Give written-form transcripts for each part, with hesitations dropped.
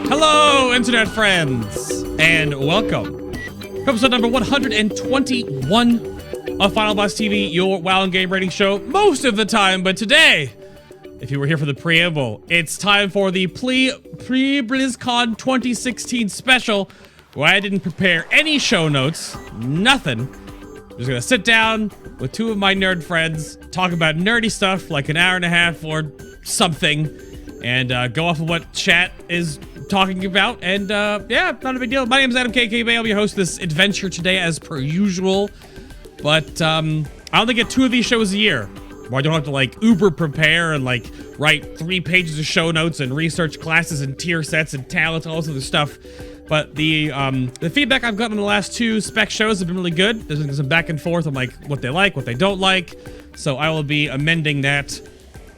Hello, internet friends, and welcome to episode number 121 of FinalBossTV, your WoW and game rating show most of the time, but today, if you were here for the preamble, it's time for the pre-BlizzCon 2016 special, where I didn't prepare any show notes, nothing. I'm just gonna sit down with two of my nerd friends, talk about nerdy stuff for like an hour and a half or something, and go off of what chat is talking about, and yeah, not a big deal. My name is Adam KKB. I'll be your host of this adventure today as per usual, but I only get 2 of these shows a year, where I don't have to like uber prepare and like write 3 pages of show notes and research classes and tier sets and talents and all this other stuff. But the feedback I've gotten on the last 2 spec shows have been really good. There's been some back and forth on like what they like, what they don't like, so I will be amending that.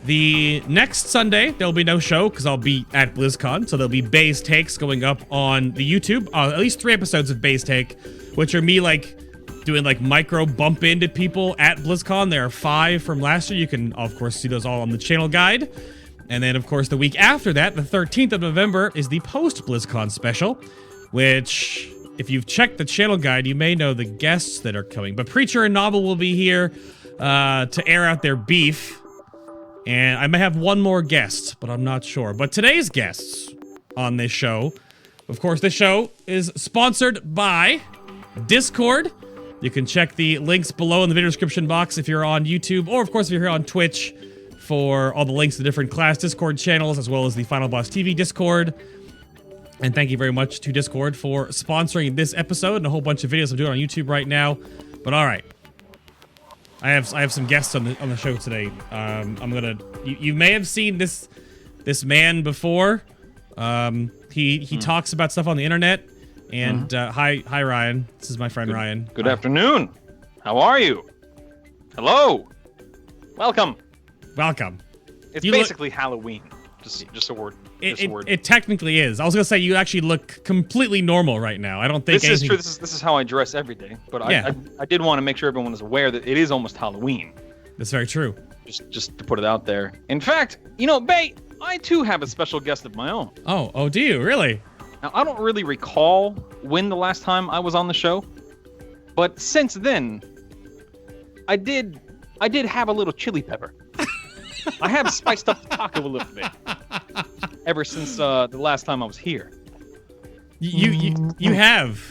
The next Sunday, there'll be no show because I'll be at BlizzCon, so there'll be Bay's Takes going up on the YouTube. At least 3 episodes of Bay's Take, which are me like doing like micro bump into people at BlizzCon. There are 5 from last year. You can, of course, see those all on the channel guide. And then, of course, the week after that, the 13th of November, is the post-BlizzCon special, which, if you've checked the channel guide, you may know the guests that are coming. But Preacher and Novel will be here to air out their beef. And I may have one more guest, but I'm not sure. But today's guests on this show, of course, this show is sponsored by Discord. You can check the links below in the video description box if you're on YouTube, or of course if you're here on Twitch, for all the links to different class Discord channels, as well as the FinalBossTV Discord. And thank you very much to Discord for sponsoring this episode and a whole bunch of videos I'm doing on YouTube right now. But all right. I have some guests on the show today. You may have seen this man before. He talks about stuff on the internet. And hi Ryan. This is my friend Ryan. Good afternoon. How are you? Hello. Welcome. It's basically Halloween. Just a word. It technically is. I was gonna say you actually look completely normal right now. I don't think this is true. This is how I dress every day. But yeah. I did want to make sure everyone is aware that it is almost Halloween. That's very true. Just to put it out there. In fact, you know, Bay, I too have a special guest of my own. Oh, do you really? Now I don't really recall when the last time I was on the show, but since then, I did have a little chili pepper. I have spiced up the taco a little bit. Ever since the last time I was here. You have?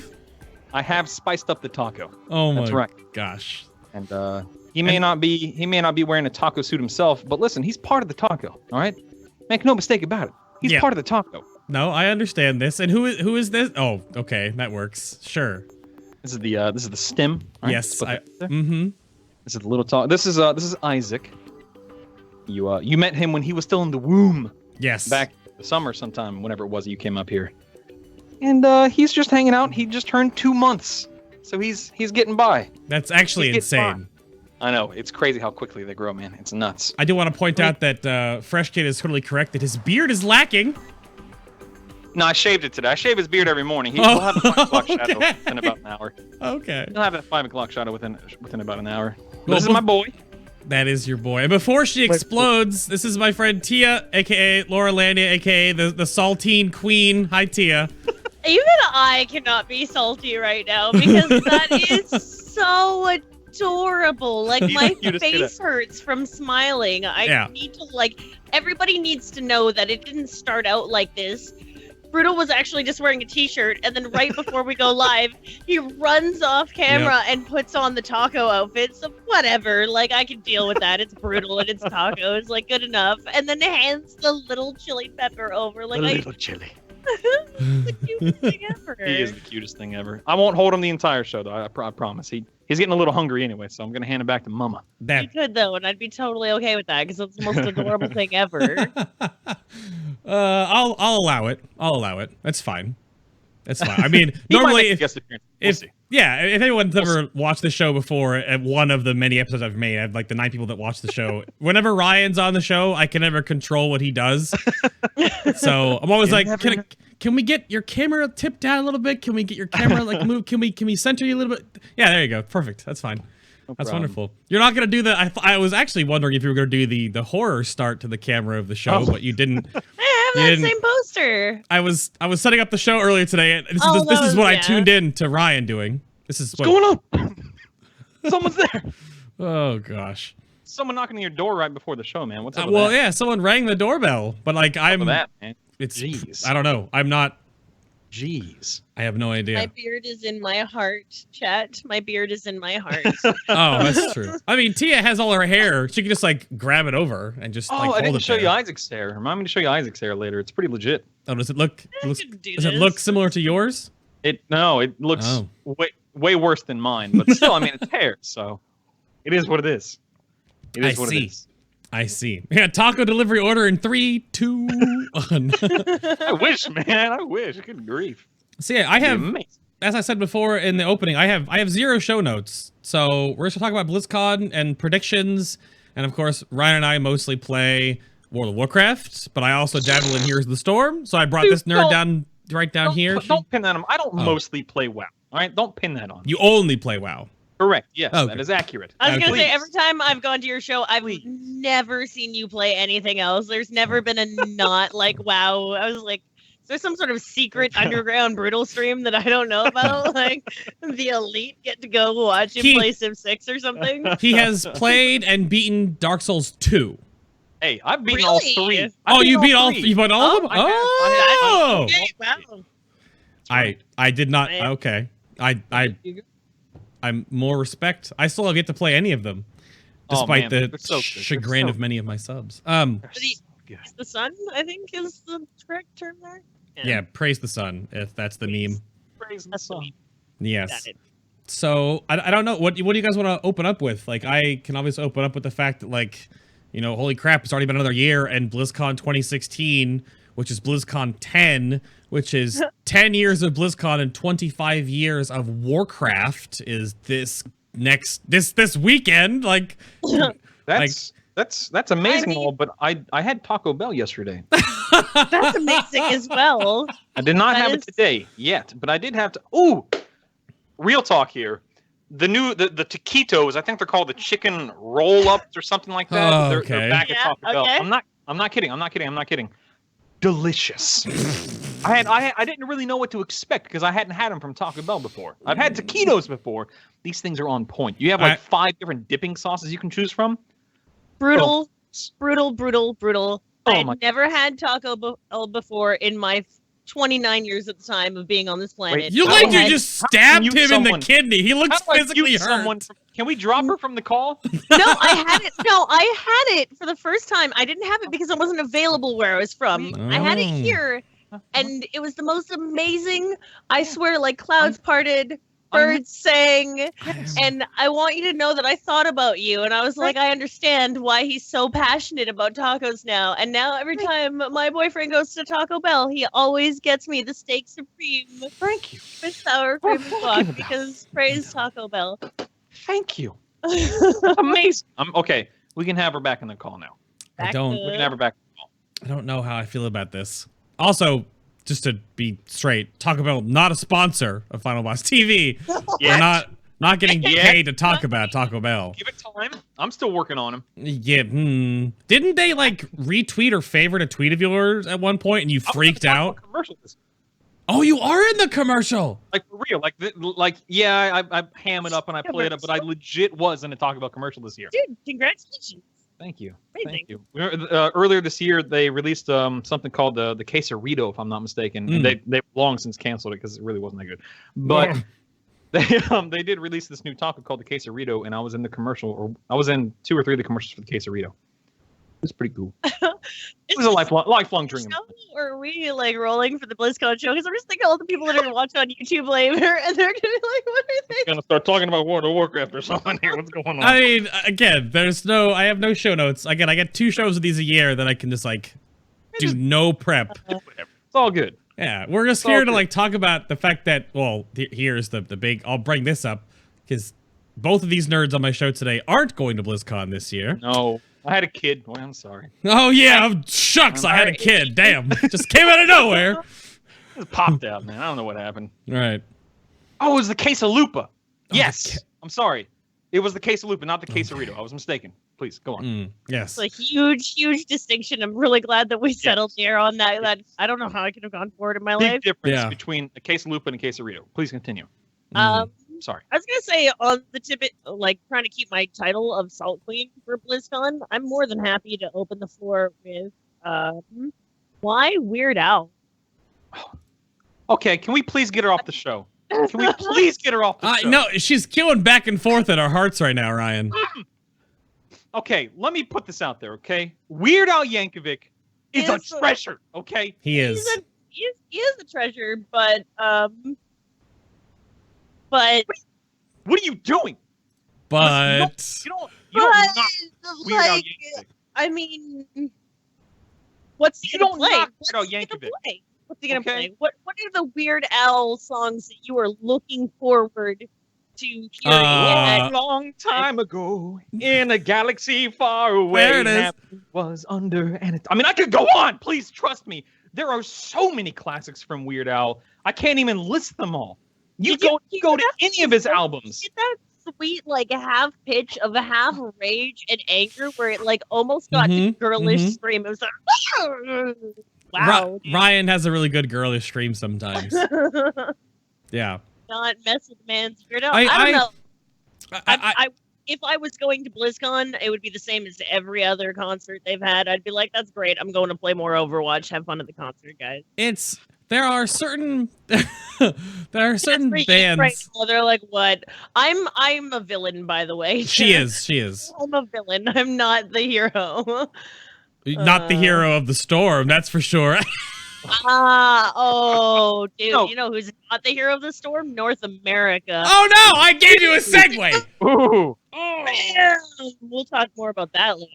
I have spiced up the taco. Oh my That's right. Gosh. And he may not be wearing a taco suit himself, but listen, he's part of the taco, all right? Make no mistake about it. He's part of the taco. No, I understand this. And who is this? Oh, okay, that works. Sure. This is the stem. Right? Yes. This is the little taco. This is Isaac. You met him when he was still in the womb. Yes. Back in the summer sometime, whenever it was that you came up here. And he's just hanging out. He just turned 2 months. So he's getting by. That's actually insane. I know. It's crazy how quickly they grow, man. It's nuts. I do want to point out that Fresh Kid is totally correct that his beard is lacking. No, I shaved it today. I shave his beard every morning. He'll have a 5 o'clock shadow within about an hour. Okay. He'll have a 5 o'clock shadow within about an hour. This is my boy. That is your boy. And before she explodes, this is my friend Tia, a.k.a. LauraLania, a.k.a. the Saltine Queen. Hi, Tia. Even I cannot be salty right now because that is so adorable. Like, my face hurts from smiling. I need to, like, everybody needs to know that it didn't start out like this. Brutall was actually just wearing a t-shirt, and then right before we go live, he runs off camera and puts on the taco outfit. So whatever, like, I can deal with that. It's Brutall and it's tacos, like, good enough. And then hands the little chili pepper over, like, little chili. The cutest thing ever. He is the cutest thing ever. I won't hold him the entire show, though. I promise. He's getting a little hungry anyway, so I'm gonna hand it back to Mama. You could though, and I'd be totally okay with that because it's the most adorable thing ever. I'll allow it. That's fine. It's fine. I mean, normally, if see. Yeah, if anyone's ever watched the show before, at one of the many episodes I've made, I have like the 9 people that watch the show. Whenever Ryan's on the show, I can never control what he does. So I'm always like, can we get your camera tipped down a little bit? Can we get your camera like move? Can we center you a little bit? Yeah, there you go. Perfect. That's fine. That's wonderful. You're not gonna do the. I was actually wondering if you were gonna do the horror start to the camera of the show, but you didn't. I have that same poster. I was setting up the show earlier today, and this is what I tuned in to Ryan doing. This is what's going on. Someone's there. Oh gosh. Someone knocking on your door right before the show, man. What's up? Well, yeah, someone rang the doorbell, but like I'm. That, man? It's. Jeez. I don't know. I'm not. Jeez. I have no idea. My beard is in my heart, chat. My beard is in my heart. Oh, that's true. I mean, Tia has all her hair. She can just like grab it over and just like hold it. I didn't show you Isaac's hair. Remind me to show you Isaac's hair later. It's pretty legit. Oh, does it look? Does it look similar to yours? No, it looks way worse than mine. But still, I mean, it's hair, so it is what it is. It is what it is. I see. Yeah, taco delivery order in 3, 2, 1. I wish, man. I wish. Good grief. So yeah, I have, as I said before in the opening, I have 0 show notes. So we're just gonna talk about BlizzCon and predictions, and of course, Ryan and I mostly play World of Warcraft, but I also dabble in Heroes of the Storm. So I brought this nerd down here. Don't pin that on. I don't mostly play WoW. All right, don't pin that on. You only play WoW. Correct. Yes, that is accurate. I was gonna say every time I've gone to your show, I've never seen you play anything else. There's never been a not like WoW. I was like, is there some sort of secret underground Brutal stream that I don't know about? Like the elite get to go watch him play Civ 6 or something? He has played and beaten Dark Souls 2. Hey, I've beaten all 3. You beat all 3? You beat all of them? Oh! Wow. I did not. Okay. I'm more respect. I still have yet to play any of them, despite the chagrin of many of my subs. The sun, I think, is the correct term there. Yeah, praise the sun, if that's the meme. Praise the sun. Yes. So I don't know. What do you guys want to open up with? Like, I can obviously open up with the fact that, like, you know, holy crap, it's already been another year, and BlizzCon 2016, which is BlizzCon 10, which is 10 years of BlizzCon and 25 years of Warcraft, is this weekend. Like, that's amazing, but I had Taco Bell yesterday. That's amazing as well. I did not have it today yet, but I did have to. Ooh, real talk here. The taquitos, I think they're called the chicken roll-ups or something like that. Oh, they're back at Taco Bell. I'm not kidding. Delicious. I didn't really know what to expect because I hadn't had them from Taco Bell before. I've had taquitos before. These things are on point. You have like 5 different dipping sauces you can choose from. Brutal. I've never had Taco Bell before in my 29 years at the time of being on this planet. You just stabbed him in the kidney. He looks physically hurt. Can we drop her from the call? No, I had it for the first time. I didn't have it because it wasn't available where I was from. I had it here, and it was the most amazing. I swear, like clouds parted, birds sang, and I want you to know that I thought about you, and I was like, I understand why he's so passionate about tacos now. And now every time my boyfriend goes to Taco Bell, he always gets me the steak supreme. Thank you. With sour cream and guac, because praise Taco Bell. Thank you. Amazing. Okay, we can have her back in the call now. We can have her back in the call. I don't know how I feel about this. Also, just to be straight, Taco Bell not a sponsor of FinalBossTV. We're not getting paid to talk about Taco Bell. Give it time. I'm still working on them. Yeah. Didn't they like retweet or favorite a tweet of yours at one point and you freaked out? Oh, you are in the commercial. Like for real. I ham it up and I play it up, but I legit was in a Taco Bell commercial this year. Dude, congratulations. Thank you. Thank you. Earlier this year, they released something called the Quesarito, if I'm not mistaken. And they've long since canceled it because it really wasn't that good. But they did release this new taco called the Quesarito, and I was in the commercial, or I was in 2 or 3 of the commercials for the Quesarito. It was pretty cool. It was a lifelong dream. Or are we like rolling for the BlizzCon show? Because I'm just thinking all the people that are going to watch on YouTube later, and they're going to be like, what are they? Going to start talking about World of Warcraft or something here. What's going on? I mean, again, I have no show notes. Again, I get 2 shows of these a year that I can just like do no prep. It's all good. Yeah, we're just here to like talk about the fact that, well, here's the big, I'll bring this up because both of these nerds on my show today aren't going to BlizzCon this year. No, I had a kid. Well, I'm sorry. Oh yeah, shucks, I had a kid. Damn, just came out of nowhere. It popped out, man. I don't know what happened. Right. Oh, it was the quesalupa. Yes. I'm sorry. It was the quesalupa, not the quesarito. I was mistaken. Please, go on. Yes. It's a huge, huge distinction. I'm really glad that we settled here on that. That I don't know how I could have gone forward in my life. Big difference between a quesalupa and a quesarito. Please continue. Sorry. I was gonna say on the tip, like trying to keep my title of Salt Queen for BlizzCon. I'm more than happy to open the floor with why Weird Al? Okay, can we please get her off the show? Can we please get her off the show? No, she's killing back and forth in our hearts right now, Ryan. Okay, let me put this out there, okay? Weird Al Yankovic is a treasure, okay? He is. He is a treasure, but what are you doing? But you don't knock Weird Al like, Yankovic. I mean, what's he gonna play? What's he gonna play? What are the Weird Al songs that you are looking forward to hearing? A long time ago, in a galaxy far away, there it is. Was under and I mean, I could go on. Please trust me. There are so many classics from Weird Al. I can't even list them all. You go to any of his albums. Get that sweet like half pitch of a half rage and anger where it like almost got to girlish scream. It was like, wow. Ryan has a really good girlish scream sometimes. Yeah. Not mess with the man's Weird Al. I don't know. If I was going to BlizzCon, it would be the same as every other concert they've had. I'd be like, that's great. I'm going to play more Overwatch. Have fun at the concert, guys. There are certain bands. Right now, they're like, what? I'm a villain, by the way. She is. I'm a villain. I'm not the hero. Not the hero of the storm, that's for sure. Dude, no. You know who's not the hero of the storm? North America. Oh no, I gave you a segue. Ooh. Man, we'll talk more about that later.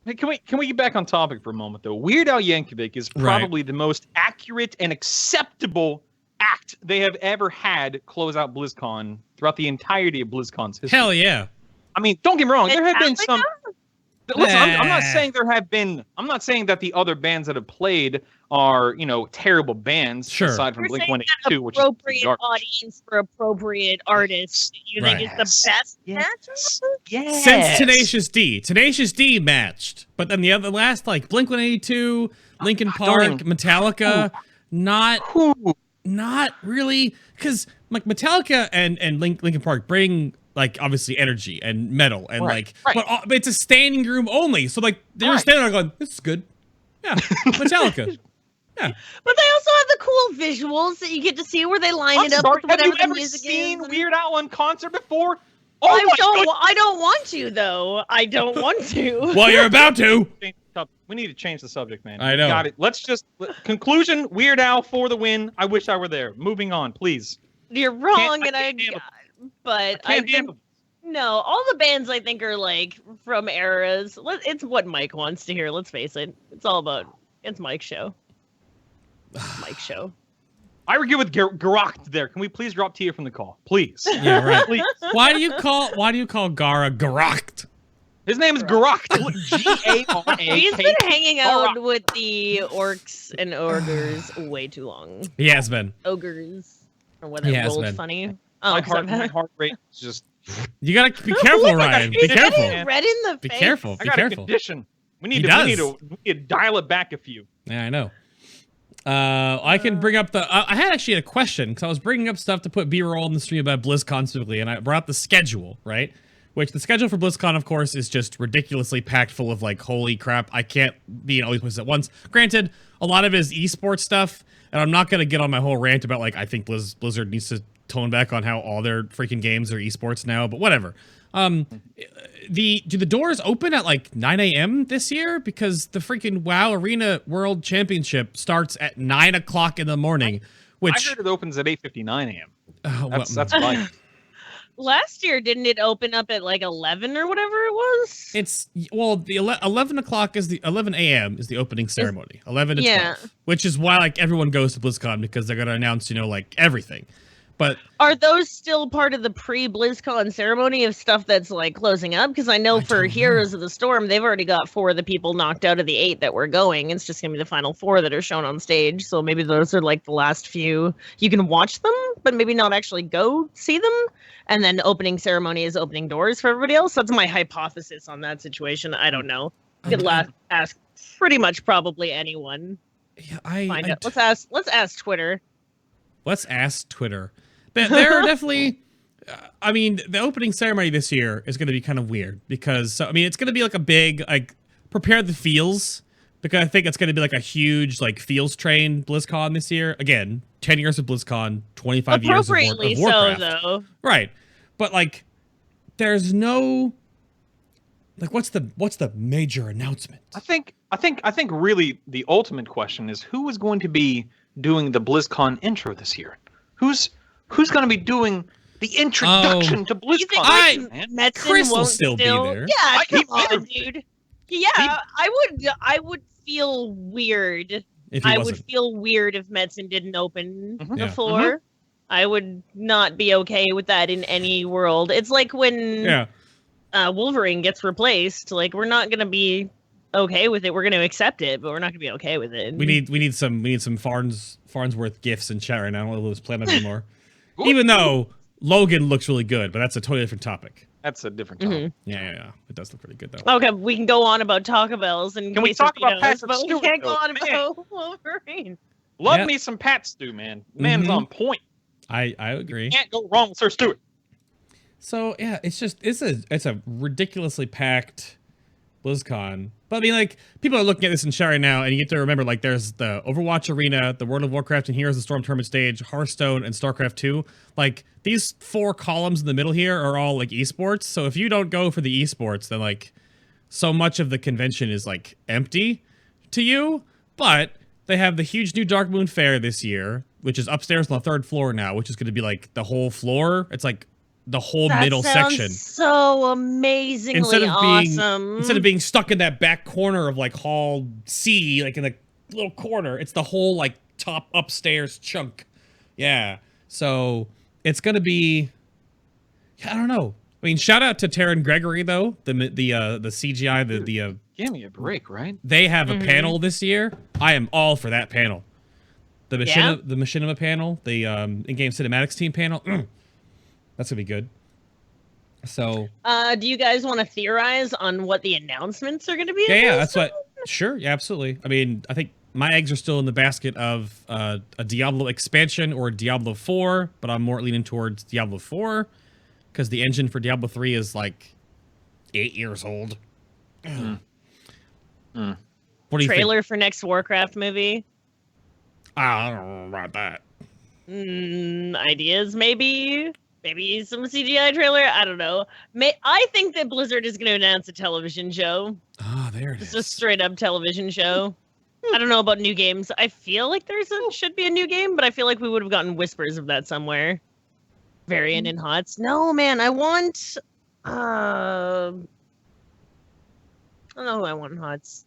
Hey, can we get back on topic for a moment though? Weird Al Yankovic is probably the most accurate and acceptable act they have ever had close out BlizzCon throughout the entirety of BlizzCon's history. Hell yeah. I mean, don't get me wrong, there have been some. Listen, I'm not saying there have been. I'm not saying that the other bands that have played are, terrible bands. Sure. Aside from Blink-182, which is appropriate audience for appropriate artists. You think it's the best match? Yes. Since Tenacious D matched, but then the last like Blink-182, Linkin Park, Metallica, not really, because like Metallica and Linkin Park bring. Like, obviously, energy and metal and but it's a standing room only. So, like, they're just standing there going, this is good. Yeah, Metallica. Yeah. But they also have the cool visuals that you get to see where they line it up with whatever the music is. Have you ever seen Weird Al in concert before? I don't want to, though. I don't want to. Well, you're about to. We need to change the subject, man. I know. Got it. Let's just, conclusion, Weird Al for the win. I wish I were there. Moving on, please. You're wrong, but no, all the bands I think are like from eras. It's what Mike wants to hear. Let's face it. It's Mike's show. Mike's show. I argue with Garakt there. Can we please drop Tia from the call, please? Yeah, right. Please. Why do you call Gara Garakt? His name is Garakt. Garakt. He's been hanging out with the orcs and ogres way too long. He has been. Ogres. Or whether it rolled funny. My heart rate is just. You gotta be careful, Ryan. Be careful. Red in the face. Be careful. I got a condition. We need to dial it back a few. Yeah, I know. I can bring up I had actually a question because I was bringing up stuff to put B-roll in the stream about BlizzCon specifically, and I brought up the schedule, right? Which the schedule for BlizzCon, of course, is just ridiculously packed full of like, holy crap, I can't be in all these places at once. Granted, a lot of it is esports stuff, and I'm not gonna get on my whole rant about like I think Blizzard needs to tone back on how all their freaking games are esports now, but whatever. Do the doors open at like 9 a.m. this year? Because the freaking WoW Arena World Championship starts at 9 o'clock in the morning. Which I heard it opens at 8:59 a.m. Well, That's fine. last year, didn't it open up at like 11 or whatever it was? It's the 11 o'clock is the 11 a.m. is the opening ceremony, 11 to 12, which is why like everyone goes to BlizzCon because they're gonna announce like everything. But are those still part of the pre-BlizzCon ceremony of stuff that's like closing up? Because I know for Heroes of the Storm, they've already got 4 of the people knocked out of the 8 that were going. It's just gonna be the final 4 that are shown on stage. So maybe those are like the last few. You can watch them, but maybe not actually go see them. And then opening ceremony is opening doors for everybody else. That's my hypothesis on that situation. I don't know. You could ask pretty much probably anyone. Yeah, Find out. Let's ask Twitter. Let's ask Twitter. There are definitely, I mean, the opening ceremony this year is going to be kind of weird because, it's going to be like a big, like, prepare the feels, because I think it's going to be like a huge, like, feels train BlizzCon this year. Again, 10 years of BlizzCon, 25 years of Warcraft. Appropriately so, though. Right. But, like, there's no, like, what's the major announcement? I think really the ultimate question is who is going to be doing the BlizzCon intro this year? Who's going to be doing the introduction to BlizzCon? Chris will still be there. Yeah, come on, dude. Yeah, I would feel weird. I would feel weird if Metzen didn't open the floor. I would not be okay with that in any world. It's like when Wolverine gets replaced. Like, we're not going to be okay with it. We're going to accept it, but we're not going to be okay with it. We need some Farnsworth gifts in chat right now. I don't know this planet anymore. Even though Logan looks really good, but that's a totally different topic. That's a different topic. Yeah. It does look pretty good though. Okay, we can go on about Taco Bells and can we talk about Patrick but Stewart? We can't go on about Wolverine. Love me some Pat Stew, man. Man's on point. I agree. Can't go wrong with Sir Stewart. So yeah, it's a ridiculously packed BlizzCon. But I mean, like, people are looking at this in chat right now, and you get to remember, like, there's the Overwatch Arena, the World of Warcraft and Heroes of the Storm Tournament stage, Hearthstone, and StarCraft 2. Like, these 4 columns in the middle here are all, like, esports. So if you don't go for the esports, then, like, so much of the convention is, like, empty to you. But they have the huge new Dark Moon Fair this year, which is upstairs on the 3rd floor now, which is going to be, like, the whole floor. It's, like, the whole middle section. So amazingly awesome. Instead of being stuck in that back corner of like Hall C, like in the little corner, it's the whole like top upstairs chunk. Yeah. So it's gonna be, I don't know. I mean, shout out to Taryn Gregory though, the CGI, the give me a break, right? They have a panel this year. I am all for that panel. The Machinima panel, the in-game cinematics team panel. That's gonna be good. So, do you guys want to theorize on what the announcements are gonna be? Yeah, that's what. Sure, yeah, absolutely. I mean, I think my eggs are still in the basket of a Diablo expansion or Diablo 4, but I'm more leaning towards Diablo 4 because the engine for Diablo 3 is like 8 years old. What do you Trailer think? for next Warcraft movie? I don't know about that. Ideas, maybe. Maybe some CGI trailer. I don't know. I think that Blizzard is going to announce a television show. Ah, there it is. Just a straight up television show. I don't know about new games. I feel like should be a new game, but I feel like we would have gotten whispers of that somewhere. Variant in HOTS. No, man. I want. I don't know who I want in HOTS.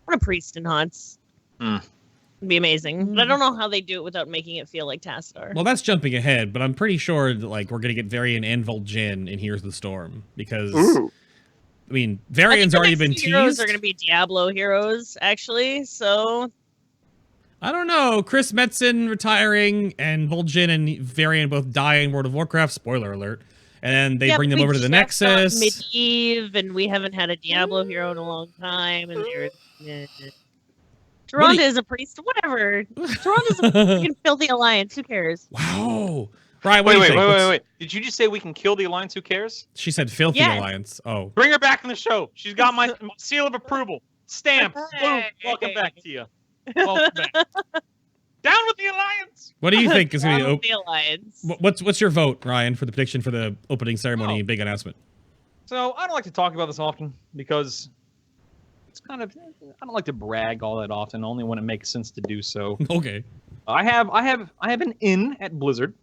I want a priest in HOTS. It'd be amazing. But I don't know how they do it without making it feel like Tastar. Well, that's jumping ahead, but I'm pretty sure that, like, we're gonna get Varian and Vol'jin in Here's the Storm because I mean, Varian's already been teased. Heroes are gonna be Diablo heroes, actually. So I don't know. Chris Metzen retiring and Vol'jin and Varian both die in World of Warcraft. Spoiler alert. And they bring them over to the Nexus. Medivh, and we haven't had a Diablo hero in a long time. And Taronda is a priest. Whatever. Taronda's a freaking filthy alliance. Who cares? Wow. Right, wait. Did you just say we can kill the alliance? Who cares? She said filthy alliance. Oh. Bring her back in the show. She's got my seal of approval. Stamp. Boom. Welcome back to you. Welcome back. Down with the alliance. What do you think is going to be the alliance? What's your vote, Ryan, for the prediction for the opening ceremony big announcement? So I don't like to talk about this often because it's kind of, I don't like to brag all that often, only when it makes sense to do so. Okay. I have an in at Blizzard,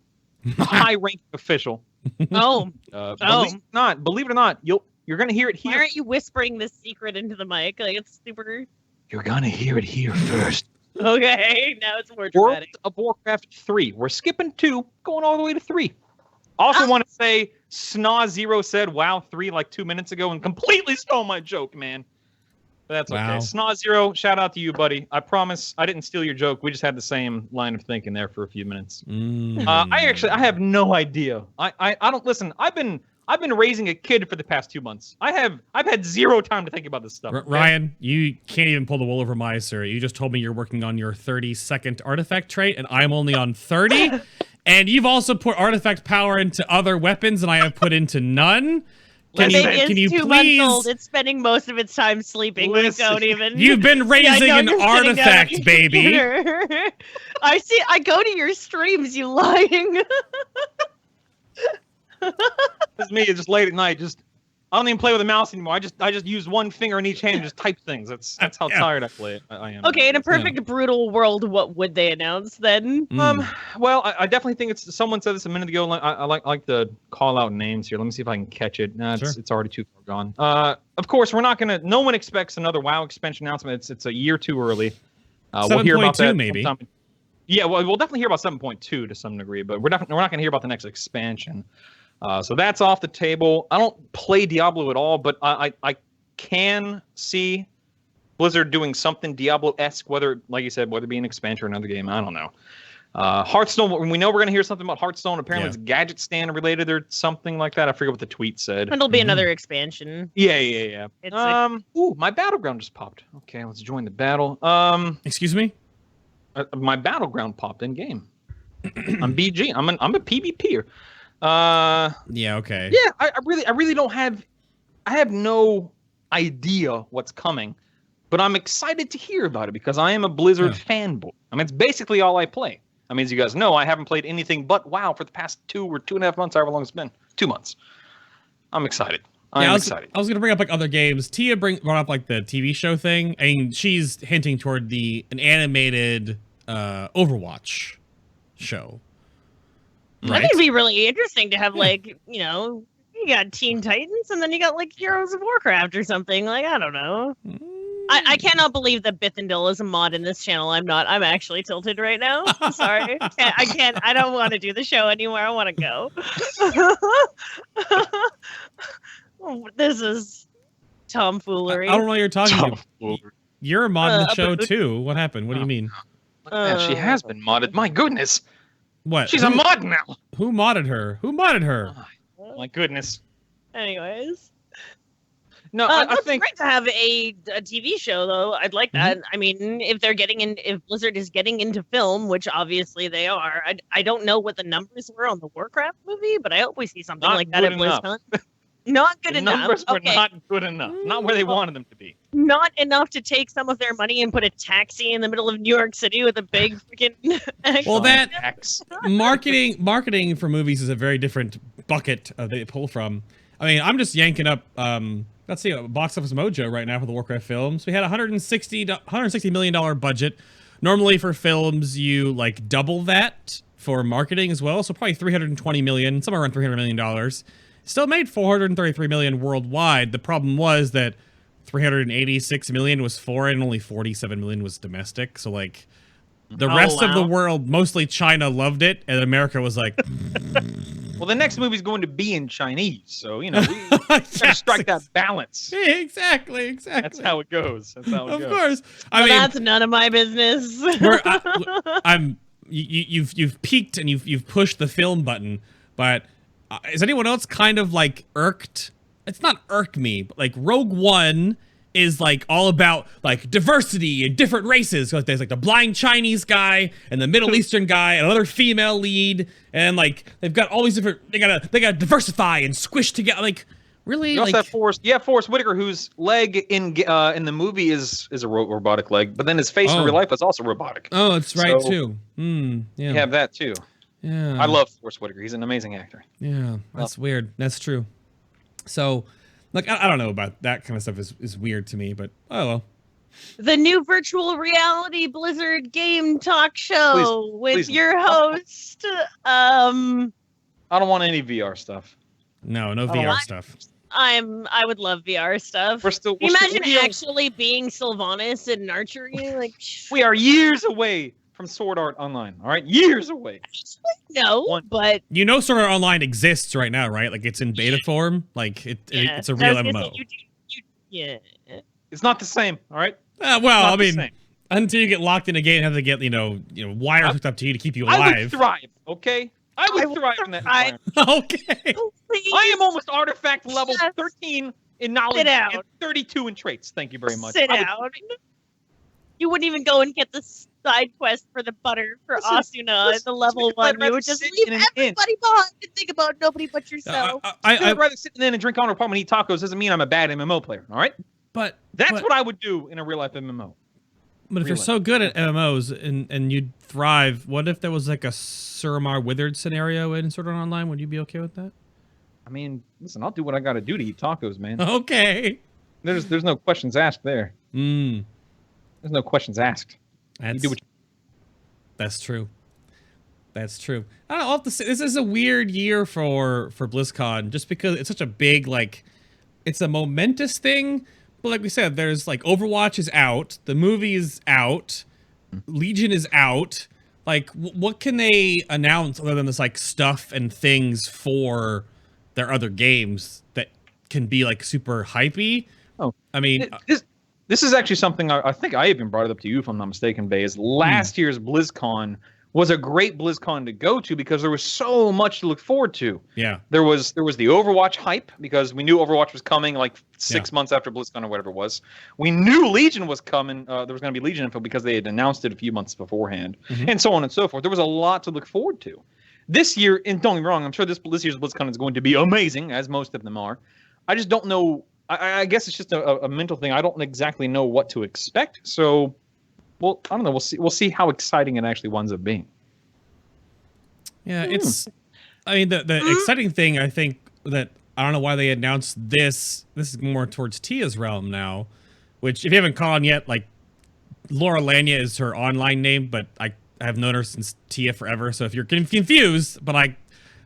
a high-ranking official Believe it or not, you're gonna hear it here. Why aren't you whispering this secret into the mic? Like, it's super. You're gonna hear it here first. Okay, now it's more World dramatic. of Warcraft 3. We're skipping 2, going all the way to 3. Also want to say, Snaw0 said WoW 3 like 2 minutes ago and completely stole my joke, man. But that's okay. Wow. Snaw0, shout out to you, buddy. I promise I didn't steal your joke. We just had the same line of thinking there for a few minutes. I have no idea. I don't listen. I've been raising a kid for the past 2 months. I've had zero time to think about this stuff. Ryan, you can't even pull the wool over my eyes, sir. You just told me you're working on your 32nd artifact trait, and I'm only on 30. And you've also put artifact power into other weapons, and I have put into none. Can you 2 please? months old. It's spending most of its time sleeping. Listen, Don't even. You've been raising an artifact, baby. I go to your streams, you lying. It's me. It's just late at night. I don't even play with a mouse anymore. I just use one finger in each hand and just type things. That's how tired I play. I am. Okay, in a perfect brutal world, what would they announce then? Well, I definitely think it's. Someone said this a minute ago. I like to call out names here. Let me see if I can catch it. Nah, it's already too far gone. Of course, we're not gonna. No one expects another WoW expansion announcement. It's a year too early. We'll hear about that maybe. Sometime. Yeah, well, we'll definitely hear about 7.2 to some degree, but we're not gonna hear about the next expansion. So that's off the table. I don't play Diablo at all, but I can see Blizzard doing something Diablo-esque, whether, like you said, whether it be an expansion or another game. I don't know. Hearthstone, we know we're going to hear something about Hearthstone. Apparently it's gadget stand related or something like that. I forget what the tweet said. It'll be another expansion. Yeah. Ooh, my Battleground just popped. Okay, let's join the battle. Excuse me? My Battleground popped in game. I'm BG. I'm a PvPer. Yeah, okay. Yeah, I really don't have. I have no idea what's coming, but I'm excited to hear about it because I am a Blizzard fanboy. I mean, it's basically all I play. I mean, as you guys know, I haven't played anything but WoW for the past 2 or 2.5 months, however long it's been. 2 months. I'm excited. I'm excited. I was gonna bring up like other games. Tia brought up like the TV show thing. I mean, she's hinting toward an animated Overwatch show. Right? I think it'd be really interesting to have like, you got Teen Titans and then you got like Heroes of Warcraft or something. Like, I don't know. I cannot believe that Bithindel is a mod in this channel. I'm actually tilted right now. I'm sorry. I can't. I don't want to do the show anymore. I want to go. This is tomfoolery. I don't know what you're talking about. You're a mod in the show too. What happened? What do you mean? She has been modded. My goodness. What? She's a mod now. Who modded her? Oh, my goodness. Anyways. No, I think great to have a TV show though. I'd like that. I mean, if Blizzard is getting into film, which obviously they are, I don't know what the numbers were on the Warcraft movie, but I hope we see something like that at BlizzCon. Not good enough. Numbers were not good enough. Not where they wanted them to be. Not enough to take some of their money and put a taxi in the middle of New York City with a big freaking. Well, that marketing for movies is a very different bucket they pull from. I mean, I'm just yanking up. Let's see, Box Office Mojo right now for the Warcraft films. We had $160 million budget. Normally for films, you like double that for marketing as well. So probably $320 million, somewhere around $300 million. Still made $433 million worldwide. The problem was that $386 million was foreign, and only $47 million was domestic. So like, the rest of the world, mostly China, loved it, and America was like. Well, the next movie's going to be in Chinese, so we gotta strike that balance. Exactly. That's how it goes. Of course. I mean, that's none of my business. You've peaked and you've pushed the film button, but. Is anyone else kind of like irked? It's not irk me, but like Rogue One is like all about like diversity and different races. Like there's like the blind Chinese guy and the Middle Eastern guy and another female lead, and like they've got all these different. They gotta diversify and squish together. Like really, you also have Forrest Whitaker, whose leg in the movie is a robotic leg, but then his face in real life is also robotic. Oh, that's right too. Yeah, you have that too. Yeah, I love Forrest Whitaker. He's an amazing actor. Yeah, that's weird. That's true. So, like, I don't know about that kind of stuff is weird to me, but oh well. The new virtual reality Blizzard game talk show with your host. I don't want any VR stuff. No VR stuff. I would love VR stuff. Imagine actually being Sylvanas in archery. Like, we are years away from Sword Art Online. All right, years away. No, but you know, Sword Art Online exists right now, right? Like it's in beta form. Like it's a real MMO. Yeah, it's not the same. All right. Well, I mean, until you get locked in a game and have to get wires hooked up to you to keep you alive. I would thrive. Okay. I would thrive in that environment. Okay. Oh, I am almost artifact level 13 in knowledge and 32 in traits. Thank you very much. Sit down. You wouldn't even go and get the side quest for the butter for Asuna at the level 1. You would just leave everybody behind and think about nobody but yourself. I'd rather sit in and drink on a apartment and eat tacos doesn't mean I'm a bad MMO player, all right? But that's what I would do in a real-life MMO. But if you're so good at MMOs and you'd thrive, what if there was like a Suramar Withered scenario in Sword Art Online? Would you be okay with that? I mean, listen, I'll do what I got to do to eat tacos, man. Okay. There's no questions asked there. There's no questions asked. You do what you... That's true. That's true. I don't know, I'll have to say, this is a weird year for BlizzCon, just because it's such a big, like, it's a momentous thing. But like we said, there's like Overwatch is out, the movie is out, Legion is out. Like, what can they announce other than this like stuff and things for their other games that can be like super hypey? Oh, I mean, this is actually something I think I even brought it up to you, if I'm not mistaken, Bay. Is last year's BlizzCon was a great BlizzCon to go to because there was so much to look forward to. Yeah. There was the Overwatch hype because we knew Overwatch was coming like 6 months after BlizzCon or whatever it was. We knew Legion was coming. There was going to be Legion info because they had announced it a few months beforehand, and so on and so forth. There was a lot to look forward to. This year, and don't get me wrong, I'm sure this year's BlizzCon is going to be amazing, as most of them are. I just don't know. I guess it's just a mental thing. I don't exactly know what to expect. So, well, I don't know. We'll see how exciting it actually winds up being. Yeah, it's. I mean, the exciting thing, I think, that I don't know why they announced this. This is more towards Tia's realm now, which if you haven't caught on yet, like LauraLania is her online name, but I have known her since Tia forever. So if you're confused, but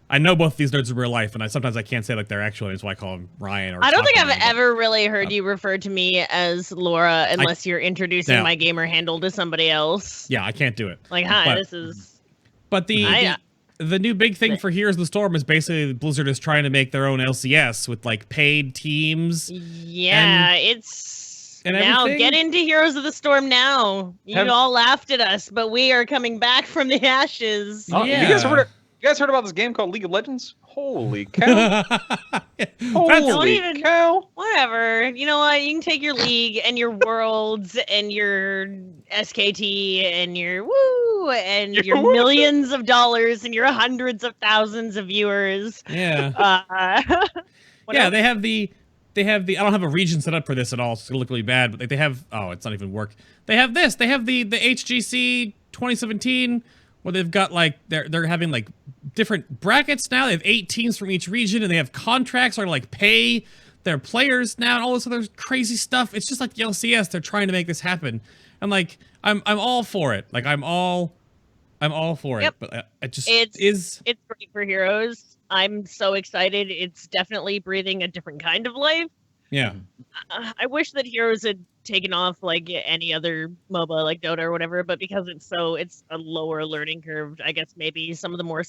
I know both of these nerds in real life, and sometimes I can't say like their actual names, so I call them Ryan. Or I don't think I've ever really heard you refer to me as Laura unless you're introducing my gamer handle to somebody else. Yeah, I can't do it. Like, hi, this is. But the new big thing for Heroes of the Storm is basically Blizzard is trying to make their own LCS with like paid teams. Yeah, it's now get into Heroes of the Storm now. You all laughed at us, but we are coming back from the ashes. Oh, yeah. You guys heard about this game called League of Legends? Holy cow! Holy cow! Whatever. You know what? You can take your League and your Worlds and your SKT and your Woo and your millions of dollars and your hundreds of thousands of viewers. Yeah. Yeah, they have the. I don't have a region set up for this at all. So it's gonna look really bad. But they have. Oh, it's not even work. They have this. They have the HGC 2017. Where they've got like they're having like different brackets now. They have 8 teams from each region, and they have contracts or like pay their players now, and all this other crazy stuff. It's just like the LCS. They're trying to make this happen, and like I'm all for it. Like I'm all for it. But it's great for Heroes. I'm so excited. It's definitely breathing a different kind of life. Yeah. I wish that Heroes had taken off like any other MOBA like Dota or whatever, but because it's a lower learning curve, I guess maybe some of the more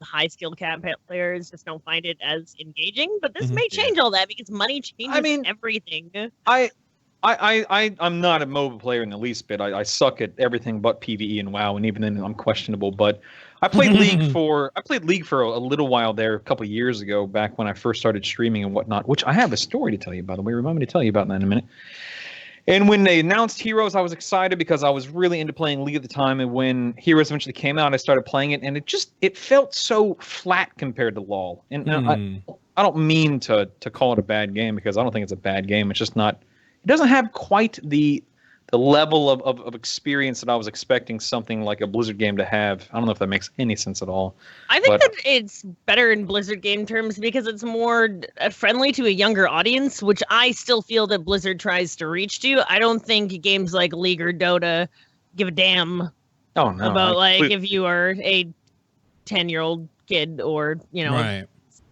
high skilled cat players just don't find it as engaging. But this may change all that because money changes everything. I'm not a MOBA player in the least bit. I suck at everything but PvE and WoW, and even then I'm questionable. But I played League for a little while there a couple years ago, back when I first started streaming and whatnot, which I have a story to tell you, by the way. Remind me to tell you about that in a minute. And when they announced Heroes, I was excited because I was really into playing League at the time. And when Heroes eventually came out, I started playing it, and it felt so flat compared to LoL. And I don't mean to call it a bad game, because I don't think it's a bad game. It's just not. It doesn't have quite the level of experience that I was expecting something like a Blizzard game to have. I don't know if that makes any sense at all. I think that it's better in Blizzard game terms because it's more friendly to a younger audience, which I still feel that Blizzard tries to reach to. I don't think games like League or Dota give a damn about if you are a 10-year-old kid or, Right.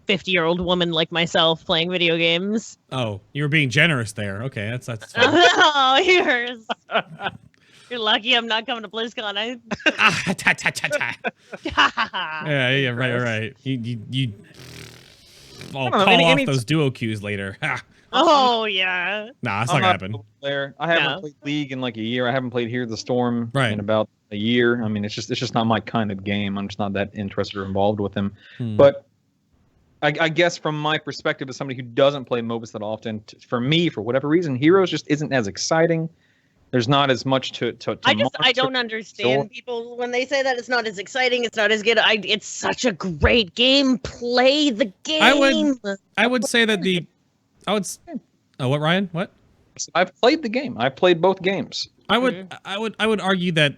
50-year-old woman like myself playing video games. Oh, you were being generous there. Okay, that's fine. Oh, you're lucky I'm not coming to BlizzCon. Yeah, right. You I'll know, call off those duo queues later. Oh, yeah. Nah, that's not gonna happen. Player. I haven't played League in like a year. I haven't played Here the Storm in about a year. I mean, it's just not my kind of game. I'm just not that interested or involved with them. But I guess from my perspective as somebody who doesn't play MOBAs that often, for me, for whatever reason, Heroes just isn't as exciting. There's not as much to I don't understand people when they say that it's not as exciting, it's not as good. It's such a great game. Play the game. I would say that what, Ryan? What? I've played the game. I've played both games. I would argue that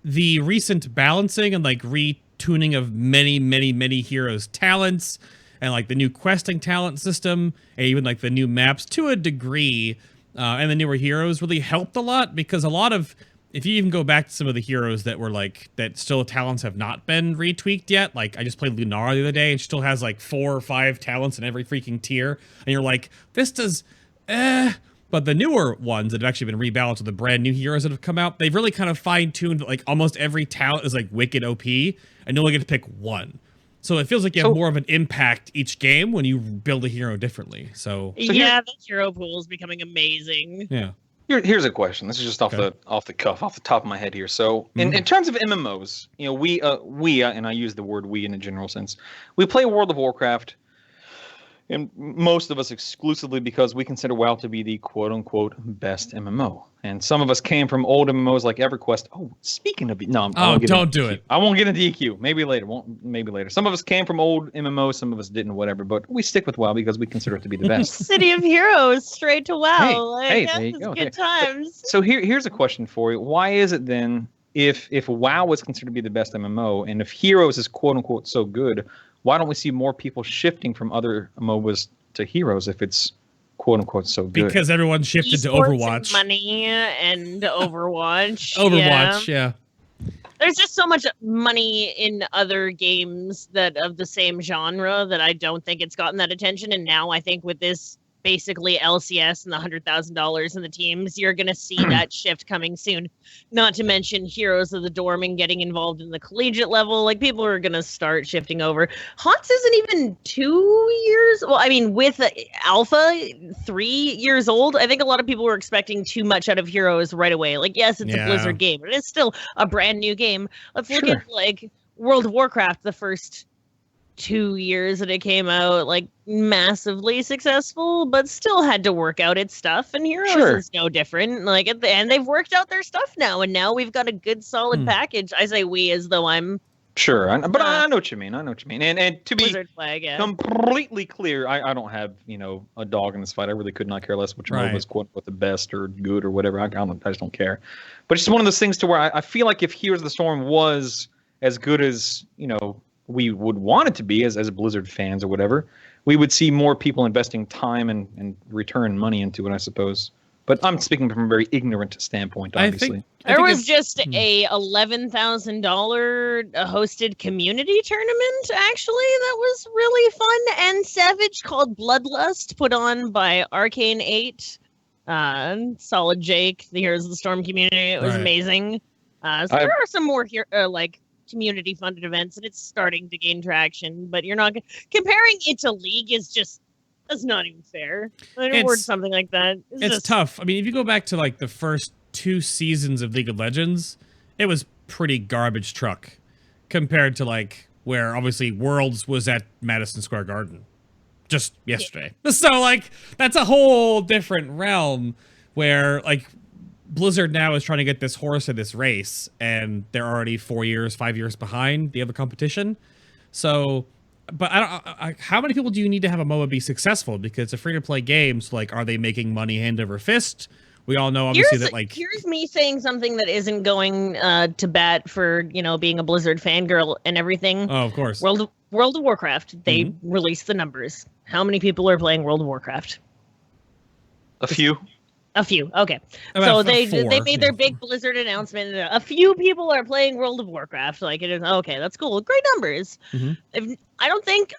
the recent balancing and like retuning of many Heroes talents and like the new questing talent system and even like the new maps to a degree and the newer heroes really helped a lot, because a lot of, if you even go back to some of the heroes that were like, that still talents have not been retweaked yet, like I just played Lunara the other day and she still has like 4 or 5 talents in every freaking tier, and you're like, this does, But the newer ones that have actually been rebalanced with the brand new heroes that have come out, they've really kind of fine-tuned, like almost every talent is like wicked OP, and you only get to pick one. So it feels like you have more of an impact each game when you build a hero differently. So yeah, the hero pool is becoming amazing. Yeah. Here's a question. This is just off the cuff, off the top of my head here. So in terms of MMOs, we and I use the word we in a general sense, we play World of Warcraft, and most of us exclusively because we consider WoW to be the quote-unquote best MMO. And some of us came from old MMOs like EverQuest. Oh, speaking of... No, don't do it. I won't get into EQ. Maybe later. Maybe later. Some of us came from old MMOs. Some of us didn't, whatever. But we stick with WoW because we consider it to be the best. City of Heroes, straight to WoW. Hey, there you go. Good times. So here's a question for you. Why is it then, if WoW is considered to be the best MMO, and if Heroes is quote-unquote so good, why don't we see more people shifting from other MOBAs to Heroes if it's quote-unquote so good? Because everyone shifted to Overwatch. Money and Overwatch. Overwatch, yeah. There's just so much money in other games that of the same genre that I don't think it's gotten that attention. And now I think with this basically LCS and the $100,000 in the teams, you're going to see that shift coming soon. Not to mention Heroes of the Dorm and getting involved in the collegiate level. Like, people are going to start shifting over. HOTS isn't even 2 years. Well, I mean, with Alpha, 3 years old. I think a lot of people were expecting too much out of Heroes right away. Like, yes, it's a Blizzard game, but it's still a brand new game. Let's look at, like, World of Warcraft, the first 2 years that it came out, like, massively successful, but still had to work out its stuff, and Heroes is no different. Like, at the end, they've worked out their stuff now, and now we've got a good solid package. I say we as though I'm I know what you mean. And to be flag, completely clear, I don't have a dog in this fight. I really could not care less which one was quote unquote the best or good or whatever. I just don't care. But it's just one of those things to where I feel like if Heroes of the Storm was as good as we would want it to be as Blizzard fans or whatever, we would see more people investing time and return money into it, I suppose. But I'm speaking from a very ignorant standpoint, obviously. There was just a $11,000 hosted community tournament, actually, that was really fun and savage, called Bloodlust, put on by Arcane 8, Solid Jake, the Heroes of the Storm community. It was amazing. So there are some more here, community funded events, and it's starting to gain traction, but you're not comparing it to League that's not even fair. Or something like that. It's tough. I mean, if you go back to like the first 2 seasons of League of Legends, it was pretty garbage truck compared to like where obviously Worlds was at Madison Square Garden just yesterday. So like that's a whole different realm where like Blizzard now is trying to get this horse in this race, and they're already 4 years, 5 years behind the other competition. So, but how many people do you need to have a MOBA be successful? Because it's a free-to-play game, so like, are they making money hand over fist? We all know, obviously, that like... Here's me saying something that isn't going to bat for, being a Blizzard fangirl and everything. Oh, of course. World of Warcraft, they released the numbers. How many people are playing World of Warcraft? A few. A few. Okay. About So they four. made their big Blizzard announcement. A few people are playing World of Warcraft. Like, it is okay. That's cool. Great numbers. I don't think,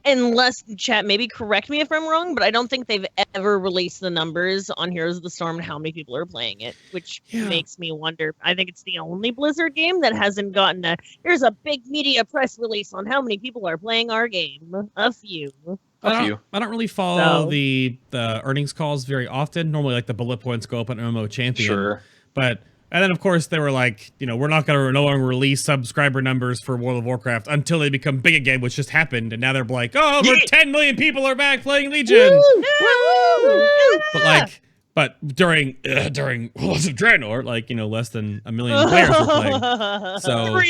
unless chat maybe correct me if I'm wrong, but I don't think they've ever released the numbers on Heroes of the Storm and how many people are playing it, which makes me wonder. I think it's the only Blizzard game that hasn't gotten here's a big media press release on how many people are playing our game. A few. I don't really follow the earnings calls very often. Normally, like the bullet points go up on MMO Champion. Sure. And then, of course, they were like, we're not going to no longer release subscriber numbers for World of Warcraft until they become big again, which just happened. And now they're like, oh, over 10 million people are back playing Legion. Woo! But during Worlds of Draenor, less than 1 million players were playing. So,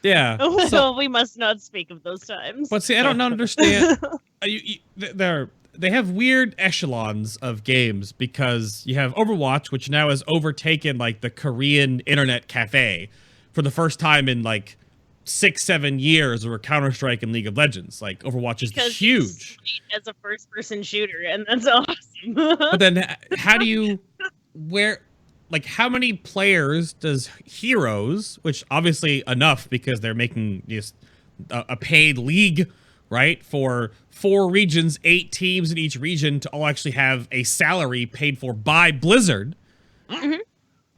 yeah. So we must not speak of those times. But see, I don't understand. They have weird echelons of games because you have Overwatch, which now has overtaken the Korean internet cafe for the first time in 6-7 years over Counter-Strike and League of Legends. Overwatch is huge as a first-person shooter, and that's awesome. But then how many players does Heroes, which obviously enough because they're making just a paid league, right, for 4 regions, 8 teams in each region to all actually have a salary paid for by Blizzard.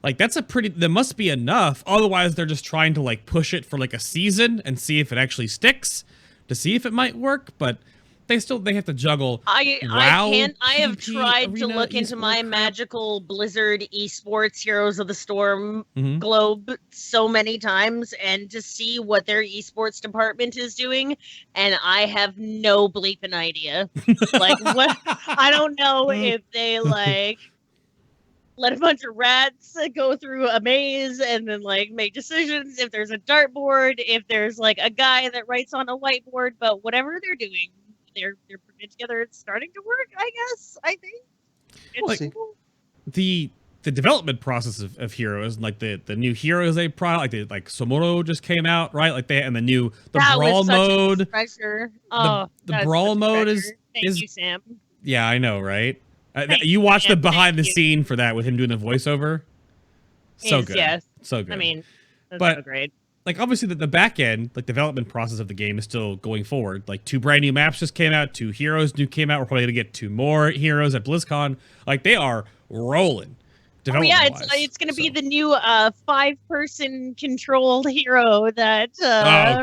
That's there must be enough. Otherwise, they're just trying to push it for a season and see if it actually sticks to see if it might work. But they have to juggle. I have tried to look into my magical Blizzard esports Heroes of the Storm globe so many times and to see what their esports department is doing, and I have no bleeping idea. What? I don't know if they let a bunch of rats go through a maze and then make decisions. If there's a dartboard, if there's a guy that writes on a whiteboard, but whatever they're doing. They're putting it together. It's starting to work, I guess. I think. It's cool. The development process of Heroes, the new Heroes they brought, Somoro just came out, right? And the brawl mode. The brawl mode is. Thank you, Sam. Yeah, I know, right? You watched the behind the scene for that with him doing the voiceover. So good. Yes. So good. I mean, that's so great. Obviously, the back end, development process of the game is still going forward. 2 brand new maps just came out, 2 Heroes new came out. We're probably going to get 2 more Heroes at BlizzCon. They are rolling. It's going to be the new 5-person controlled hero that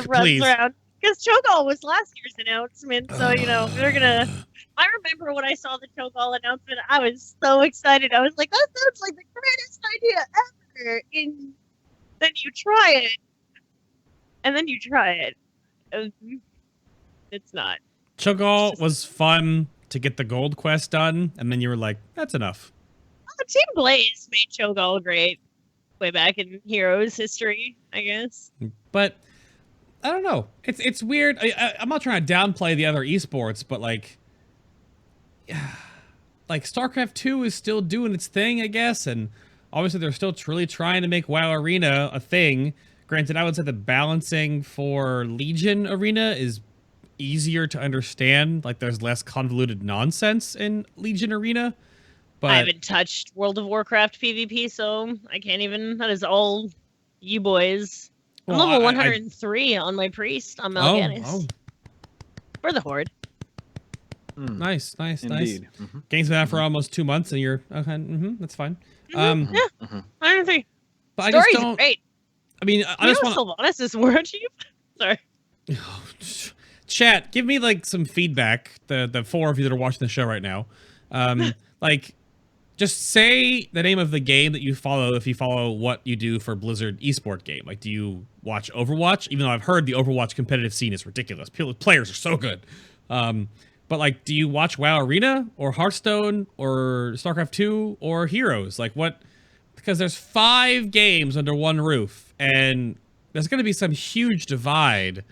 runs around. Because Cho'Gall was last year's announcement, so, they're going to... I remember when I saw the Cho'Gall announcement, I was so excited. I was like, that sounds like the greatest idea ever. And then you try it. And then you try it. It's not. Cho'Gall was fun to get the gold quest done, and then you were like, that's enough. Team Blaze made Cho'Gall great way back in Heroes history, I guess. But, I don't know. It's weird. I'm not trying to downplay the other esports, but StarCraft 2 is still doing its thing, I guess, and obviously they're still really trying to make WoW Arena a thing. Granted, I would say the balancing for Legion Arena is easier to understand. There's less convoluted nonsense in Legion Arena. But I haven't touched World of Warcraft PvP, so I can't even. That is all you boys. I'm level 103 on my priest on Mal'Ganis. For the Horde. Nice. Indeed. Game's been out for almost 2 months, and you're okay. That's fine. 103. But I just don't. Great. I mean, I just want Sylvanas is war chief. Sorry. Chat, give me some feedback. The 4 of you that are watching the show right now, just say the name of the game that you follow if you follow what you do for Blizzard esport game. Do you watch Overwatch? Even though I've heard the Overwatch competitive scene is ridiculous. Players are so good. But do you watch WoW Arena or Hearthstone or StarCraft 2 or Heroes? What? Because there's 5 games under one roof, and there's going to be some huge divide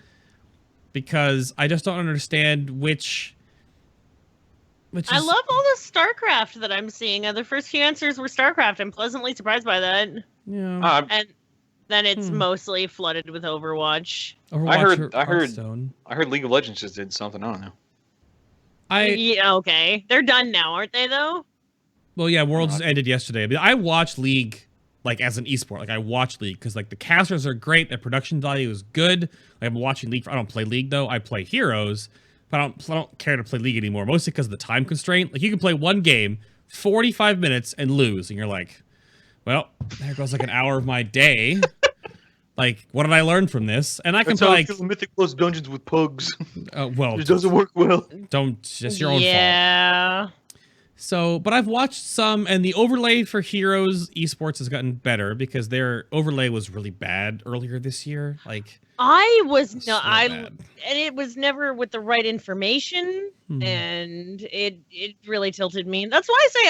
because I just don't understand which I love all the StarCraft that I'm seeing. The first few answers were StarCraft. I'm pleasantly surprised by that. Yeah. And then it's mostly flooded with Overwatch. I heard League of Legends just did something. I don't know. Yeah, okay. They're done now, aren't they, though? Well, yeah, Worlds ended yesterday. I mean, I watched League like as an esport. Like I watch League because like the casters are great, the production value is good. Like I'm watching League. I don't play League though. I play Heroes, but I don't care to play League anymore. Mostly because of the time constraint. Like you can play one game, 45 minutes, and lose, and you're like, well, there goes like an hour of my day. Like, what did I learn from this? And I can play like Mythic Plus dungeons with pugs. Well, it doesn't work well. Don't. Just your own fault. Yeah. So, but I've watched some, and the overlay for Heroes Esports has gotten better because their overlay was really bad earlier this year. Like, and it was never with the right information, and it really tilted me. That's why I say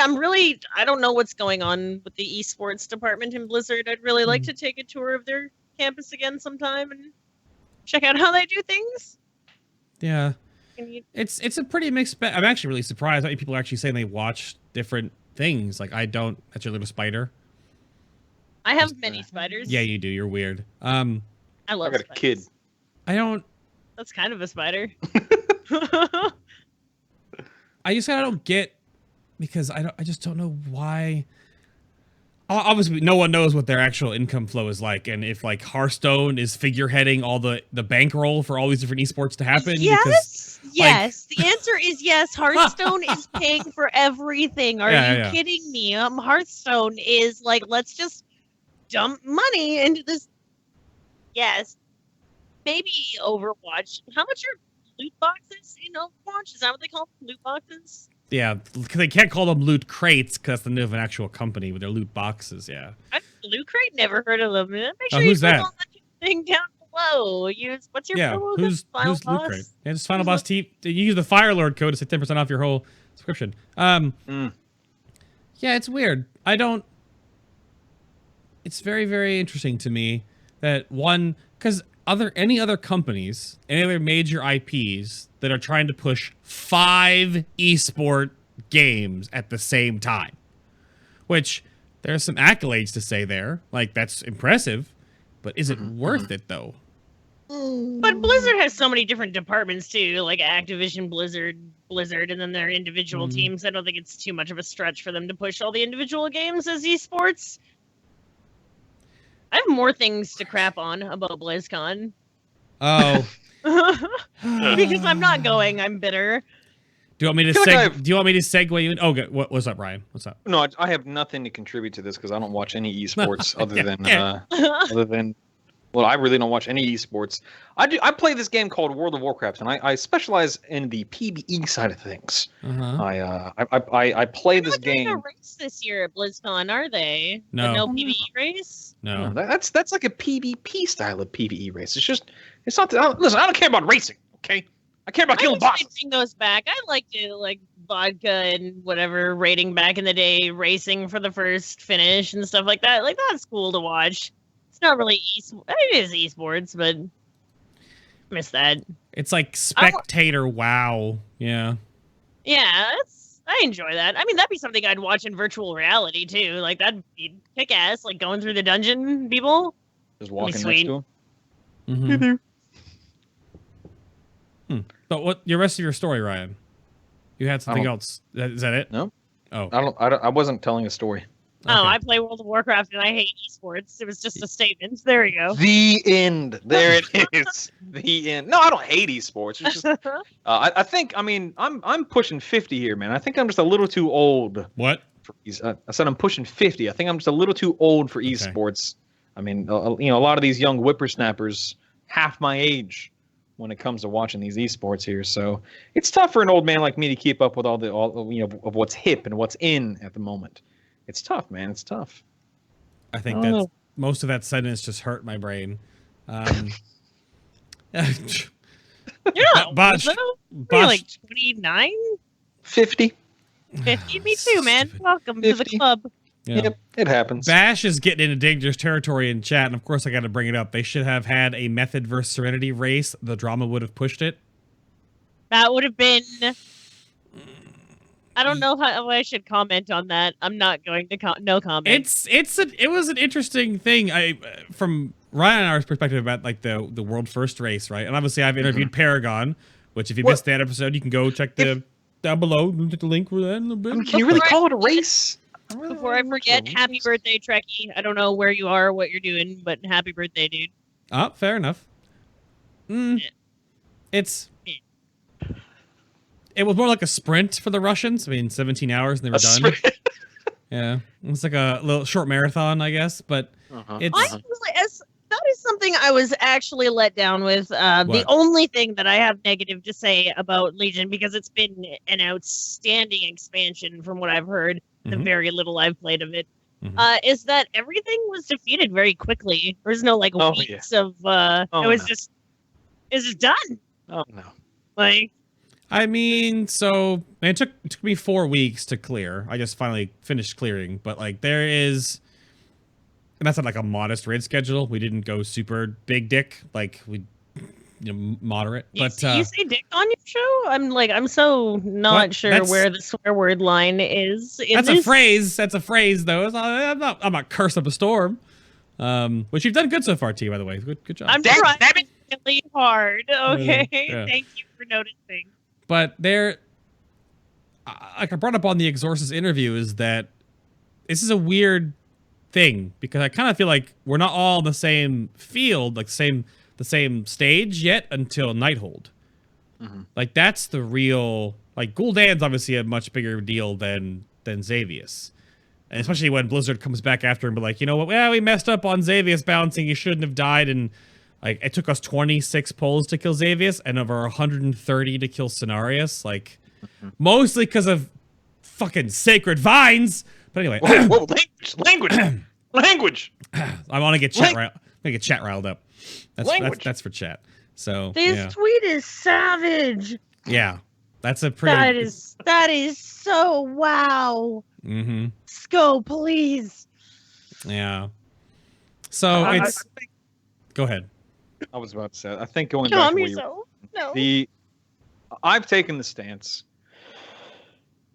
I don't know what's going on with the esports department in Blizzard. I'd really like to take a tour of their campus again sometime and check out how they do things. Yeah. It's a pretty mixed bag. I'm actually really surprised how many people are actually saying they watch different things. Like I don't. That's your little spider. I have many spiders. Yeah, you do. You're weird. I love. I got spiders. a kid. I don't. That's kind of a spider. I don't get because I just don't know why. Obviously, no one knows what their actual income flow is like, and if like Hearthstone is figureheading all the bankroll for all these different esports to happen. Yes, yes. The answer is yes. Hearthstone is paying for everything. Are you kidding me? Hearthstone is like, let's just dump money into this. Yes, maybe Overwatch. How much are loot boxes in Overwatch? Is that what they call them? Loot boxes? Yeah, because they can't call them loot crates because that's the name of an actual company with their loot boxes. Yeah. Loot crate? Never heard of them. Make sure who's you that? click on the thing down below. What's your promo? Who's Loot Crate? Yeah, just FinalBossTV. You use the Firelord code to save 10% off your whole subscription. Yeah, it's weird. It's very, very interesting to me that because any other companies, any other major IPs that are trying to push 5 esport games at the same time, which there's some accolades to say there. Like, that's impressive, but is it worth it, though? But Blizzard has so many different departments, too, like Activision, Blizzard, and then their individual teams. I don't think it's too much of a stretch for them to push all the individual games as esports. I have more things to crap on about BlizzCon. Oh. Because I'm not going. I'm bitter. Do you want me to segue you in? Oh, good. What's up, Ryan? What's up? No, I have nothing to contribute to this because I don't watch any esports other than well, I really don't watch any esports. I play this game called World of Warcraft, and I specialize in the PvE side of things. I play this game. They're not doing a race this year at BlizzCon, are they? No. No PvE race. No. That's like a PvP style of PvE race. It's not. Listen, I don't care about racing. Okay, I care about killing bosses. Bring those back. I like to like vodka and whatever rating back in the day, racing for the first finish and stuff like that. Like that's cool to watch. It's not really it is esports, but I miss that. It's like spectator WoW. Yeah. Yeah, I enjoy that. I mean, that'd be something I'd watch in virtual reality too. Like that'd be kick ass. Like going through the dungeon, people. Just walking next to him. But what your rest of your story, Ryan? You had something else. Is that it? No. Oh. I wasn't telling a story. Oh, okay. I play World of Warcraft and I hate esports. It was just a statement. There you go. The end. There it is. The end. No, I don't hate esports. It's just, I think. I mean, I'm pushing 50 here, man. I think I'm just a little too old. What? I said I'm pushing 50. I think I'm just a little too old for esports. I mean, a lot of these young whippersnappers, half my age, when it comes to watching these esports here. So it's tough for an old man like me to keep up with all of what's hip and what's in at the moment. It's tough, man. It's tough. I think that most of that sentence just hurt my brain. You're not You're like 29? 50. 50? Me too, man. Welcome 50. To the club. Yeah. Yep, it happens. Bash is getting into dangerous territory in chat, and of course I got to bring it up. They should have had a Method versus Serenity race. The drama would have pushed it. That would have been... I don't know how I should comment on that. I'm not going to no comment. It was an interesting thing. From Ryan and I's perspective about like the world first race, right? And obviously I've interviewed Paragon, which if you missed that episode, you can go check the down below. Hit the link for that in a little bit. I mean, can you really call it a race? Before I forget, happy birthday, Trekkie. I don't know where you are, what you're doing, but happy birthday, dude. Ah, fair enough. It was more like a sprint for the Russians. I mean, 17 hours and they were done. Yeah, it's like a little short marathon, I guess. But that is something I was actually let down with. The only thing that I have negative to say about Legion, because it's been an outstanding expansion from what I've heard, the very little I've played of it, is that everything was defeated very quickly. There's no weeks of it was just done. Oh no. I mean, so it took me 4 weeks to clear. I just finally finished clearing, but like there is, and that's not like a modest raid schedule. We didn't go super big dick, like we, moderate. You say dick on your show? I'm so not sure where the swear word line is. That's a phrase. That's a phrase, though. I'm not curse up a storm. Which you've done good so far, T. By the way, good job. I'm trying really hard. Okay, thank you for noticing. But like I brought up on the Exorcist interview, is that this is a weird thing because I kind of feel like we're not all in the same field, like the same stage yet until Nighthold. Like that's the real, like Gul'dan's obviously a much bigger deal than Xavius. And especially when Blizzard comes back after him, but like, you know what? Well, we messed up on Xavius balancing. He shouldn't have died. And like, it took us 26 pulls to kill Xavius and over 130 to kill Cenarius. Like, mostly because of fucking sacred vines. But anyway. Whoa, language. I want to get chat riled up. That's for chat. So this tweet is savage. Yeah, that's a pretty. That is so wow. Sco, please. Yeah. So it's. Go ahead. I was about to say. I think going back to I've taken the stance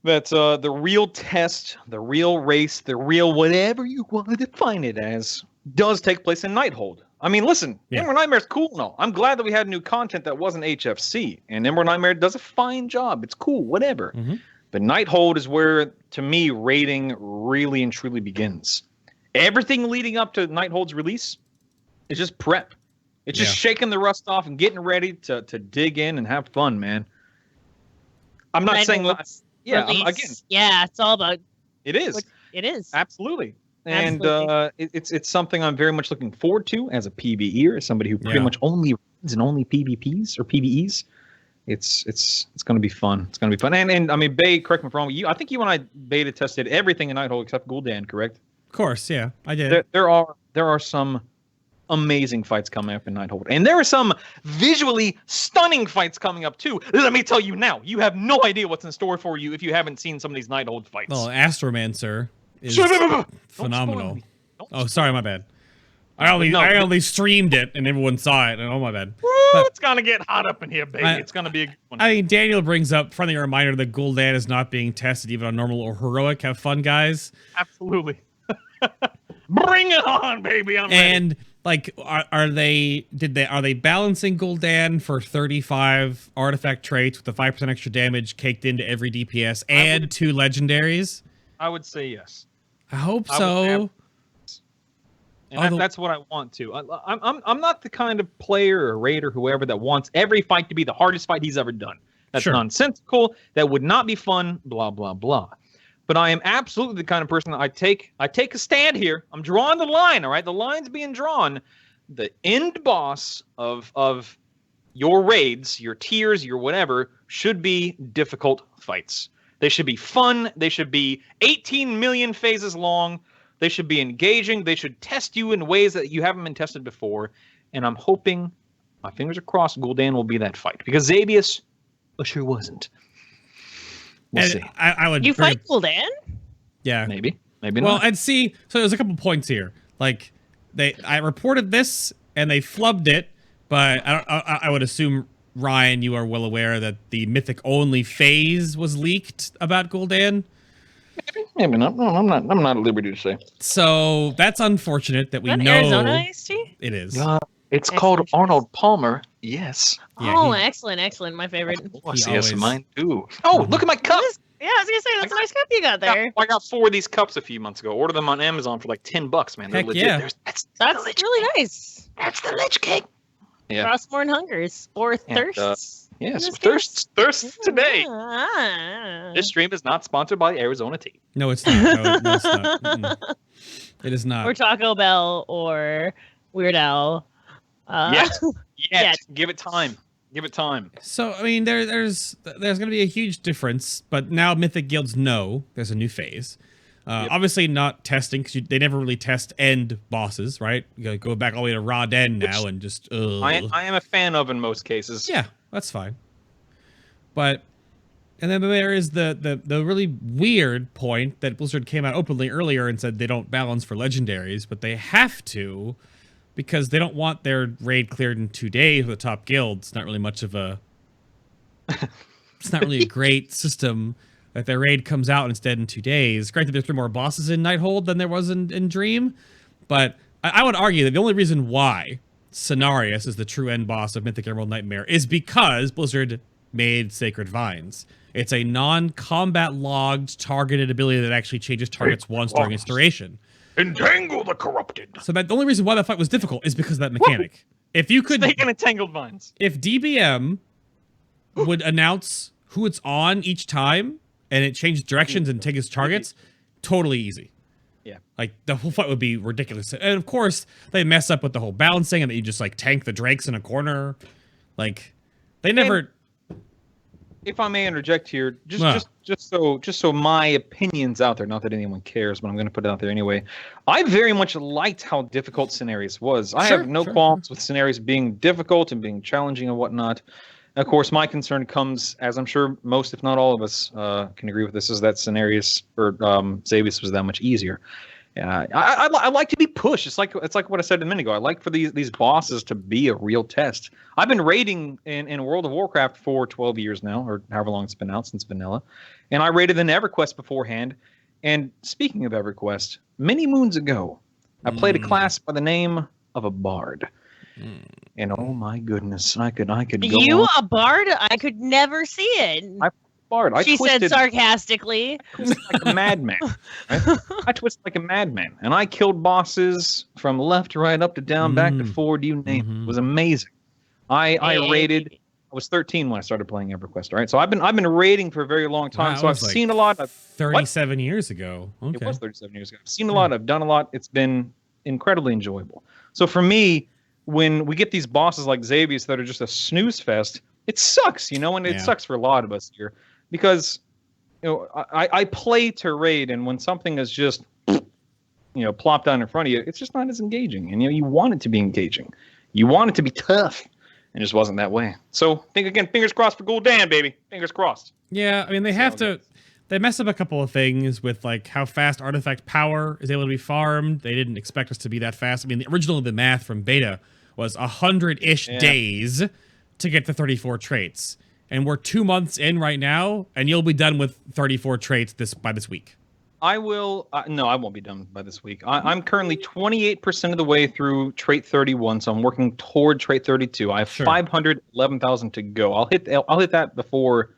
that the real test, the real race, the real whatever you want to define it as, does take place in Nighthold. I mean, listen, Emerald Nightmare's cool and all. I'm glad that we had new content that wasn't HFC, and Emerald Nightmare does a fine job. It's cool, whatever. But Nighthold is where, to me, raiding really and truly begins. Everything leading up to Nighthold's release is just prep. It's just shaking the rust off and getting ready to dig in and have fun, man. I'm not saying again. Yeah, it's all about. It is. It is. Absolutely. And it's something I'm very much looking forward to as a PvEer, as somebody who pretty much only reads and only PvPs or PvEs. It's going to be fun. It's going to be fun. And I mean, Bay, correct me if I'm wrong. I think you and I beta tested everything in Nighthold except Gul'dan, correct? Of course, yeah, I did. There are some amazing fights coming up in Nighthold, and there are some visually stunning fights coming up too. Let me tell you now, you have no idea what's in store for you if you haven't seen some of these Nighthold fights. Well, Astromancer is phenomenal. Oh, sorry, my bad. I only streamed it and everyone saw it. And oh my bad. It's gonna get hot up in here, baby. It's gonna be a good one. I mean, Daniel brings up friendly reminder that Gul'dan is not being tested even on normal or heroic. Have fun, guys. Absolutely. Bring it on, baby. I'm ready. And like, are they balancing Gul'dan for 35 artifact traits with the 5% extra damage caked into every DPS and 2 legendaries? I would say yes. I hope so. And that's what I want to. I'm not the kind of player or raider, whoever, that wants every fight to be the hardest fight he's ever done. That's nonsensical. That would not be fun. Blah blah blah. But I am absolutely the kind of person that I take a stand here. I'm drawing the line. All right, the line's being drawn. The end boss of your raids, your tiers, your whatever, should be difficult fights. They should be fun. They should be 18 million phases long. They should be engaging. They should test you in ways that you haven't been tested before. And I'm hoping, my fingers are crossed, Gul'dan will be that fight. Because Xavius sure wasn't. We'll see. I would. You fight Gul'dan? Yeah. Maybe not. Well, and see, so there's a couple points here. Like, I reported this, and they flubbed it, but I would assume, Ryan, you are well aware that the Mythic-only phase was leaked about Gul'dan. Maybe not. No, I'm not at liberty to say. So that's unfortunate that we know. Arizona IST? It is. It's called Arnold Palmer. Yes. Yeah, excellent. My favorite. Yes, mine too. Oh, look at my cup. Yeah, I was gonna say that's a nice cup you got there. I got 4 of these cups a few months ago. Ordered them on Amazon for like $10, man. They're Heck legit. yeah. That's really nice. That's the Lich King. Yeah. Frostborn hungers or thirsts. Yes, thirsts today. This stream is not sponsored by Arizona Tea. No, it's not. No, it's not. It is not. Or Taco Bell or Weird Al. Yet. Give it time. Give it time. So, I mean, there's going to be a huge difference, but now Mythic Guilds know there's a new phase. Obviously not testing, because they never really test end bosses, right? You go back all the way to Raw Den now and just... I am a fan of in most cases. Yeah, that's fine. But... And then there is the really weird point that Blizzard came out openly earlier and said they don't balance for legendaries, but they have to... because they don't want their raid cleared in 2 days with the top guild. It's not really much of a... it's not really a great system that their raid comes out instead in 2 days. Granted, there's 3 more bosses in Nighthold than there was in Dream, but I would argue that the only reason why Cenarius is the true end boss of Mythic Emerald Nightmare is because Blizzard made Sacred Vines. It's a non-combat logged targeted ability that actually changes targets once during its duration. Entangle the corrupted. So that the only reason why that fight was difficult is because of that mechanic. If you could... Snake and entangled vines. If DBM would announce who it's on each time, and it changes directions and takes its targets, totally easy. Yeah. Like, the whole fight would be ridiculous. And of course, they mess up with the whole balancing, and that you just, like, tank the drakes in a corner. Like, they never... If I may interject here, just so my opinion's out there, not that anyone cares, but I'm going to put it out there anyway. I very much liked how difficult Cenarius was. I have no qualms with Cenarius being difficult and being challenging and whatnot. Of course, my concern comes, as I'm sure most, if not all of us, can agree with this, is that Cenarius or Xavius was that much easier. I like to be pushed. It's like what I said a minute ago. I like for these bosses to be a real test. I've been raiding in World of Warcraft for 12 years now, or however long it's been out since vanilla, and I raided in EverQuest beforehand. And speaking of EverQuest, many moons ago, I played a class by the name of a bard. And oh my goodness, I could go You a bard? I could never see it. Bard. She said sarcastically. I twisted like a madman. Right? I twisted like a madman, and I killed bosses from left to right, up to down, back to forward, you name it. It was amazing. I raided. I was 13 when I started playing EverQuest. Right, so I've been raiding for a very long time. So I've seen a lot. 37 years ago. Okay. It was 37 years ago. I've seen a lot. I've done a lot. It's been incredibly enjoyable. So for me, when we get these bosses like Xavius that are just a snooze fest, it sucks, and it sucks for a lot of us here. Because, I play to raid, and when something is just, plopped down in front of you, it's just not as engaging. And, you want it to be engaging. You want it to be tough. And it just wasn't that way. So, fingers crossed for Gul'dan, baby. Fingers crossed. Yeah, I mean, they mess up a couple of things with, like, how fast artifact power is able to be farmed. They didn't expect us to be that fast. I mean, originally the math from beta was 100-ish days to get the 34 traits. And we're 2 months in right now, and you'll be done with 34 traits by this week. I will. No, I won't be done by this week. I'm currently 28% of the way through trait 31, so I'm working toward trait 32. I have 511,000 to go. I'll hit that before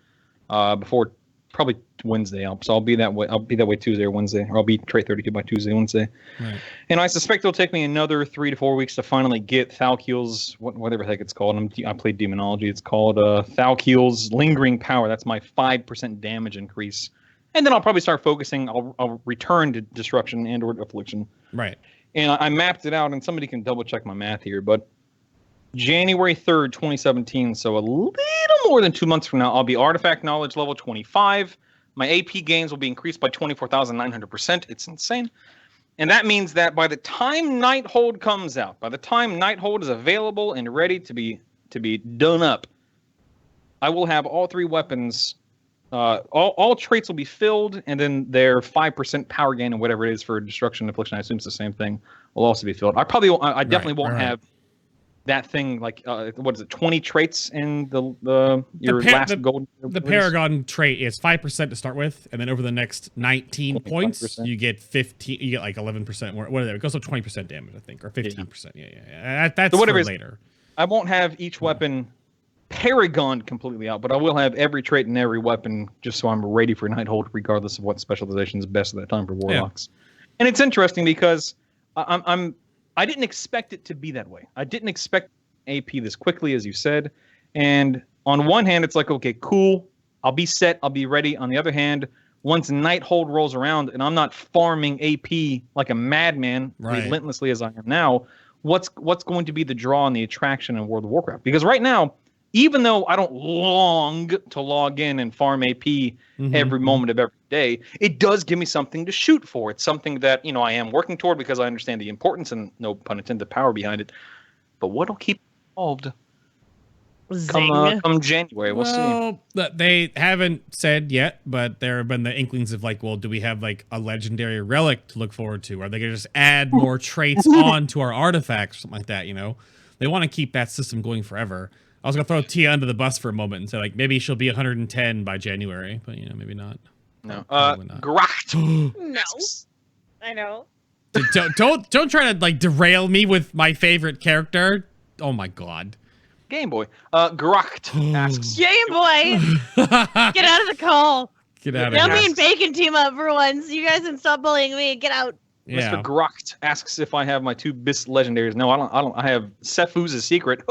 probably Wednesday. So I'll be that way. I'll be that way Tuesday or Wednesday, or I'll be trait 32 by Tuesday, Wednesday. Right. And I suspect it'll take me another 3 to 4 weeks to finally get Thalkeel's, whatever the heck it's called. I played Demonology. It's called Thalkeel's Lingering Power. That's my 5% damage increase. And then I'll probably start focusing. I'll return to Disruption and or Affliction. Right. And I mapped it out, and somebody can double check my math here, but January 3rd, 2017, so a little more than 2 months from now, I'll be Artifact Knowledge level 25. My AP gains will be increased by 24,900%. It's insane. And that means that by the time Nighthold comes out, by the time Nighthold is available and ready to be done up, I will have all 3 weapons. All traits will be filled, and then their 5% power gain and whatever it is for Destruction and Affliction, I assume it's the same thing, will also be filled. I definitely won't have that thing, like what is it, 20 traits in your last gold? The Paragon trait is 5% to start with, and then over the next 19 points, you get 15. You get like 11% more. What is it? It goes up 20% damage, I think, or 15%. Yeah. That's so for later. I won't have each weapon Paragon completely out, but I will have every trait and every weapon just so I'm ready for Nighthold, regardless of what specialization is best at that time for Warlocks. Yeah. And it's interesting because I didn't expect it to be that way. I didn't expect AP this quickly, as you said. And on one hand, it's like, okay, cool. I'll be set. I'll be ready. On the other hand, once Nighthold rolls around and I'm not farming AP like a madman relentlessly as I am now, what's going to be the draw and the attraction in World of Warcraft? Because right now, even though I don't long to log in and farm AP every moment of every day, it does give me something to shoot for. It's something that, I am working toward because I understand the importance and, no pun intended, the power behind it. But what'll keep involved come January? We'll see. They haven't said yet, but there have been the inklings of like, well, do we have like a legendary relic to look forward to? Are they going to just add more traits on to our artifacts or something like that, They want to keep that system going forever. I was going to throw Tia under the bus for a moment and say, like, maybe she'll be 110 by January, but, maybe not. No. Gracht. No. I know. Don't try to, like, derail me with my favorite character. Oh, my God. Game Boy. Gracht asks. Game Boy! Get out of the call. Get out of here. Me and Bacon team up for once. You guys can stop bullying me. Get out. Yeah. Mr. Gracht asks if I have my 2 BIS legendaries. No, I don't. I have Sefu's secret.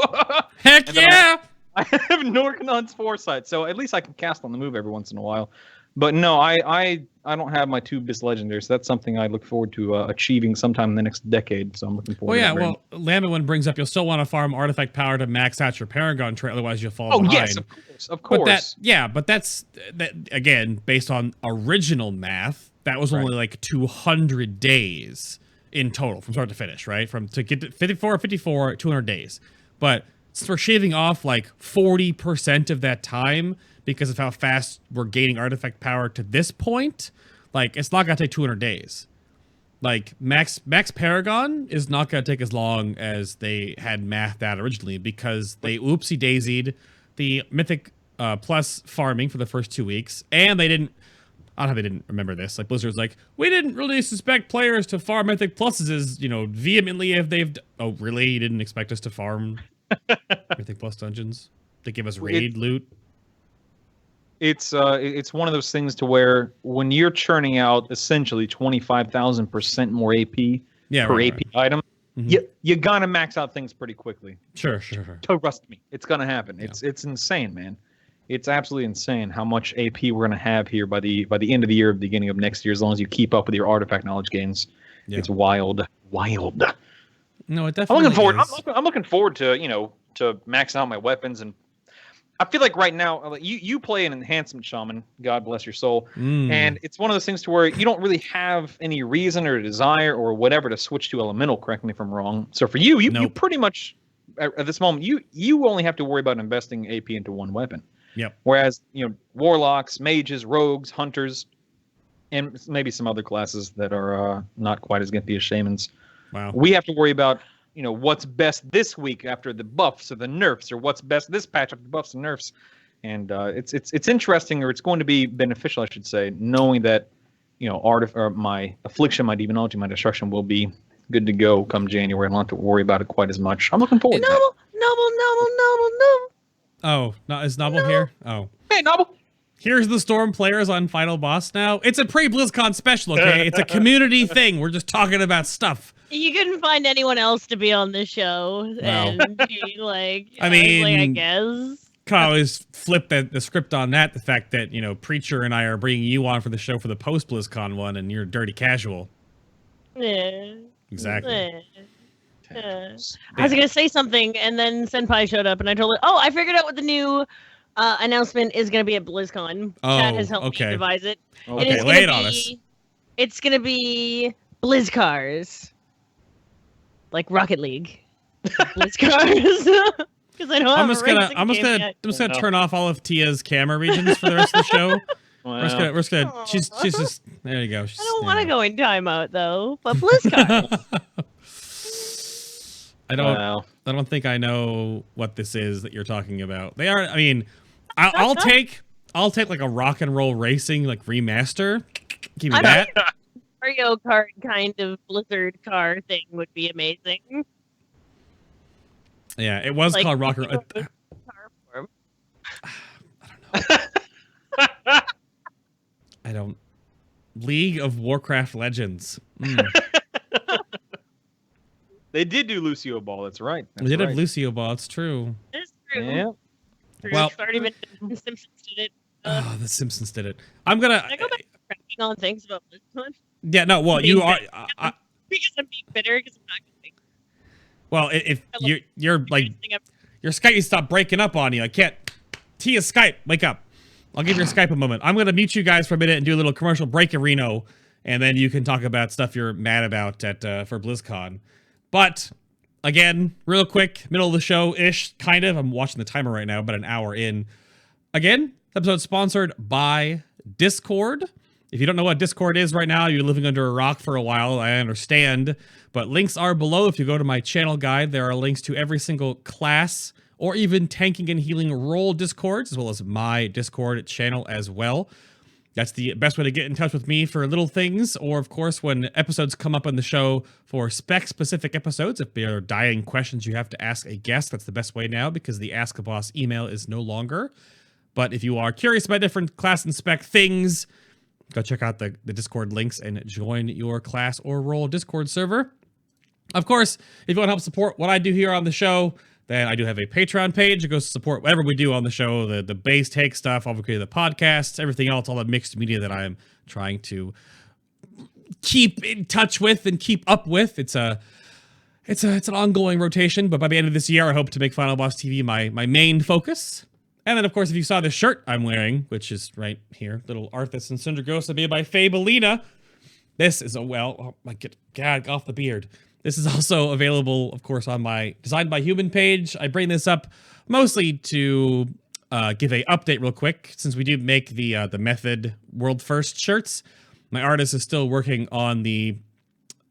Heck yeah! I have Norkanon's foresight, so at least I can cast on the move every once in a while. But no, I don't have my 2 BIS legendaries. So that's something I look forward to achieving sometime in the next decade. So I'm looking forward. Lamawin brings up you'll still want to farm artifact power to max out your Paragon trait, otherwise you'll fall behind. Oh yes, of course. But that's again based on original math. That was only like 200 days in total from start to finish, right? To get to 54, 200 days. But since we're shaving off like 40% of that time because of how fast we're gaining artifact power to this point, like it's not gonna take 200 days. Like max Paragon is not gonna take as long as they had mathed out originally because they oopsie daisied the Mythic Plus farming for the first 2 weeks, and they didn't. I don't know how they didn't remember this. Like Blizzard's like, we didn't really suspect players to farm Mythic Pluses as, vehemently if they've. Oh, really? You didn't expect us to farm Mythic Plus dungeons? They give us raid loot? It's one of those things to where when you're churning out essentially 25,000% more AP per AP item, you gotta max out things pretty quickly. Sure. Trust me, it's gonna happen. Yeah. It's insane, man. It's absolutely insane how much AP we're gonna have here by the end of the year, beginning of next year, as long as you keep up with your artifact knowledge gains. Yeah. It's wild. No, it definitely I'm looking forward to to maxing out my weapons, and I feel like right now you play an enhancement shaman, God bless your soul, and it's one of those things to where you don't really have any reason or desire or whatever to switch to elemental. Correct me if I'm wrong. So for you pretty much at this moment you only have to worry about investing AP into one weapon. Yep. Whereas, warlocks, mages, rogues, hunters, and maybe some other classes that are not quite as gimpy as shamans. Wow. We have to worry about, what's best this week after the buffs or the nerfs, or what's best this patch after the buffs and nerfs. And it's interesting, or it's going to be beneficial, I should say, knowing that, my affliction, my demonology, my destruction will be good to go come January. I don't have to worry about it quite as much. I'm looking forward to that. Noble. Oh, is Noble here? Oh. Hey, Noble. Here's the Storm players on Final Boss now. It's a pre-BlizzCon special, okay? It's a community thing. We're just talking about stuff. You couldn't find anyone else to be on the show. And I guess. Could always flip the script on that. The fact that, Preacher and I are bringing you on for the show for the post-BlizzCon one, and you're dirty casual. Yeah. Exactly. I was going to say something, and then Senpai showed up, and I told her, I figured out what the new announcement is going to be at BlizzCon. Chad has helped me devise it. Okay, lay it on us. It's going to be BlizzCars. Like Rocket League. BlizzCars. Because I know I'm just gonna turn off all of Tia's camera regions for the rest of the show. Wow. We're just gonna she's just there you go. I don't want to go in timeout though, but BlizzCon. don't think I know what this is that you're talking about. They are. I mean, I'll take like a rock and roll racing like remaster. Give me that. Mario Kart kind of Blizzard car thing would be amazing. Yeah, it was called rock and roll. I don't know. I don't. League of Warcraft Legends. They did do Lucio Ball. That's right. They did have Lucio Ball. It's true. It's true. Yeah. Well, The Simpsons did it. Oh, The Simpsons did it. I'm gonna. Can I go back to cracking on things about BlizzCon? Yeah. No. Well, you are. Because I'm being bitter because I'm not going. Well, if you're like your Skype stopped breaking up on you, I can't. Tia Skype, wake up. I'll give your Skype a moment. I'm gonna mute you guys for a minute and do a little commercial break, Reno, and then you can talk about stuff you're mad about at for BlizzCon. But again, real quick, middle of the show-ish, kind of. I'm watching the timer right now, about an hour in. Again, this episode's sponsored by Discord. If you don't know what Discord is right now, you're living under a rock for a while, I understand. But links are below. If you go to my channel guide, there are links to every single class or even tanking and healing role Discords, as well as my Discord channel as well. That's the best way to get in touch with me for little things, or of course when episodes come up on the show for spec-specific episodes. If there are dying questions you have to ask a guest, that's the best way now because the Ask a Boss email is no longer. But if you are curious about different class and spec things, go check out the Discord links and join your class or role Discord server. Of course, if you want to help support what I do here on the show, then I do have a Patreon page. It goes to support whatever we do on the show, the base take stuff, obviously the podcasts, everything else, all the mixed media that I am trying to keep in touch with and keep up with. It's an ongoing rotation, but by the end of this year, I hope to make Final Boss TV my main focus. And then, of course, if you saw the shirt I'm wearing, which is right here, little Arthas and Syndragosa made by Fabelina. This is oh my God, off the beard. This is also available, of course, on my Designed by Human page. I bring this up mostly to give a update real quick, since we do make the Method World First shirts. My artist is still working on the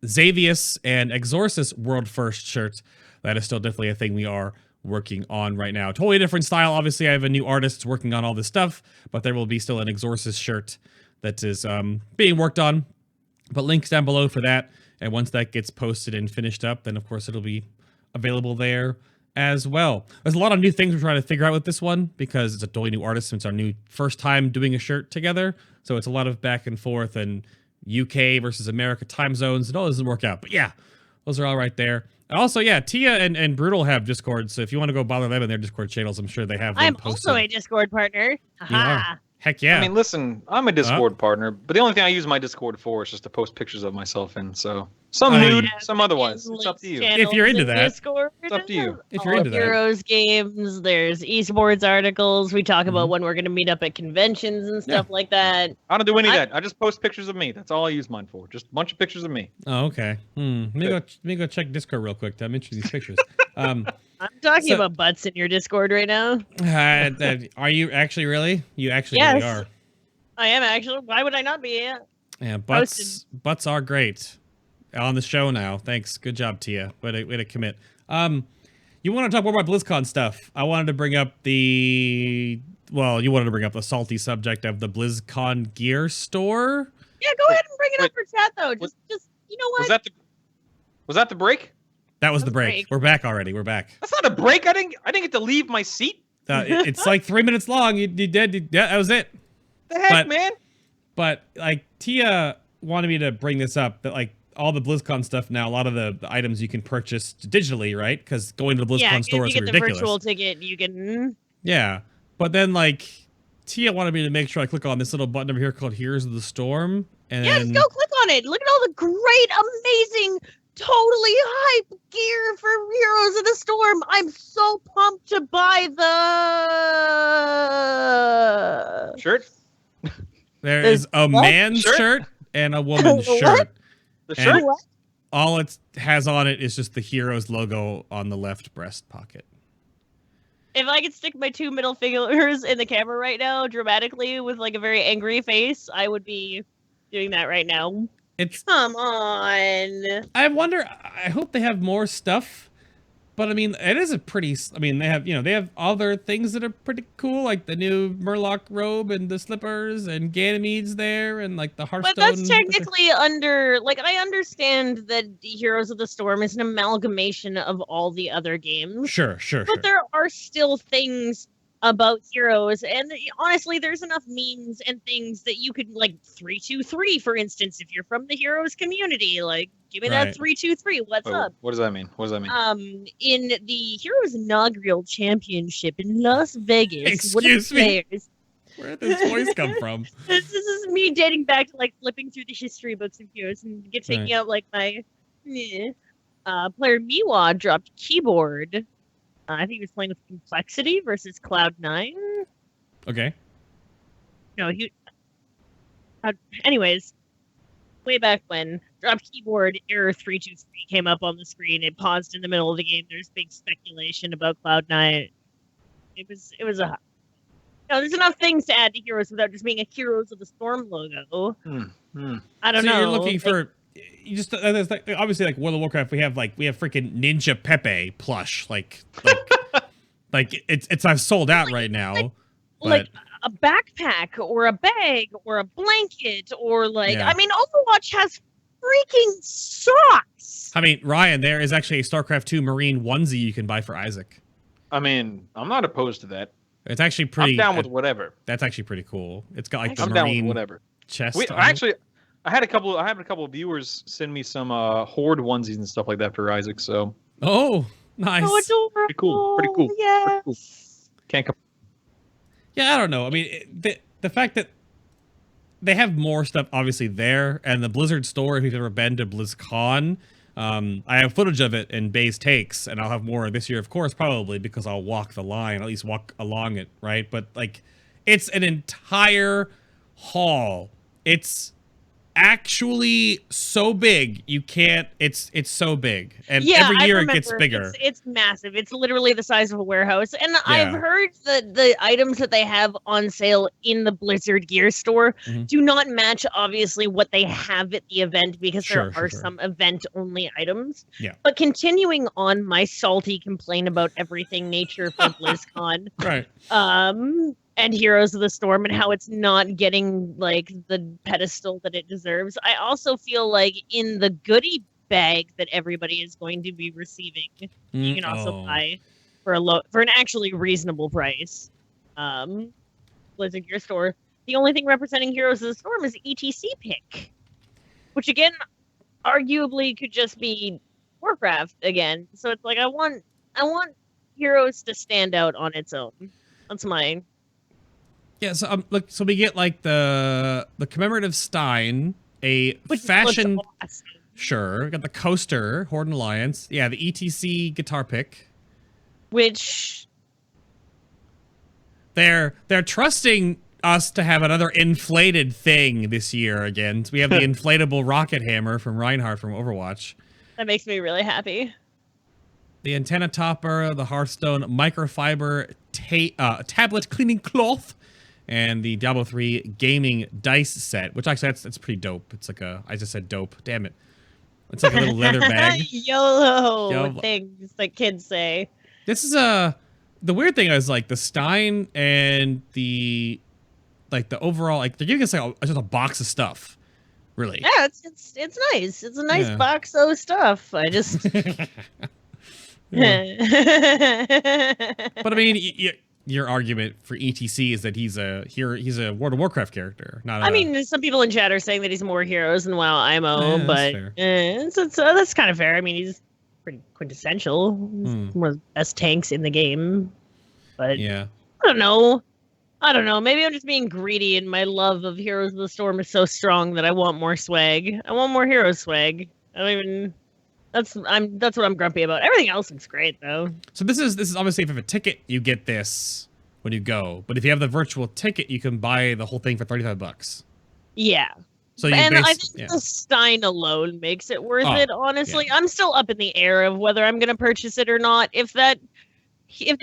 Xavius and Exorcist World First shirts. That is still definitely a thing we are working on right now. Totally different style. Obviously, I have a new artist working on all this stuff, but there will be still an Exorcist shirt that is being worked on. But links down below for that. And once that gets posted and finished up, then of course it'll be available there as well. There's a lot of new things we're trying to figure out with this one because it's a totally new artist since our new first time doing a shirt together. So it's a lot of back and forth and UK versus America time zones. It all doesn't work out. But yeah, those are all right there. And also, yeah, Tia and Brutall have Discord. So if you want to go bother them in their Discord channels, I'm sure they have them posted. I'm also a Discord partner. Haha. Heck yeah. I mean, listen, I'm a Discord partner, but the only thing I use my Discord for is just to post pictures of myself in. So some nude, some otherwise. It's up to you. If you're into that. Discord. It's up to you. If you're into that. Heroes games, there's esports articles. We talk about when we're going to meet up at conventions and stuff like that. I don't do any of that. I just post pictures of me. That's all I use mine for. Just a bunch of pictures of me. Oh, okay. Let me go check Discord real quick. I'm interested in these pictures. I'm talking about butts in your Discord right now. Are you actually really? You actually yes, really are. I am actually. Why would I not be? Yeah, butts are great. On the show now. Thanks. Good job, Tia. Way to commit. You want to talk more about BlizzCon stuff? I wanted to bring up you wanted to bring up the salty subject of the BlizzCon gear store. Yeah, go ahead and bring it up for chat though. Just you know what? Was that the break? That was the break. We're back already. We're back. That's not a break. I didn't get to leave my seat. It's like 3 minutes long. You did. Yeah, that was it. The heck, man. But like Tia wanted me to bring this up that like all the BlizzCon stuff now, a lot of the items you can purchase digitally, right? Because going to the BlizzCon store is ridiculous. You get the virtual ticket, you can. Yeah, but then like Tia wanted me to make sure I click on this little button over here called Heroes of the Storm, and yes, go click on it. Look at all the great, amazing, totally hype gear for Heroes of the Storm. I'm so pumped to buy the shirt. There is a man's shirt and a woman's shirt. The shirt? All it has on it is just the Heroes logo on the left breast pocket. If I could stick my two middle fingers in the camera right now, dramatically, with like a very angry face, I would be doing that right now. Come on. I wonder, I hope they have more stuff But I mean, it is a pretty. I mean, they have other things that are pretty cool, like the new Murloc robe and the slippers and Ganymede's there, and like the Hearthstone. But that's technically under. Like, I understand that Heroes of the Storm is an amalgamation of all the other games. Sure. But there are still things about Heroes, and honestly, there's enough memes and things that you could, like, 323, for instance, if you're from the Heroes community, like, give me that 323. What's up? What does that mean? In the Heroes Inaugural Championship in Las Vegas. Excuse me. Where did this voice come from? This is me dating back to, like, flipping through the history books of Heroes and taking out, like, my player Miwa dropped keyboard. I think he was playing with Complexity versus Cloud9. Okay. No, anyways, way back when, dropped keyboard, error 323 came up on the screen. It paused in the middle of the game. There's big speculation about Cloud9. It was a... there's enough things to add to Heroes without just being a Heroes of the Storm logo. I don't know. So you're looking for... You just obviously, like World of Warcraft, we have freaking Ninja Pepe plush, like it's sold out right now. Like a backpack or a bag or a blanket or I mean, Overwatch has freaking socks. I mean, Ryan, there is actually a StarCraft 2 Marine onesie you can buy for Isaac. I mean, I'm not opposed to that. It's actually pretty. I'm down with whatever. That's actually pretty cool. It's got like the I'm Marine down with whatever chest. I had a couple of viewers send me some Horde onesies and stuff like that for Isaac. So nice. Oh, adorable. Pretty cool. Yeah. Pretty cool. Can't come. Yeah, I don't know. I mean, the fact that they have more stuff obviously there, and the Blizzard store. If you've ever been to BlizzCon, I have footage of it in Bay's Takes, and I'll have more this year, of course, probably because I'll walk the line, at least walk along it, right? But like, it's an entire hall. It's actually so big it's so big, and every year it gets bigger. It's massive. It's literally the size of a warehouse, and I've heard that the items that they have on sale in the Blizzard gear store do not match obviously what they have at the event, because there are some event only items. But continuing on my salty complaint about everything nature for BlizzCon, right? And Heroes of the Storm, and how it's not getting like the pedestal that it deserves. I also feel like in the goodie bag that everybody is going to be receiving, you can also buy for an actually reasonable price. Blizzard Gear Store. The only thing representing Heroes of the Storm is ETC pick, which again, arguably could just be Warcraft again. So it's like I want Heroes to stand out on its own. That's mine. Yeah, so so we get like the commemorative Stein, Which fashion. Awesome. Sure, we got the coaster, Horde and Alliance. Yeah, the ETC guitar pick. Which they're trusting us to have another inflated thing this year again. So we have the inflatable rocket hammer from Reinhardt from Overwatch. That makes me really happy. The antenna topper, the Hearthstone microfiber tablet cleaning cloth, and the Diablo 3 gaming dice set, which actually that's pretty dope. It's like I just said dope. Damn it. It's like a little leather bag. YOLO things that kids say. This is the weird thing is like the Stein and the overall, like they're giving us like just a box of stuff. Really. Yeah, it's nice. It's a nice box of stuff. I just But I mean, your argument for ETC is that he's a World of Warcraft character, not. I mean, some people in chat are saying that he's more Heroes than WoW IMO, but that's kind of fair. I mean, he's pretty quintessential. He's one of the best tanks in the game. But I don't know. Maybe I'm just being greedy, and my love of Heroes of the Storm is so strong that I want more swag. I want more hero swag. I don't even. That's what I'm grumpy about. Everything else looks great though. So this is obviously if you have a ticket, you get this when you go. But if you have the virtual ticket, you can buy the whole thing for $35. Yeah. So I think the Stein alone makes it worth it. Honestly, I'm still up in the air of whether I'm going to purchase it or not. If the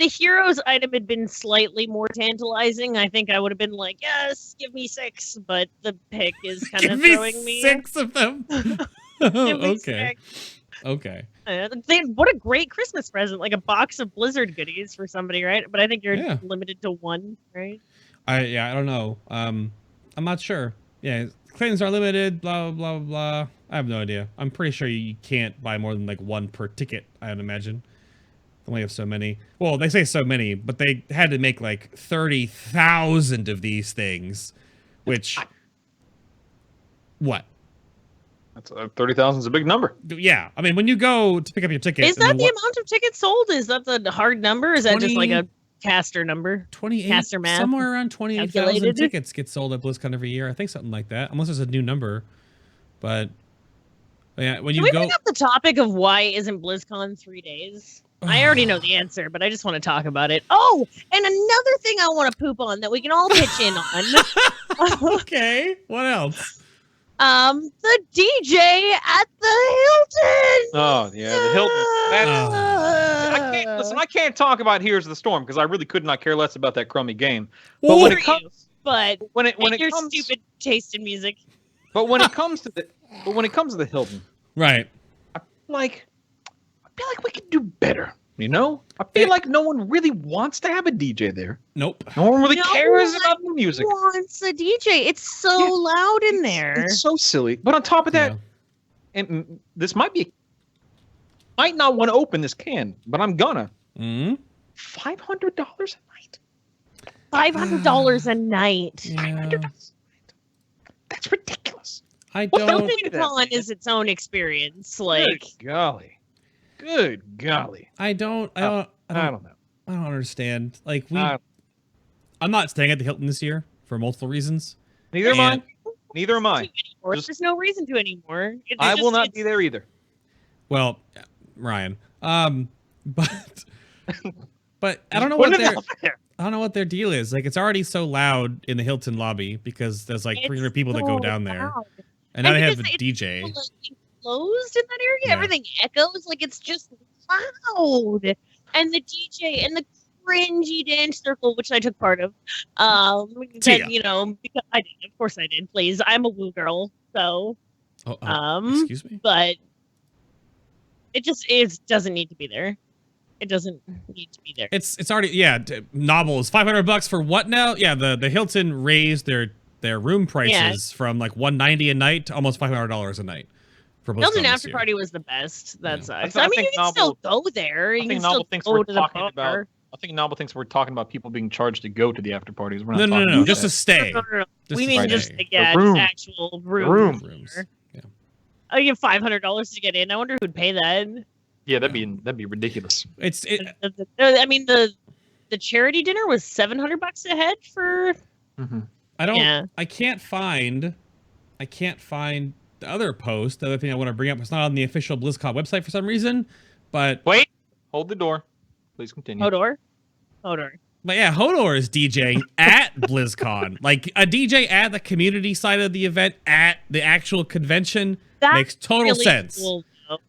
Heroes item had been slightly more tantalizing, I think I would have been like, yes, give me 6. But the pick is kind of throwing me. 6 of them. Okay. Okay. What a great Christmas present, like a box of Blizzard goodies for somebody, right? But I think you're limited to one, right? I don't know. I'm not sure. Yeah, claims are limited, blah, blah, blah, blah. I have no idea. I'm pretty sure you can't buy more than like one per ticket, I would imagine. They only have so many. Well, they say so many, but they had to make like 30,000 of these things, which... What? That's 30,000 is a big number. Yeah, I mean, when you go to pick up your ticket... Is that the amount of tickets sold? Is that the hard number? Is that just like a caster number? 28, caster math? Somewhere around 28,000 tickets get sold at BlizzCon every year. I think something like that, unless there's a new number. But yeah, when you Can we bring up the topic of why isn't BlizzCon 3 days? I already know the answer, but I just want to talk about it. Oh, and another thing I want to poop on that we can all pitch in on. Okay, what else? The DJ at the Hilton. Oh yeah, the Hilton. I can't talk about Here's the Storm because I really could not care less about that crummy game. But when it comes, when it comes, stupid taste in music. But when it comes to the Hilton, right? I feel like we could do better. You know, I feel like no one really wants to have a DJ there. Nope. No one really cares about the music. No one wants a DJ. It's so loud in there. It's so silly. But on top of that, and this might not want to open this can, but I'm gonna. $500 a night. $500 a night. Yeah. $500 a night. That's ridiculous. I don't. FinalBossTV is its own experience. Like, Good golly. I don't know. I don't understand. Like I'm not staying at the Hilton this year for multiple reasons. Neither am I. Neither am I. There's no reason to anymore. I will not be there either. Well, Ryan. But I don't know what their deal is. Like, it's already so loud in the Hilton lobby because there's like 300 people that go down there, and now they have a DJ. Closed in that area, everything echoes. Like, it's just loud, and the DJ and the cringy dance circle, which I took part of. You know, because I did. Of course, I did. Please, I'm a woo girl, so. Excuse me. But it doesn't need to be there. It doesn't need to be there. It's already Novel is $500 for what now? Yeah, the Hilton raised their room prices from like $190 a night to almost $500 a night. Hilton After Party was the best. That sucks. I mean, you can still go there. You can still go to the bar. I think Novel thinks we're talking about people being charged to go to the after parties. We're not no, just to stay. No. We mean just actual rooms. Yeah. I give $500 to get in. I wonder who'd pay that. Yeah, that'd be ridiculous. I mean, the charity dinner was $700 a head for. Mm-hmm. I can't find the other post. The other thing I want to bring up, it's not on the official BlizzCon website for some reason, but wait, hold the door. Please continue. Hodor. But yeah, Hodor is DJing at BlizzCon. Like, a DJ at the community side of the event at the actual convention makes total sense. Cool,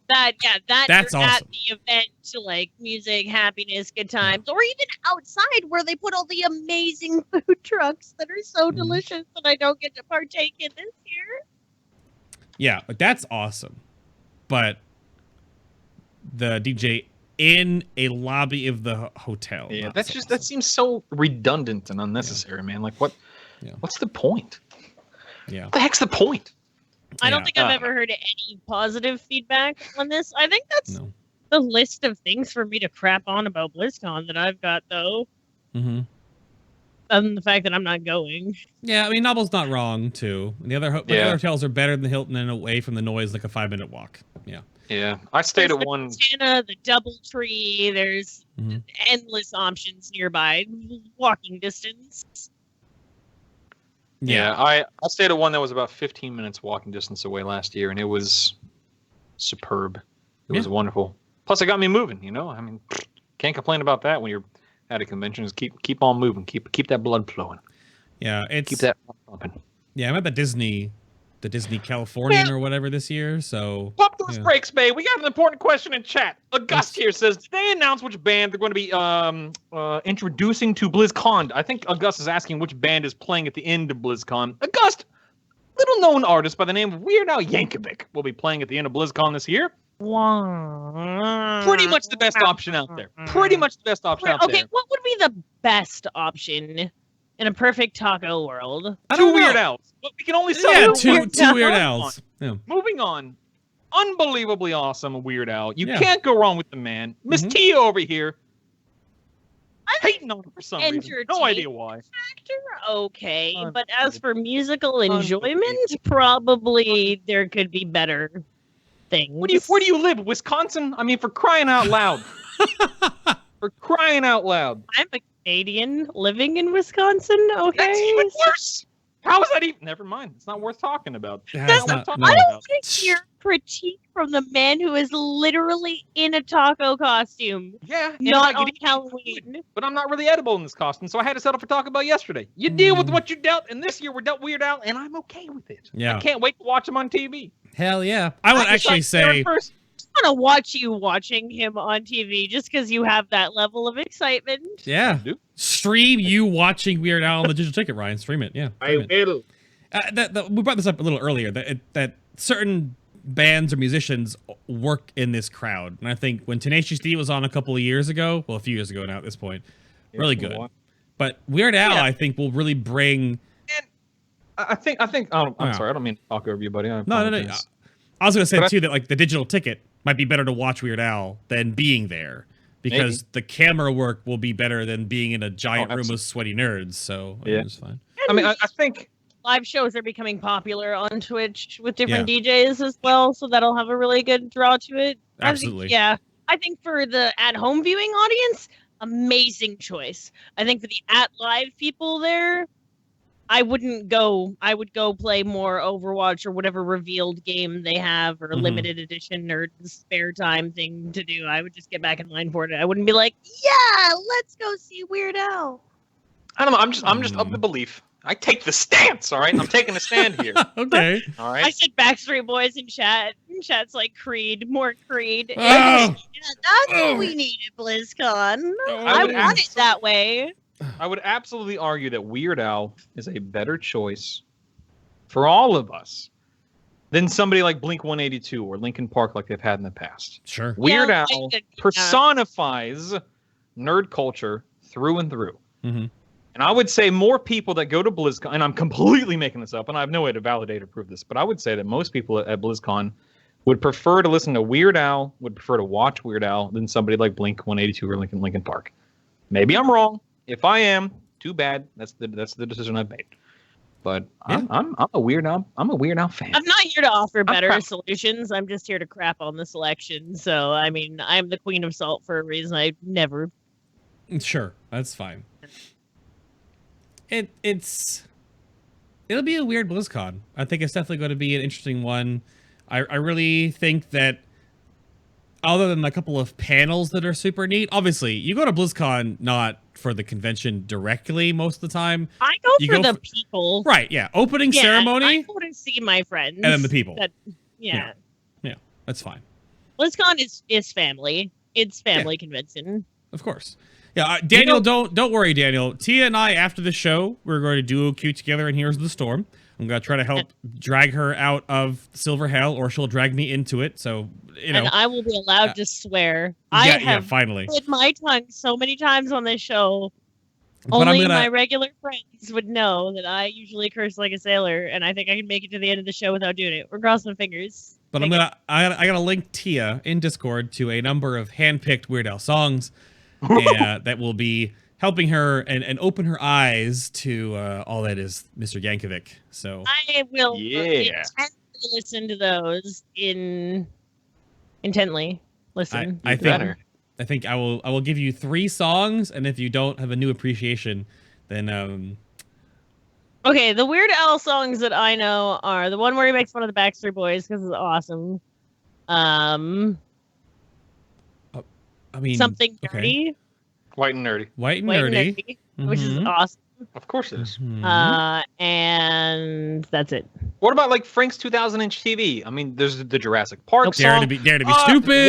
that's awesome. At the event to like music, happiness, good times, or even outside where they put all the amazing food trucks that are so delicious that I don't get to partake in this year. Yeah, that's awesome. But the DJ in a lobby of the hotel. Yeah, that seems so redundant and unnecessary, man. Like, what's the point? Yeah. What the heck's the point? I don't think I've ever heard any positive feedback on this. I think that's the list of things for me to crap on about BlizzCon that I've got, though. Mm-hmm. And the fact that I'm not going. Yeah, I mean, Novel's not wrong, too. The other hotels are better than the Hilton and away from the noise, like a 5-minute walk. Yeah. Yeah, I stayed at one. The DoubleTree. There's endless options nearby, walking distance. Yeah, I stayed at one that was about 15 minutes walking distance away last year, and it was superb. It was wonderful. Plus, it got me moving. You know, I mean, can't complain about that when you're at a convention. Just keep on moving. Keep that blood flowing. Yeah, keep that pumping. Yeah, I'm at the Disney Californian or whatever this year. So pop those brakes, babe. We got an important question in chat. August here says, did they announce which band they're going to be introducing to BlizzCon? I think August is asking which band is playing at the end of BlizzCon. August, little known artist by the name of Weird Al Yankovic will be playing at the end of BlizzCon this year. Pretty much the best option out there. Pretty much the best option out there. Okay, what would be the best option in a perfect taco world? Two Weird Als. But we can only sell two Weird Als. Yeah. Moving on. Unbelievably awesome Weird Al. You can't go wrong with the man. Miss Tia over here. Hating on him for some reason. No idea why. Factor? Okay. But as for musical enjoyment, probably there could be better things. Where do you live? Wisconsin? I mean, for crying out loud. For crying out loud. I'm a Canadian living in Wisconsin, okay? That's even worse. How is that even? Never mind. It's not worth talking about. I don't want to hear critique from the man who is literally in a taco costume. Yeah, not on Halloween. But I'm not really edible in this costume, so I had to settle for Taco Bell yesterday. You deal with what you dealt, and this year we're dealt Weird Al, and I'm okay with it. Yeah. I can't wait to watch him on TV. Hell yeah. I would actually say... I want to watch you watching him on TV just because you have that level of excitement. Yeah. Stream you watching Weird Al on the digital ticket, Ryan. Stream it. Yeah. I will. We brought this up a little earlier, that certain bands or musicians work in this crowd. And I think when Tenacious D was on a couple of years ago, well, a few years ago now at this point, really good. But Weird Al, I think, will really bring... And I think I'm sorry, I don't mean to talk over you, buddy. No. I was going to say, too, that like the digital ticket might be better to watch Weird Al than being there, because the camera work will be better than being in a giant room of sweaty nerds. So it's fine. I mean, I think live shows are becoming popular on Twitch with different DJs as well, so that'll have a really good draw to it. Absolutely. I think for the at-home viewing audience, amazing choice. I think for the at-live people there, I would go play more Overwatch or whatever revealed game they have, or limited edition or spare time thing to do. I would just get back in line for it. I wouldn't be like, yeah, let's go see Weird Al. I don't know. I'm just of the belief. I take the stance, all right? I'm taking a stand here. Okay. All right. I said Backstreet Boys in chat. Chat's like Creed, more Creed. Oh. Yeah, that's what we need at BlizzCon. I want it that way. I would absolutely argue that Weird Al is a better choice for all of us than somebody like Blink-182 or Linkin Park like they've had in the past. Sure. Weird Al personifies nerd culture through and through. And I would say more people that go to BlizzCon, and I'm completely making this up, and I have no way to validate or prove this, but I would say that most people at BlizzCon would prefer to listen to Weird Al, would prefer to watch Weird Al than somebody like Blink-182 or Linkin Park. Maybe I'm wrong. If I am, too bad. That's the decision I've made. But I'm a Weird Al. I'm a Weird Al fan. I'm not here to offer better solutions. I'm just here to crap on the selection. So I mean, I'm the queen of salt for a reason. I never. Sure, that's fine. It'll be a weird BlizzCon. I think it's definitely going to be an interesting one. I really think that, other than a couple of panels that are super neat, obviously, you go to BlizzCon not for the convention directly most of the time. I go for the people. Right, yeah. Opening ceremony. I go to see my friends. And then the people. Yeah, that's fine. BlizzCon is family. It's family convention. Of course. Yeah, Daniel, don't worry, Daniel. Tia and I, after the show, we're going to duo queue together in Heroes of the Storm. I'm going to try to help drag her out of Silver Hell, or she'll drag me into it. So, you know. And I will be allowed to swear. I have finally bit my tongue so many times on this show. But only my regular friends would know that I usually curse like a sailor, and I think I can make it to the end of the show without doing it. We're crossing my fingers. But I gotta link Tia in Discord to a number of handpicked Weird Al songs that will be helping her and open her eyes to all that is Mr. Yankovic. So I will intently listen to those intently. Listen. I think I will give you 3 songs, and if you don't have a new appreciation, then okay, the Weird Al songs that I know are the one where he makes fun of the Backstreet Boys because it's awesome. I mean, something nerdy. Okay. White and nerdy. White and nerdy. Which is awesome. Of course it is. And that's it. What about like Frank's 2000-inch TV? I mean, there's the Jurassic Park song. Dare to be stupid.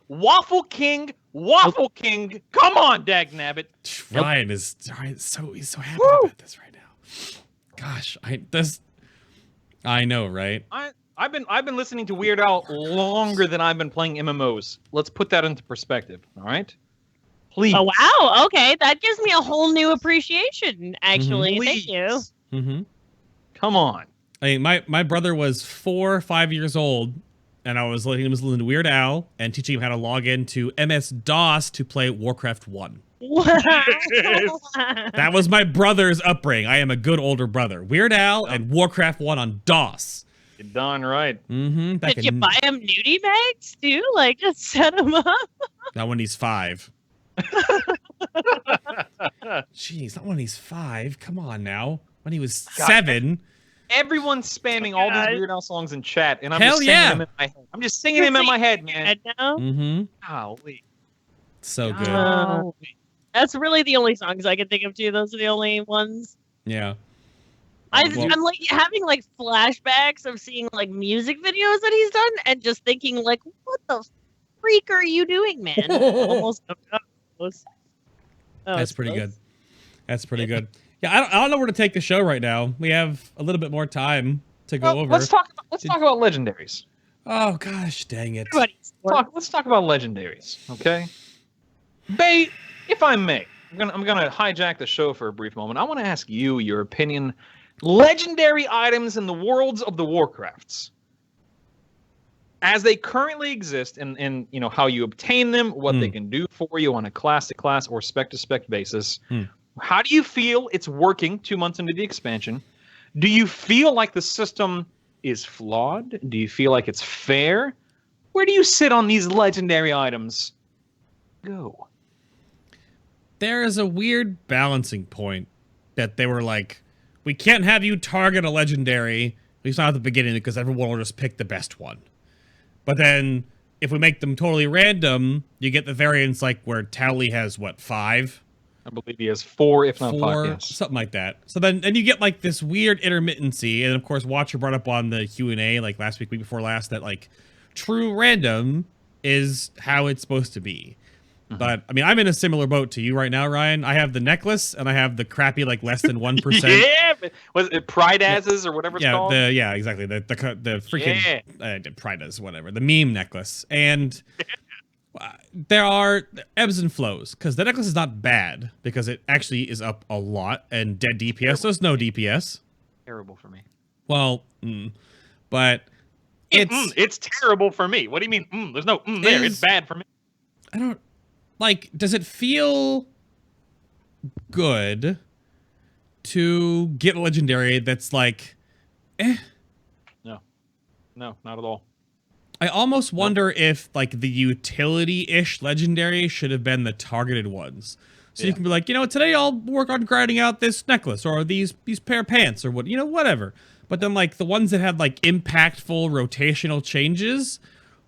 Waffle King. Come on, Dagnabbit. Ryan is he's so happy about this right now. Gosh, I know, right? I've been listening to Weird Al longer than I've been playing MMOs. Let's put that into perspective, all right? Please. Oh wow, okay, that gives me a whole new appreciation. Actually, thank you. Mm-hmm. Come on. I mean, my brother was 4 or 5 years old, and I was letting him listen to Weird Al and teaching him how to log into MS-DOS to play Warcraft 1. Wow. That was my brother's upbringing. I am a good older brother. Weird Al and Warcraft 1 on DOS. You're darn right. Mm-hmm. Did you buy him nudie bags too? Like, just set him up? Not when he's 5. Jeez, not when he's 5. Come on now. When he was 7. Everyone's spamming all these Weird Al songs in chat, and I'm Hell just singing them in my head. I'm just singing them in my head, man. Mm-hmm. Golly. So good. That's really the only songs I can think of too. Those are the only ones. Yeah. I'm like having like flashbacks of seeing like music videos that he's done and just thinking like, what the freak are you doing, man? Almost. That's pretty good. That's pretty good. Yeah, I don't know where to take the show right now. We have a little bit more time to go over. Let's talk about legendaries. Oh gosh, dang it. Let's talk about legendaries, okay? Bay, if I may, I'm gonna hijack the show for a brief moment. I want to ask you your opinion. Legendary items in the worlds of the Warcrafts, as they currently exist, and you know how you obtain them, what they can do for you on a class to class or spec to spec basis. How do you feel it's working 2 months into the expansion? Do you feel like the system is flawed? Do you feel like it's fair? Where do you sit on these legendary items? Go. There is a weird balancing point that they were like, we can't have you target a legendary, at least not at the beginning, because everyone will just pick the best one. But then, if we make them totally random, you get the variants like where Tally has, what, 5? I believe he has 4, if not 4, 5, yes. Something like that. So then you get like this weird intermittency, and of course Watcher brought up on the Q&A like last week before last that like true random is how it's supposed to be. But I mean, I'm in a similar boat to you right now, Ryan. I have the necklace and I have the crappy like less than 1%. Yeah, but was it Pride As's or whatever it's called? Yeah, exactly. The freaking Pride As, whatever. The meme necklace. And there are ebbs and flows because the necklace is not bad because it actually is up a lot and dead DPS. So there's no DPS. Terrible for me. Well, but it's terrible for me. What do you mean? There's no there. It's bad for me. I don't like. Does it feel good to get a legendary that's like, No, not at all. I almost wonder if like the utility-ish legendary should have been the targeted ones. So you can be like, you know, today I'll work on grinding out this necklace or these pair of pants or what, you know, whatever. But then like the ones that have like impactful rotational changes,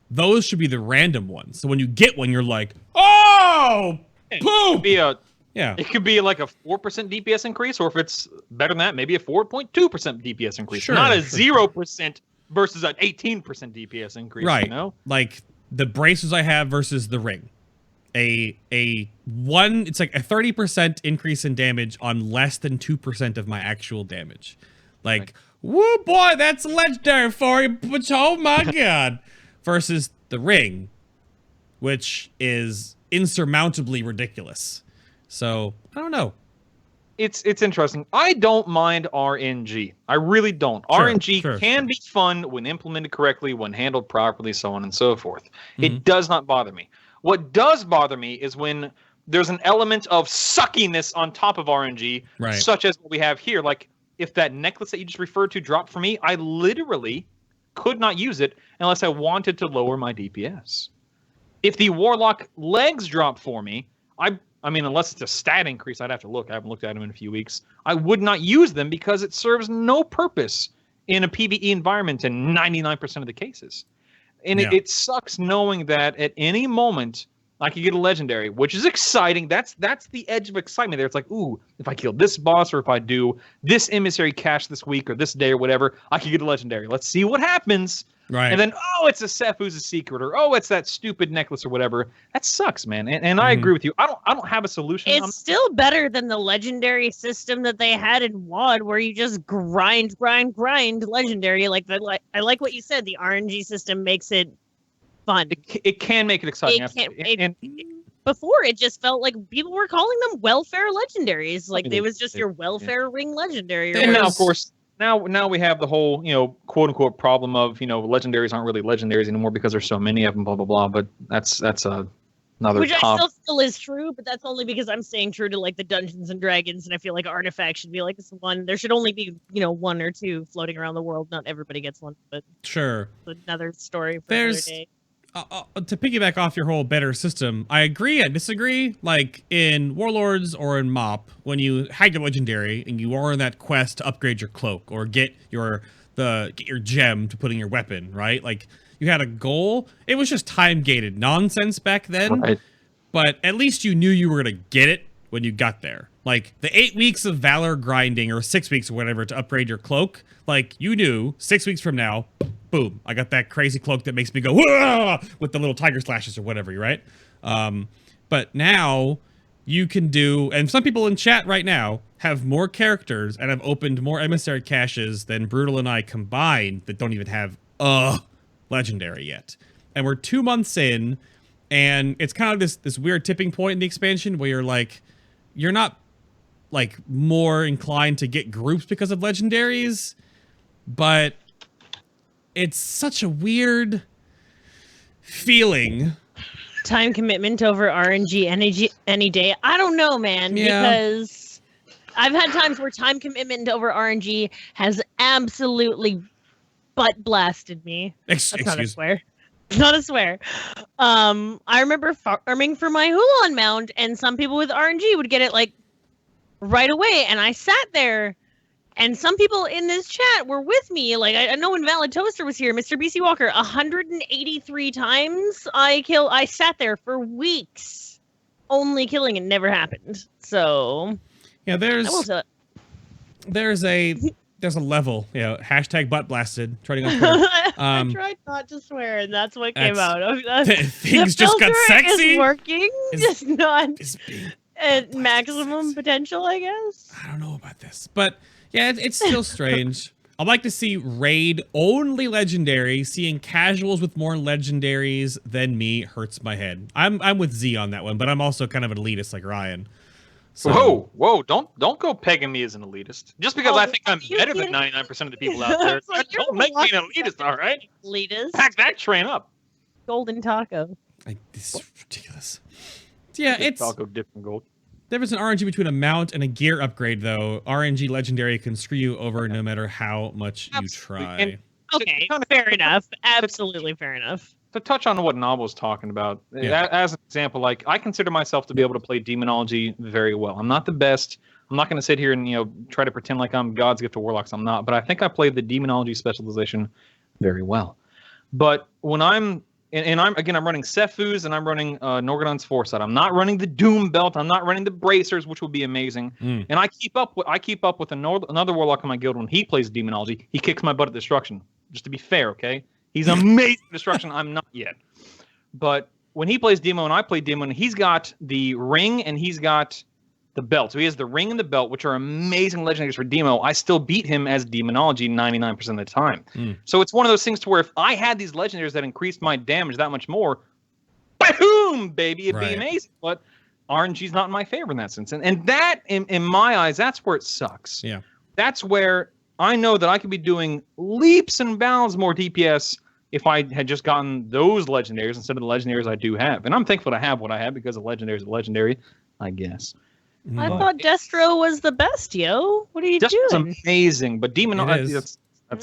those should be the random ones. So when you get one, you're like, oh, poop! It could be like a 4% DPS increase, or if it's better than that, maybe a 4.2% DPS increase. Sure, not a 0% versus an 18% DPS increase. Right. You know? Like the braces I have versus the ring. It's like a 30% increase in damage on less than 2% of my actual damage. Like, woo boy, that's legendary for you, but oh my god. Versus the ring, which is insurmountably ridiculous. So, I don't know. It's interesting. I don't mind RNG. I really don't. RNG can be fun when implemented correctly, when handled properly, so on and so forth. It does not bother me. What does bother me is when there's an element of suckiness on top of RNG, such as what we have here. Like, if that necklace that you just referred to dropped for me, I literally could not use it unless I wanted to lower my DPS. If the Warlock legs drop for me, I mean, unless it's a stat increase, I'd have to look. I haven't looked at them in a few weeks. I would not use them because it serves no purpose in a PvE environment in 99% of the cases. And it sucks knowing that at any moment I could get a legendary, which is exciting. That's the edge of excitement there. It's like, ooh, if I kill this boss or if I do this emissary cache this week or this day or whatever, I could get a legendary. Let's see what happens. Right. And then, oh, it's a Sephu's a secret, or oh, it's that stupid necklace or whatever. That sucks, man. And I agree with you. I don't have a solution. It's still better than the legendary system that they had in WoD, where you just grind legendary. I like what you said. The RNG system makes it fun. It can make it exciting. Before, it just felt like people were calling them welfare legendaries. Like it was just your welfare ring legendary. And now, of course, now we have the whole, quote unquote problem of, legendaries aren't really legendaries anymore because there's so many of them, blah blah blah. But that's another. Which I still feel is true, but that's only because I'm staying true to like the Dungeons and Dragons, and I feel like artifacts should be like this one. There should only be one or two floating around the world. Not everybody gets one, but sure, another story for another day. To piggyback off your whole better system, I agree and disagree. Like in Warlords or in MoP, when you had your legendary and you were on that quest to upgrade your cloak or get your gem to put in your weapon, right? Like you had a goal. It was just time gated nonsense back then, right. But at least you knew you were gonna get it when you got there. Like the 8 weeks of valor grinding or 6 weeks or whatever to upgrade your cloak. Like you knew 6 weeks from now. Boom, I got that crazy cloak that makes me go with the little tiger slashes or whatever, right? But now you can do, and some people in chat right now have more characters and have opened more emissary caches than Brutall and I combined that don't even have legendary yet. And we're 2 months in, and it's kind of this weird tipping point in the expansion where you're not like more inclined to get groups because of legendaries, but it's such a weird feeling. Time commitment over RNG any day. I don't know, man, because I've had times where time commitment over RNG has absolutely butt blasted me. That's not a swear. Not a swear. I remember farming for my Hulon mount, and some people with RNG would get it like right away, and I sat there. And some people in this chat were with me. Like, I know when Valid Toaster was here, Mr. BC Walker, 183 times I sat there for weeks only killing and never happened. So yeah, there's a level, hashtag butt blasted. I tried not to swear, and that's what came out. Things just got sexy. Is working, just not at maximum potential, I guess. I don't know about this, but yeah, it's still strange. I'd like to see raid only legendary. Seeing casuals with more legendaries than me hurts my head. I'm with Z on that one, but I'm also kind of an elitist like Ryan. So, whoa! Don't go pegging me as an elitist. Just because I think I'm better than 99% of the people out there, don't make me an elitist. All right, elitist. Pack that train up. Golden taco. This is ridiculous. Yeah, it's taco dipped in gold. There was an RNG between a mount and a gear upgrade, though. RNG legendary can screw you over no matter how much you try. Okay, fair enough. Absolutely fair enough. To touch on what Nob was talking about, as an example, like I consider myself to be able to play demonology very well. I'm not the best. I'm not going to sit here and try to pretend like I'm God's gift to warlocks. I'm not, but I think I played the demonology specialization very well. But when I'm running Sephu's and I'm running Norgadon's Foresight. I'm not running the Doom Belt. I'm not running the Bracers, which would be amazing. And I keep up with another warlock in my guild when he plays demonology. He kicks my butt at destruction. Just to be fair, okay? He's amazing at destruction. I'm not yet. But when he plays demo and I play demo, and he's got the ring and he's got the belt. So he has the ring and the belt, which are amazing legendaries for demo. I still beat him as demonology 99% of the time. So it's one of those things to where if I had these legendaries that increased my damage that much more, boom, baby, it'd be amazing. But RNG's not in my favor in that sense. And that, in my eyes, that's where it sucks. Yeah. That's where I know that I could be doing leaps and bounds more DPS if I had just gotten those legendaries instead of the legendaries I do have. And I'm thankful to have what I have because a legendary is a legendary, I guess. I thought Destro was the best, yo. What are you doing? Destro's amazing, but demonology.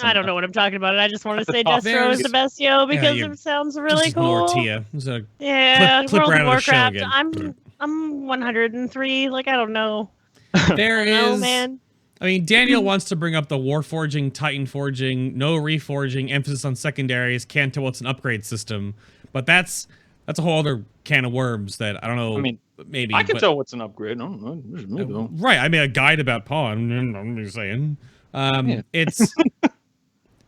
I don't know what I'm talking about. I just want to say Destro is the best, yo, because it sounds really cool. Clip World right of Warcraft. Again. I'm 103. Like, I don't know. Man. I mean, Daniel wants to bring up the Warforging, Titan Forging, no reforging, emphasis on secondaries, can't tell what's an upgrade system. But that's a whole other can of worms that I don't know. I mean, maybe I can tell what's an upgrade. I don't know. Right. I mean, a guide about Pawn. I'm just saying. It's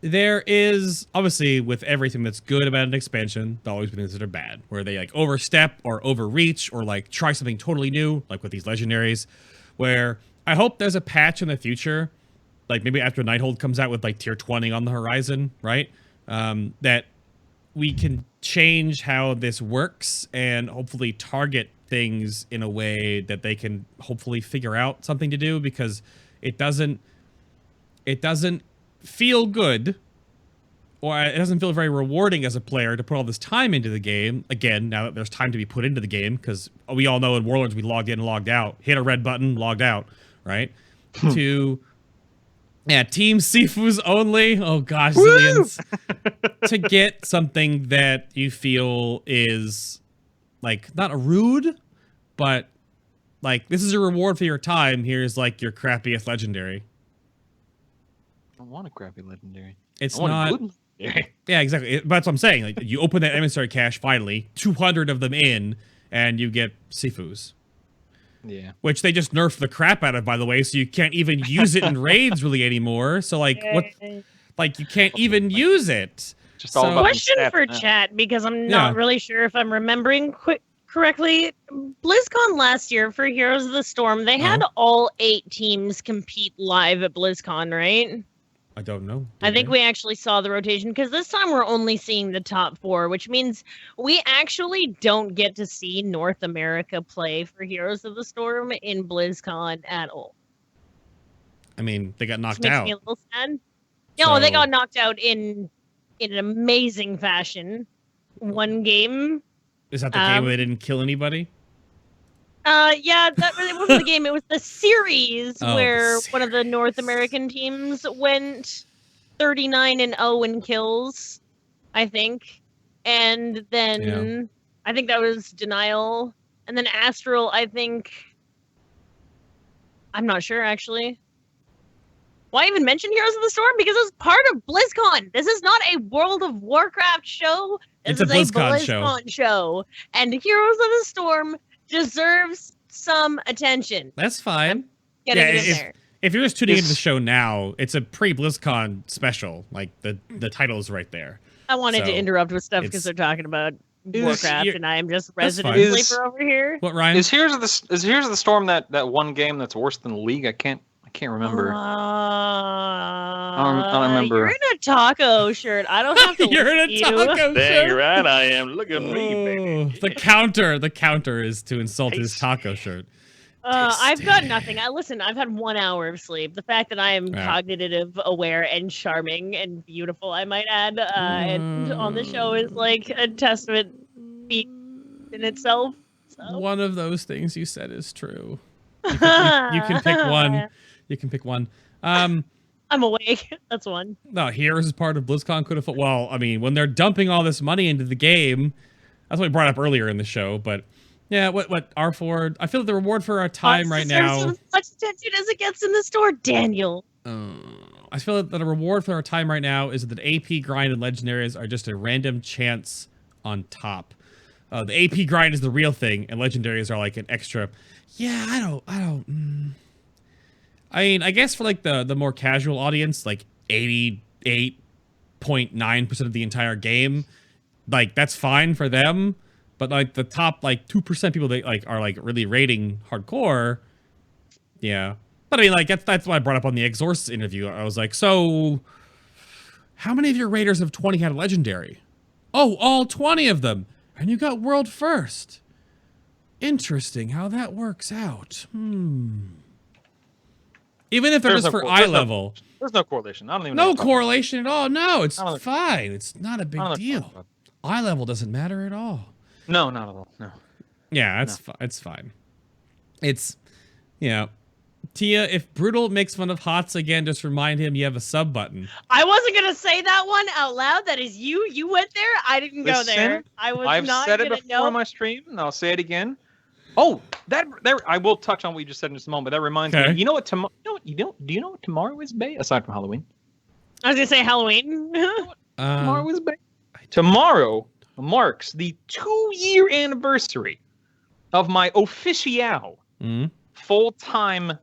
there is, obviously, with everything that's good about an expansion, it's always been considered bad, where they like overstep or overreach or like try something totally new, like with these legendaries, where I hope there's a patch in the future, like maybe after Nighthold comes out with like tier 20 on the horizon, right? That we can change how this works and hopefully target things in a way that they can hopefully figure out something to do, because it doesn't feel good, or it doesn't feel very rewarding as a player to put all this time into the game. Again, now that there's time to be put into the game, because we all know in Warlords we logged in and logged out, hit a red button, logged out, right? To Team Sifu's only. Oh gosh, Zillions. To get something that you feel is like not a rude, but like this is a reward for your time. Here's like your crappiest legendary. I don't want a crappy legendary. It's not. Yeah, exactly. But that's what I'm saying. Like you open that emissary cache finally, 200 of them in, and you get Sifu's. Yeah. Which they just nerfed the crap out of, by the way, so you can't even use it in raids really anymore. So like what? Like you can't even use it. Just all about question for chat, because I'm not really sure if I'm remembering correctly. BlizzCon last year for Heroes of the Storm, they had all 8 teams compete live at BlizzCon, right? I don't know. I think we actually saw the rotation, because this time we're only seeing the top 4, which means we actually don't get to see North America play for Heroes of the Storm in BlizzCon at all. I mean, they got knocked Which makes out. me a little sad. No, they got knocked out in an amazing fashion. One game. Is that the game where they didn't kill anybody? Yeah, that really wasn't the game. It was the series where one of the North American teams went 39-0 in kills, I think. And then I think that was Denial. And then Astral, I think. I'm not sure, actually. Why even mention Heroes of the Storm? Because it was part of BlizzCon. This is not a World of Warcraft show. This is a BlizzCon show. And Heroes of the Storm deserves some attention. That's fine. Getting it in there. If you're just tuning into the show now, it's a pre-BlizzCon special. Like the title is right there. I wanted to interrupt with stuff because they're talking about Warcraft, and I am just resident sleeper over here. What, Ryan? Is Heroes of the Storm that one game that's worse than League? I can't remember. I don't remember. You're in a taco shirt. I don't have to. You're in a taco shirt. Dang right, I am. Look at me, baby. The counter is to insult his taco shirt. I've got nothing. Listen, I've had 1 hour of sleep. The fact that I am cognitive aware and charming and beautiful, I might add, and on the show is like a testament in itself. So. One of those things you said is true. You can pick one. You can pick one. I'm awake. That's one. No, Heroes is part of BlizzCon. Could have. Well, I mean, when they're dumping all this money into the game, that's what we brought up earlier in the show. But yeah, what R4? I feel like the reward for our time right now. As much attention as it gets in the store, Daniel. I feel that the reward for our time right now is that the AP grind and legendaries are just a random chance on top. The AP grind is the real thing, and legendaries are like an extra. Yeah, I don't. I mean, I guess for like the more casual audience, like 88.9% of the entire game, like that's fine for them. But like the top like 2% people that like are like really rating hardcore, yeah. But I mean, like that's what I brought up on the Exorcist interview. I was like, so how many of your raiders have 20 had a legendary? Oh, all 20 of them, and you got world first. Interesting how that works out. Even if they're just for eye level. There's no correlation. I don't even know. No correlation at all. No, it's fine. It's not a big deal. Eye level doesn't matter at all. No, not at all. No. Yeah, it's fine. It's, Tia, if Brutall makes fun of Hots again, just remind him you have a sub button. I wasn't going to say that one out loud. That is you. You went there. I didn't go there. I've said it before on my stream, and I'll say it again. Oh, I will touch on what you just said in just a moment. That reminds me. You know what tomorrow? Do you know what tomorrow is, Bay? Aside from Halloween. I was gonna say Halloween. Tomorrow is Bay. Tomorrow marks the 2-year anniversary of my official full-time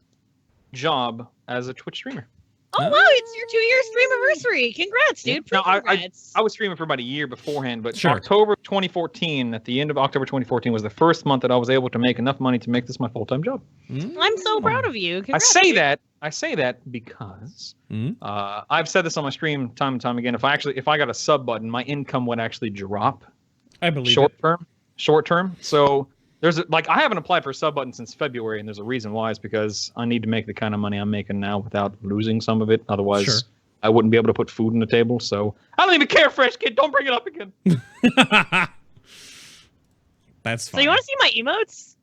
job as a Twitch streamer. Oh, wow, it's your 2-year stream anniversary. Congrats, dude. No, Congrats. I was streaming for about a year beforehand, but Sure. October 2014, at the end of October 2014, was the first month that I was able to make enough money to make this my full-time job. I'm so proud of you. Congrats, I say that because I've said this on my stream time and time again. If I got a sub button, my income would actually drop. I believe Short term. So I haven't applied for a sub button since February, and there's a reason why. It's because I need to make the kind of money I'm making now without losing some of it. Otherwise, I wouldn't be able to put food on the table. So I don't even care, Fresh Kid. Don't bring it up again. That's fine. So you want to see my emotes?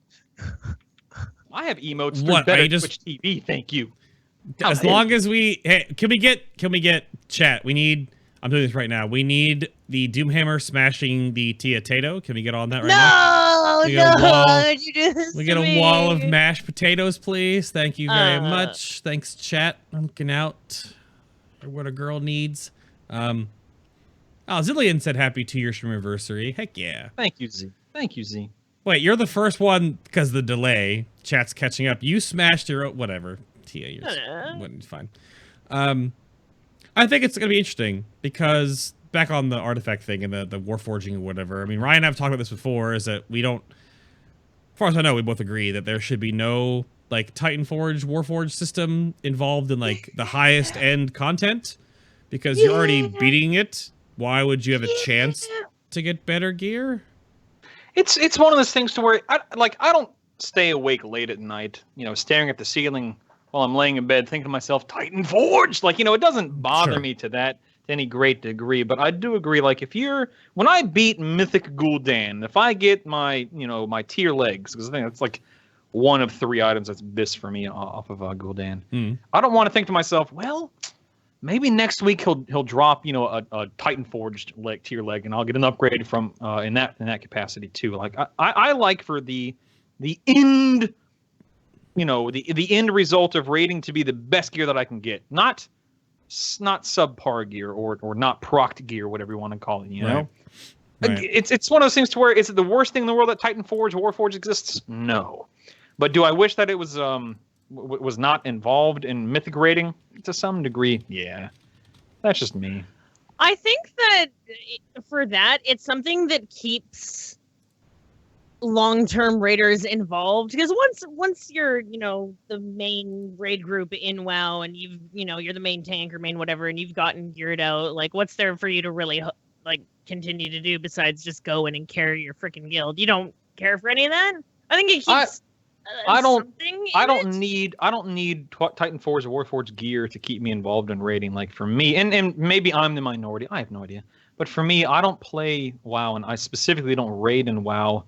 I have emotes through better Twitch TV. Thank you. As long as can we get chat? I'm doing this right now. We need the Doomhammer smashing the Tia Tato. Can we get on that right now? No, did you do this? We get a wall of mashed potatoes, please. Thank you very much. Thanks, chat. I'm looking out for what a girl needs. Zillion said happy 2-year stream anniversary. Heck yeah. Thank you, Z. Wait, you're the first one because of the delay. Chat's catching up. You smashed your own, whatever. Tia, you're fine. I think it's going to be interesting because back on the artifact thing and the warforging or whatever. I mean, Ryan and I have talked about this before, is that we don't, as far as I know, we both agree that there should be no like Titan Forge, Warforge system involved in like the highest end content because you're already beating it. Why would you have a chance to get better gear? It's one of those things to where I don't stay awake late at night, staring at the ceiling while I'm laying in bed thinking to myself, Titan Forge! It doesn't bother me to any great degree, but I do agree, when I beat Mythic Gul'dan, if I get my, my tier legs, because I think that's like one of 3 items that's bis for me off of Gul'dan, I don't want to think to myself, well, maybe next week he'll drop, a Titan Forged tier leg, and I'll get an upgrade from in that capacity too. I like for the end, the end result of raiding to be the best gear that I can get, not subpar gear or not procced gear, whatever you want to call it. You know, right. It's one of those things to where is it the worst thing in the world that Titan Forge, Warforge exists? No, but do I wish that it was not involved in mythic raiding to some degree? Yeah, that's just me. I think that for that, it's something that keeps long-term raiders involved, because once you're the main raid group in WoW and you're the main tank or main whatever and you've gotten geared out, what's there for you to really continue to do besides just go in and carry your freaking guild? You don't care for any of that. I think it keeps I don't need Titan Forge or Warforged gear to keep me involved in raiding. For me, and maybe I'm the minority, I have no idea, but for me, I don't play WoW, and I specifically don't raid in WoW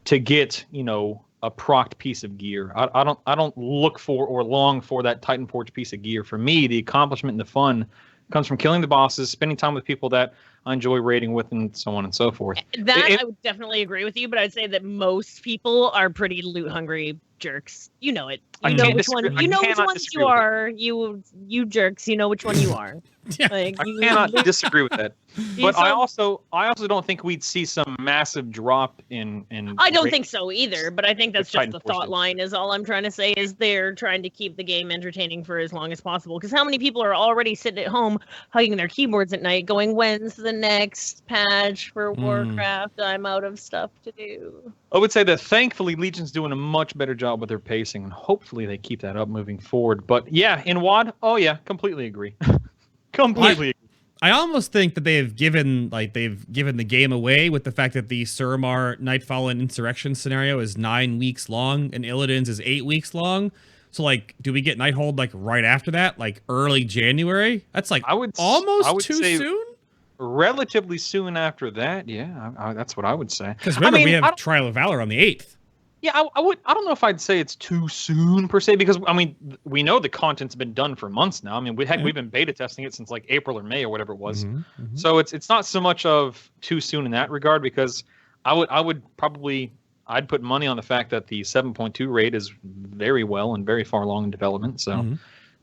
to get a procced piece of gear. I don't look for or long for that Titan Forge piece of gear. For me, the accomplishment and the fun comes from killing the bosses, spending time with people that I enjoy raiding with, and so on and so forth. I would definitely agree with you, but I'd say that most people are pretty loot hungry jerks. You know it. You know which ones you are. You jerks. You know which one you are. Yeah. I cannot disagree with that. But I also don't think we'd see some massive drop in I don't think so either, but I think that's just the thought line is all I'm trying to say is they're trying to keep the game entertaining for as long as possible, because how many people are already sitting at home hugging their keyboards at night going, when's the next patch for Warcraft? I'm out of stuff to do. I would say that thankfully Legion's doing a much better job with their pacing, and hopefully they keep that up moving forward. But yeah, in WoD, completely agree. Completely. I almost think that they've given the game away with the fact that the Suramar Nightfall and Insurrection scenario is 9 weeks long and Illidan's is 8 weeks long. So do we get Nighthold right after that, early January? That's almost too soon. Relatively soon after that, yeah, that's what I would say. Because remember, we have Trial of Valor on the 8th. Yeah, I don't know if I'd say it's too soon per se, because we know the content's been done for months now. We've been beta testing it since April or May or whatever it was. Mm-hmm. So it's not so much of too soon in that regard, because I'd put money on the fact that the 7.2 raid is very well and very far along in development. So I don't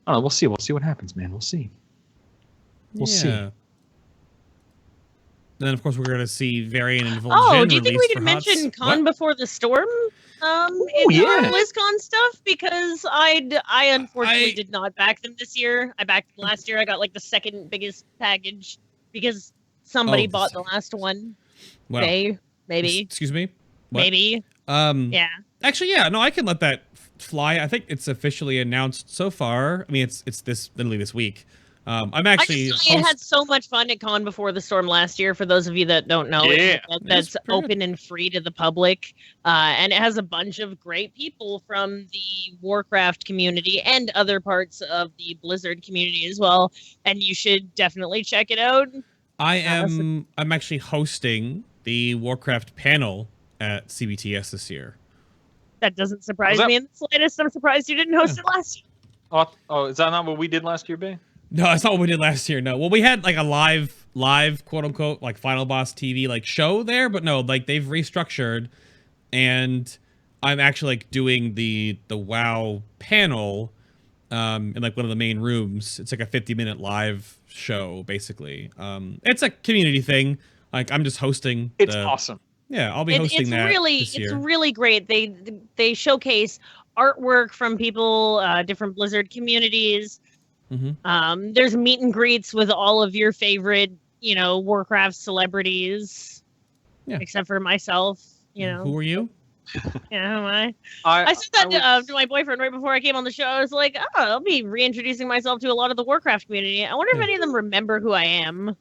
know, we'll see what happens, man. We'll see. We'll see. Then, of course, we're going to see Varian and Vol'jin. Oh, do you think we did mention Con Before the Storm BlizzCon stuff because I unfortunately did not back them this year. I backed them last year. I got like the second biggest package because somebody bought the last one. Wow. Maybe. Excuse me? What? Maybe. Yeah. Actually, yeah, no, I can let that fly. I think it's officially announced so far. I mean, it's literally this week. I'm actually. I had so much fun at Con Before the Storm last year. For those of you that don't know, that's open and free to the public, and it has a bunch of great people from the Warcraft community and other parts of the Blizzard community as well. And you should definitely check it out. I'm actually hosting the Warcraft panel at CBTS this year. That doesn't surprise me in the slightest. I'm surprised you didn't host it last year. Oh, is that not what we did last year, Bay? No, that's not what we did last year. No. Well, we had like a live quote unquote like Final Boss TV like show there, but no, like they've restructured, and I'm actually like doing the WoW panel in like one of the main rooms. It's like a 50-minute live show basically. It's a community thing. Like I'm just hosting. It's awesome. Yeah, I'll be hosting that this year. It's really great. They showcase artwork from people, different Blizzard communities. Mm-hmm. There's meet and greets with all of your favorite, Warcraft celebrities. Yeah. Except for myself, Who are you? Yeah, who am I? I said that to my boyfriend right before I came on the show. I was like, I'll be reintroducing myself to a lot of the Warcraft community. I wonder if any of them remember who I am.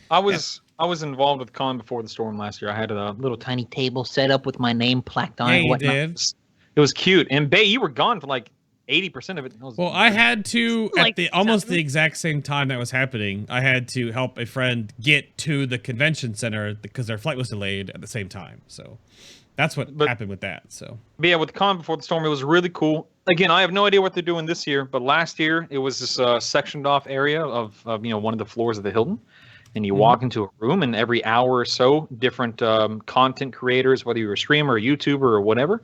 I was involved with Con Before the Storm last year. I had a little tiny table set up with my name plaqued on it. Yeah, you did. It was cute. And Bay, you were gone for like 80% of it. Well, I had to at almost the exact same time that was happening. I had to help a friend get to the convention center because their flight was delayed at the same time. So that's what happened with that. So, but yeah, with Con Before the Storm, it was really cool. Again, I have no idea what they're doing this year, but last year it was this sectioned off area of one of the floors of the Hilton. And you walk into a room, and every hour or so, different content creators, whether you're a streamer, a YouTuber, or whatever,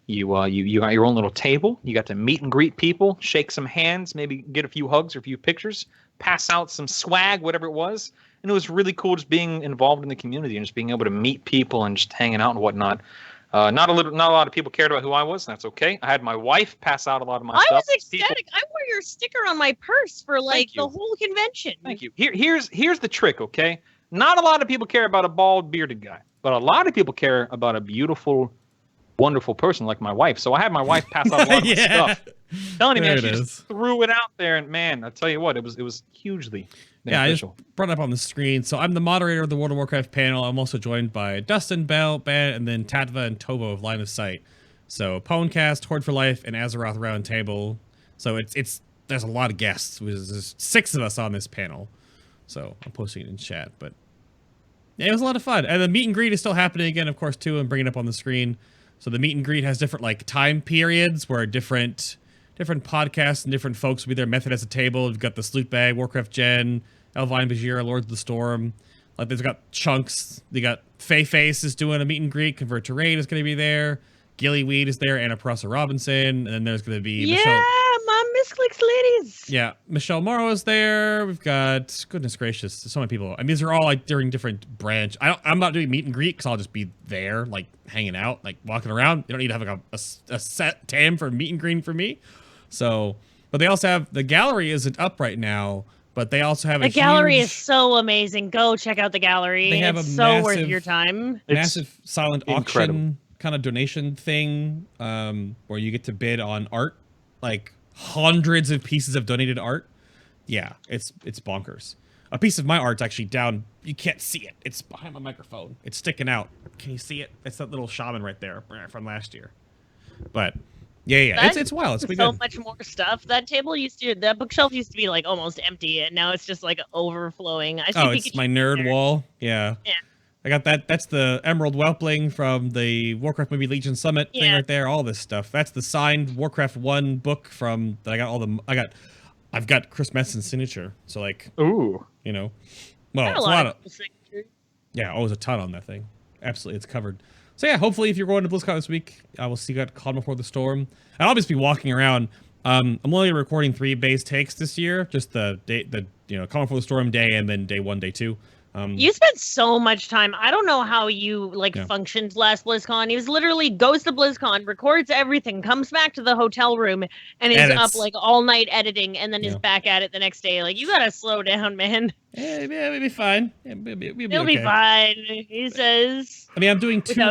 you got your own little table. You got to meet and greet people, shake some hands, maybe get a few hugs or a few pictures, pass out some swag, whatever it was. And it was really cool just being involved in the community and just being able to meet people and just hanging out and whatnot. Not a lot of people cared about who I was. That's okay. I had my wife pass out a lot of my stuff. I was ecstatic. I wore your sticker on my purse for the whole convention. Thank you. Here's the trick, okay? Not a lot of people care about a bald, bearded guy, but a lot of people care about a beautiful, wonderful person like my wife. So I had my wife pass out a lot of my stuff. I'm telling you, man, she just threw it out there, and man, I tell you what, it was hugely beneficial. I just brought it up on the screen. So I'm the moderator of the World of Warcraft panel. I'm also joined by Dustin, Bell, Ben, and then Tatva and Tovo of Line of Sight. So Pwnecast, Horde for Life, and Azeroth Round Table. So there's a lot of guests. There's 6 of us on this panel. So I'm posting it in chat, but yeah, it was a lot of fun. And the meet and greet is still happening again, of course, too. I'm bringing it up on the screen. So the meet and greet has different like time periods where different podcasts and different folks will be there. Method as a table. You've got the Sloot Bag, Warcraft Gen, Elvine Bajir, Lords of the Storm. Like they've got chunks. They got Face is doing a meet and greet. Convert to Raid is going to be there. Gillyweed is there. Anna Prosser Robinson. And then there's going to be Michelle. My Misclicks ladies. Yeah, Michelle Morrow is there. We've got, goodness gracious, so many people. I mean, these are all like during different branch. I'm not doing meet and greet because I'll just be there, like hanging out, like walking around. You don't need to have like a set time for meet and greeting for me. So, but they also have, the gallery isn't up right now, but they also have the gallery is so amazing. Go check out the gallery. They have it's so worth your time. Massive silent auction kind of donation thing where you get to bid on art, like hundreds of pieces of donated art. Yeah, it's bonkers. A piece of my art's actually down. You can't see it. It's behind my microphone. It's sticking out. Can you see it? It's that little shaman right there from last year. But yeah, it's wild. It's so much more stuff. That bookshelf used to be like almost empty, and now it's just like overflowing. It's my nerd wall. Yeah. I got that. That's the Emerald Whelpling from the Warcraft movie Legion Summit thing right there. All this stuff. That's the signed Warcraft 1 book from that I got I've got Chris Messon's signature. So like, ooh, well, it's a lot of signatures. Yeah, always a ton on that thing. Absolutely, it's covered. So yeah, hopefully if you're going to BlizzCon this week, I will see you at Con Before the Storm. And I'll just be walking around. I'm only recording 3 base takes this year, just the Con Before the Storm day and then day 1, day 2. You spent so much time. I don't know how you functioned last BlizzCon. He was literally goes to BlizzCon, records everything, comes back to the hotel room, and is up like all night editing, and then is back at it the next day. Like, you gotta slow down, man. Yeah, we'll be fine. Yeah, we'll be fine. He says. I mean, I'm doing two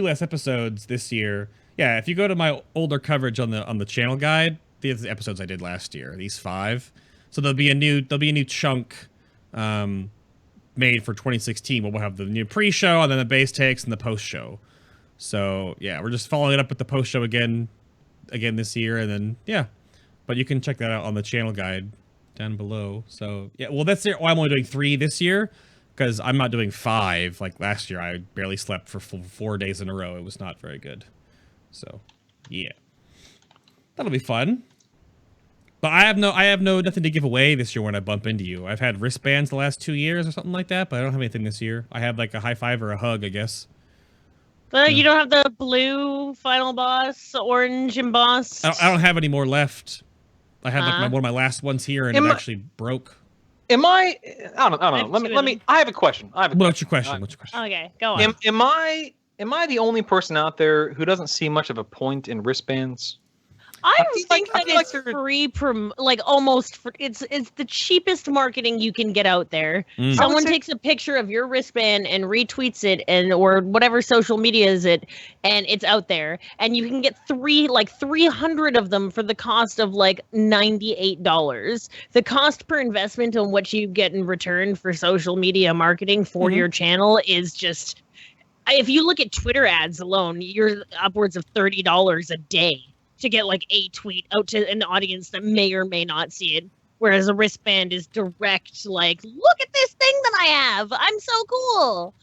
less episodes this year. Yeah, if you go to my older coverage on the channel guide, these episodes I did last year, these 5. So there'll be a new chunk made for 2016. We'll have the new pre-show and then the base takes and the post-show. So yeah, we're just following it up with the post-show again this year, and then yeah. But you can check that out on the channel guide down below. So yeah, well that's it. Well, I'm only doing 3 this year because I'm not doing 5 like last year. I barely slept for 4 days in a row. It was not very good. So yeah, that'll be fun. But I have nothing to give away this year when I bump into you. I've had wristbands the last 2 years or something like that, but I don't have anything this year. I have like a high five or a hug, I guess. But you don't have the blue Final Boss, orange embossed? I don't have any more left. I had like one of my last ones here, and it actually broke. Am I don't know. Let me. I have a question. What's your question? Okay, go on. Am I the only person out there who doesn't see much of a point in wristbands? I think that it's free, it's the cheapest marketing you can get out there. Someone takes a picture of your wristband and retweets it, or whatever social media is it, and it's out there, and you can get 300 of them for the cost of like $98. The cost per investment on what you get in return for social media marketing for your channel is just, if you look at Twitter ads alone, you're upwards of $30 a day to get like a tweet out to an audience that may or may not see it. Whereas a wristband is direct, like, look at this thing that I have. I'm so cool.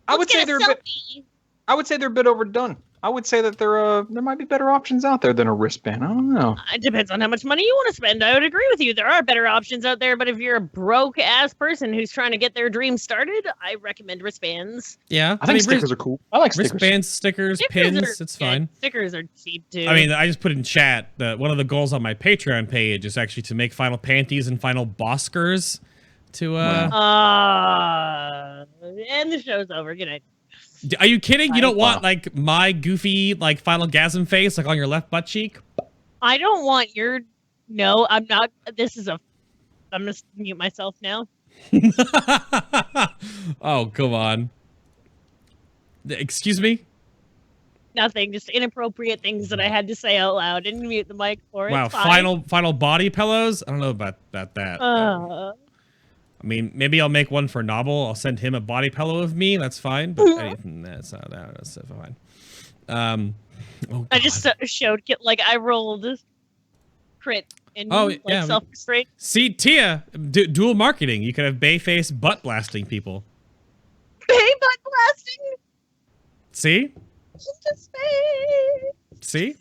I would say they're a bit overdone. I would say that there might be better options out there than a wristband. I don't know. It depends on how much money you want to spend. I would agree with you. There are better options out there, but if you're a broke-ass person who's trying to get their dream started, I recommend wristbands. Yeah. I think stickers are cool. I like stickers. Wristbands, stickers, pins, it's fine. Stickers are cheap, too. I mean, I just put in chat that one of the goals on my Patreon page is actually to make Final Panties and Final Boskers to, and the show's over. Good night. Are you kidding? You don't want like my goofy like Final Gasm face like on your left butt cheek? I don't want your. No, I'm not. I'm gonna mute myself now. Oh, come on. Excuse me? Nothing. Just inappropriate things that I had to say out loud. Didn't mute the mic for it. Wow. Final body pillows. I don't know about that. I mean, maybe I'll make one for Novel. I'll send him a body pillow of me. That's fine. But that's not that. That's fine. I just showed like I rolled crit and self-restraint. See, Tia, dual marketing. You could have Bayface butt blasting people. Bay butt blasting. See? See?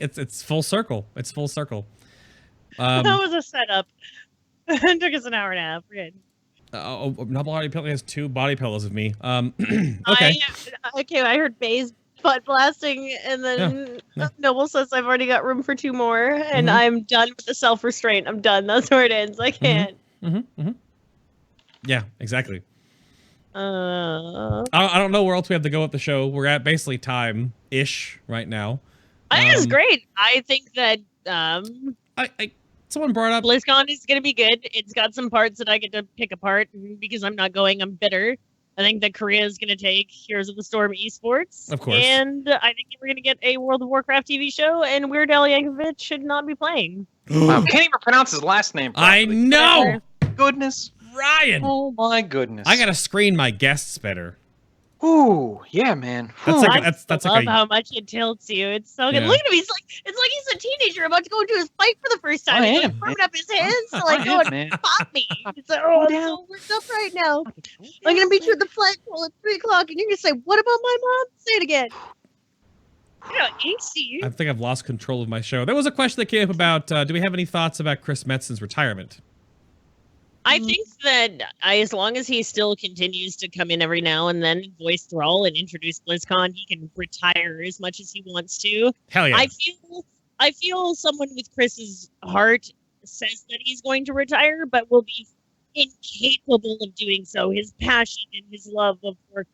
It's full circle. It's full circle. That was a setup. It took us an hour and a half. We're good. Noble already has 2 body pillows of me. Okay. I heard Bay's butt blasting, and then Noble says I've already got room for 2 more, and I'm done with the self-restraint. I'm done. That's where it ends. I can't. Yeah, exactly. I don't know where else we have to go with the show. We're at basically time-ish right now. I think it's great. I think that someone brought up BlizzCon is going to be good. It's got some parts that I get to pick apart because I'm not going. I'm bitter. I think that Korea is going to take Heroes of the Storm esports. Of course. And I think we're going to get a World of Warcraft TV show, and Weird Al Yankovic should not be playing. Wow. Can't even pronounce his last name properly. I know! Goodness. Ryan! Oh my goodness. I got to screen my guests better. Ooh, yeah, man. That's I love how much it tilts you. It's so good. Look at him. It's like he's a teenager about to go into his fight for the first time. He's like firming up his hands to like go and pop me. It's like, I'm so worked up right now. I'm gonna meet you at the flagpole at 3:00, and you're gonna say, "What about my mom?" Say it again. You know, angsty. I think I've lost control of my show. There was a question that came up about, do we have any thoughts about Chris Metzen's retirement? I think that as long as he still continues to come in every now and then, voice Thrall and introduce BlizzCon, he can retire as much as he wants to. Hell yeah! I feel someone with Chris's heart says that he's going to retire, but will be incapable of doing so. His passion and his love of work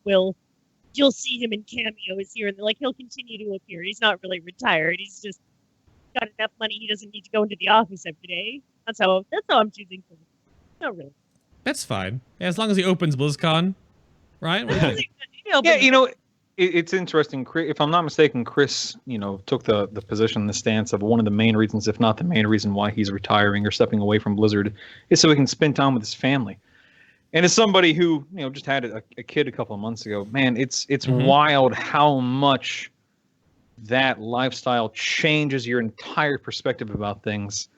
you'll see him in cameos here and there. Like, he'll continue to appear. He's not really retired. He's just got enough money he doesn't need to go into the office every day. That's how I'm choosing for him. Not really. That's fine. Yeah, as long as he opens BlizzCon, right? Yeah, it's interesting. If I'm not mistaken, Chris, took the position, the stance of one of the main reasons, if not the main reason, why he's retiring or stepping away from Blizzard is so he can spend time with his family. And as somebody who, just had a kid a couple of months ago, man, it's wild how much that lifestyle changes your entire perspective about things.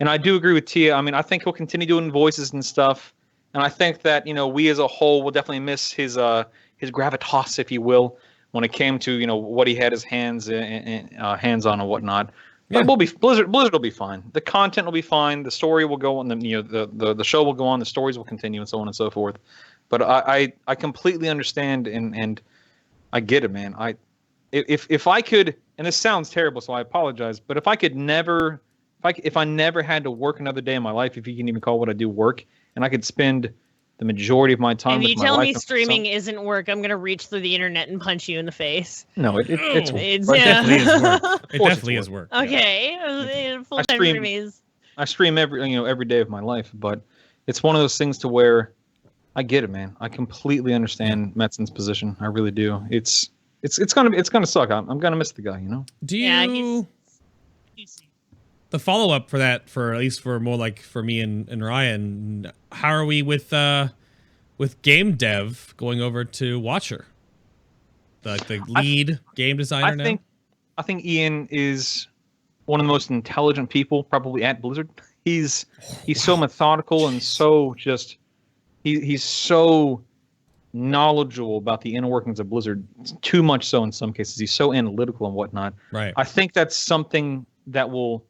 And I do agree with Tia. I mean, I think he'll continue doing voices and stuff. And I think that, we as a whole will definitely miss his gravitas, if you will, when it came to, what he had his hands on and whatnot. Yeah. But Blizzard will be fine. The content will be fine. The story will go on. The show will go on. The stories will continue, and so on and so forth. But I completely understand and I get it, man. If I could, and this sounds terrible, so I apologize. But if I never had to work another day in my life, if you can even call what I do work, and I could spend the majority of my time with my wife. If you tell me streaming isn't work, I'm gonna reach through the internet and punch you in the face. No, it's definitely is work. It definitely is work. Okay, full-time streamies. I stream every day of my life, but it's one of those things to where I get it, man. I completely understand Metzen's position. I really do. It's gonna suck. I'm gonna miss the guy. Do you? The follow-up for that, for at least for more like for me and Ryan, how are we with game dev going over to Watcher, the lead game designer now? I think Ian is one of the most intelligent people probably at Blizzard. He's so methodical and so just he's so knowledgeable about the inner workings of Blizzard. Too much so in some cases. He's so analytical and whatnot. Right. I think that's something that will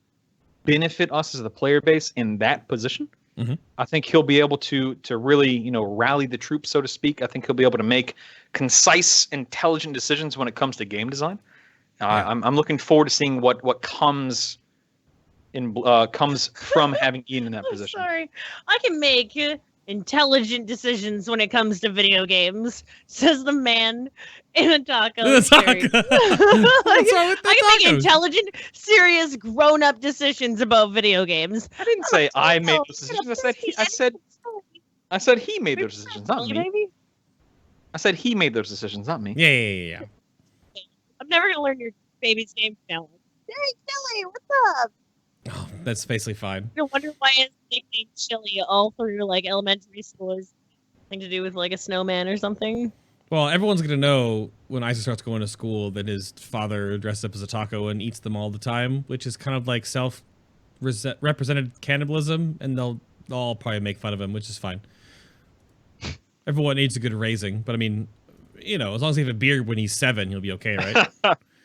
benefit us as the player base in that position. Mm-hmm. I think he'll be able to really, rally the troops, so to speak. I think he'll be able to make concise, intelligent decisions when it comes to game design. I'm looking forward to seeing what comes from having Ian in that position. Sorry, I can make intelligent decisions when it comes to video games, says the man in a taco. I can make intelligent, serious, grown-up decisions about video games. I didn't say I made those decisions. I said he made those decisions, not me. I said he made those decisions, not me. Yeah. I'm never gonna learn your baby's name now. Hey, Chili, what's up? Oh, that's basically fine. I wonder why his nickname Chili all through elementary school is something to do with a snowman or something. Well, everyone's going to know when Isaac starts going to school that his father dresses up as a taco and eats them all the time, which is kind of like self-represented cannibalism, and they'll all probably make fun of him, which is fine. Everyone needs a good raising, but I mean, as long as he has a beard when he's 7, he'll be okay, right?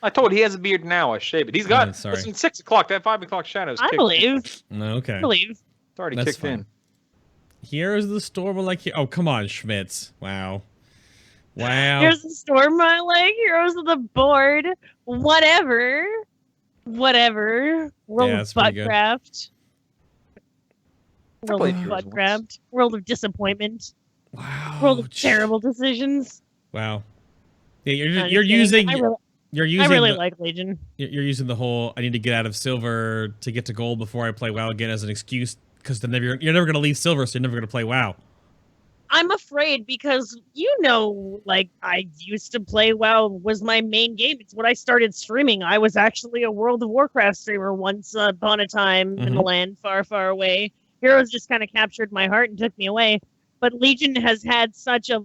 I told he has a beard now. I shave it. He's got listen, 6 o'clock. That 5 o'clock shadows. I believe. Okay. I believe. It's already kicked in. Here's the storm. Oh, come on, Schmitz. Wow. Here's the storm. My heroes of the board. Whatever. World of Buttcraft. World of Buttcraft. World of disappointment. Wow. World of terrible decisions. Wow. Yeah, you're using. I really like Legion. You're using the whole I need to get out of silver to get to gold before I play WoW again as an excuse, because then you're never going to leave silver, so you're never going to play WoW. I'm afraid because, I used to play WoW was my main game. It's what I started streaming. I was actually a World of Warcraft streamer once upon a time in a land far, far away. Heroes just kind of captured my heart and took me away. But Legion has had such a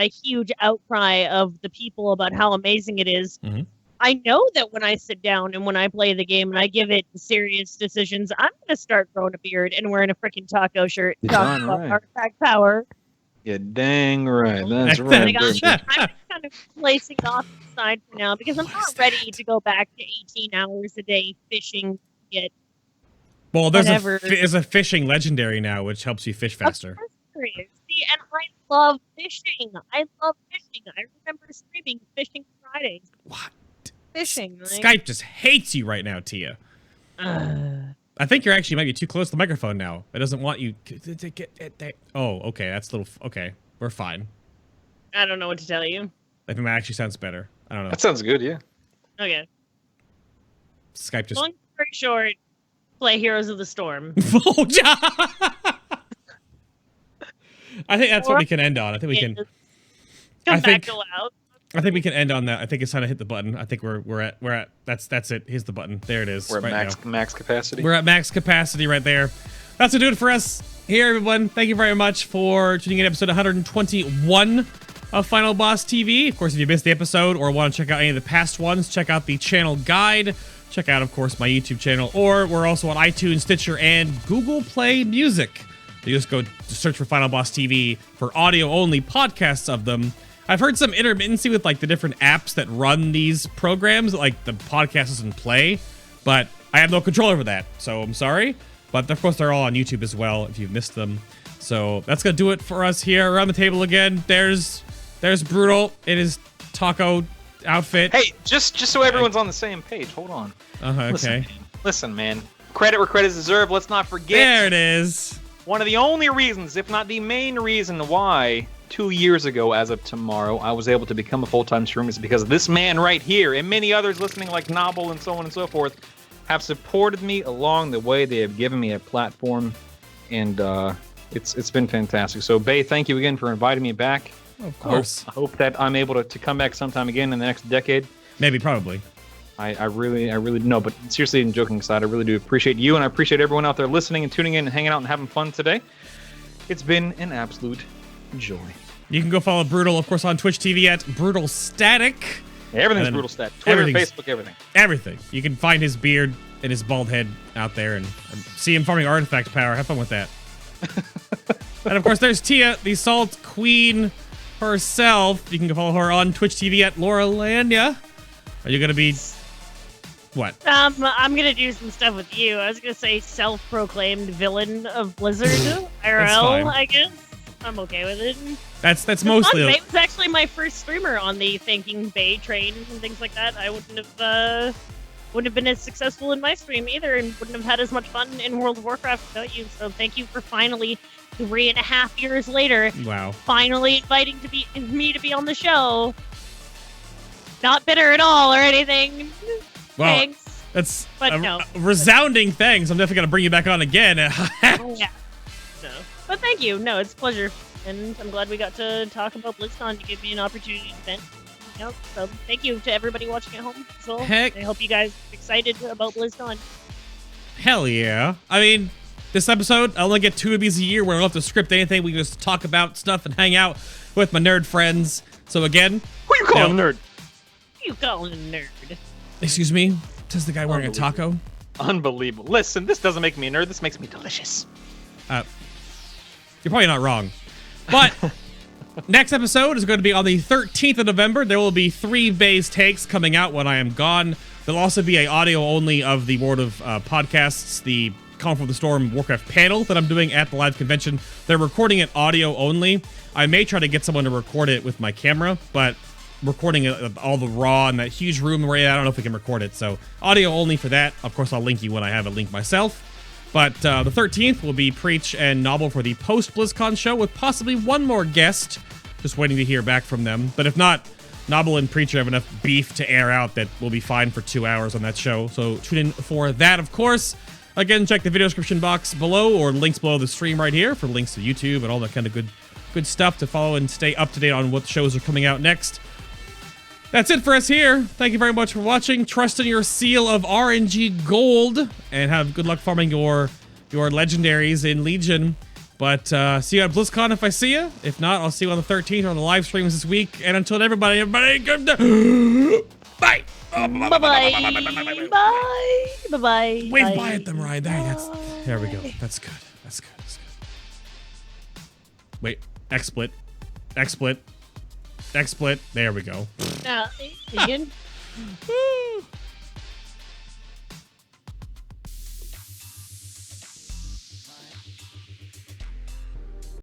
huge outcry of the people about how amazing it is. Mm-hmm. I know that when I sit down and when I play the game and I give it serious decisions, I'm going to start growing a beard and wearing a freaking taco shirt. Talking about artifact power. Yeah, dang right. That's right. I'm kind of placing it off to the side for now because I'm not ready to go back to 18 hours a day fishing to get Well, there's a fishing legendary now, which helps you fish faster. See, and I love fishing. I remember streaming Fishing Fridays. What? Fishing. Skype just hates you right now, Tia. I think you're actually might be too close to the microphone now. It doesn't want you to get it. Oh, okay. That's a little... Okay. We're fine. I don't know what to tell you. I think that actually sounds better. I don't know. That sounds good, yeah. Okay. Skype just... Long story short, play Heroes of the Storm. I think that's what we can end on. I think we can... Back to loud. I think we can end on that. I think it's time to hit the button. I think we're at that's it. Here's the button. There it is. We're at max capacity. We're at max capacity right there. That's gonna do it for us here, everyone. Thank you very much for tuning in to episode 121 of Final Boss TV. Of course, if you missed the episode or want to check out any of the past ones, check out the channel guide. Check out, of course, my YouTube channel, or we're also on iTunes, Stitcher, and Google Play Music. You just go search for Final Boss TV for audio-only podcasts of them. I've heard some intermittency with like the different apps that run these programs, like the podcast doesn't play, but I have no control over that, so I'm sorry. But of course, they're all on YouTube as well if you've missed them. So that's gonna do it for us here around the table again. There's Brutall in his taco outfit. Hey, just so everyone's on the same page, hold on. Okay. Listen, man. Credit where credit is deserved. Let's not forget. There it is. One of the only reasons, if not the main reason why 2 years ago, as of tomorrow, I was able to become a full-time streamer is because this man right here and many others listening like Noble and so on and so forth have supported me along the way. They have given me a platform, and it's been fantastic. So, Bay, thank you again for inviting me back. Of course. I hope that I'm able to come back sometime again in the next decade. Maybe, probably. I really no, but seriously, and joking aside, I really do appreciate you, and I appreciate everyone out there listening and tuning in and hanging out and having fun today. It's been an absolute joy. You can go follow Brutall, of course, on Twitch TV at Brutall Static. Everything's Brutall Static. Twitter, Facebook, everything. Everything. You can find his beard and his bald head out there and see him farming artifact power. Have fun with that. And of course, there's Tia, the Salt Queen herself. You can go follow her on Twitch TV at LauraLania. Are you gonna be what? I'm gonna do some stuff with you. I was gonna say self-proclaimed villain of Blizzard IRL. I guess I'm okay with it. That's mostly. It was actually my first streamer on the Thinking Bay train and things like that. I wouldn't have been as successful in my stream either, and wouldn't have had as much fun in World of Warcraft without you. So thank you for finally, 3.5 years later, finally inviting me to be on the show. Not bitter at all or anything. Well, thanks. That's no. Resounding thanks. I'm definitely gonna bring you back on again. Yeah. No. But thank you. No, it's a pleasure. And I'm glad we got to talk about BlizzCon to give me an opportunity to vent. So thank you to everybody watching at home as well. Heck. I hope you guys are excited about BlizzCon. Hell yeah. I mean, this episode, I only get 2 of these a year where I don't have to script anything. We can just talk about stuff and hang out with my nerd friends. So again... Who you calling a nerd? Who you calling a nerd? Excuse me? Says the guy wearing a taco. Unbelievable. Listen, this doesn't make me a nerd. This makes me delicious. You're probably not wrong. But next episode is going to be on the 13th of November. There will be 3 Bay's takes coming out when I am gone. There'll also be an audio only of the World of Podcasts, the Calm from the Storm Warcraft panel that I'm doing at the live convention. They're recording it audio only. I may try to get someone to record it with my camera, but recording all the raw in that huge room where I don't know if we can record it. So audio only for that. Of course, I'll link you when I have a link myself. But the 13th will be Preach and Noble for the post-BlizzCon show with possibly one more guest. Just waiting to hear back from them. But if not, Noble and Preacher have enough beef to air out that we'll be fine for 2 hours on that show. So tune in for that, of course. Again, check the video description box below or links below the stream right here for links to YouTube and all that kind of good stuff to follow and stay up to date on what shows are coming out next. That's it for us here. Thank you very much for watching. Trust in your seal of RNG gold and have good luck farming your legendaries in Legion. But see you at BlizzCon if I see you. If not, I'll see you on the 13th on the live streams this week. And until then, everybody, good bye. Bye-bye. Bye. Bye-bye. Wave bye at them, Ryan. There we go. That's good. Wait, XSplit. There we go. Again.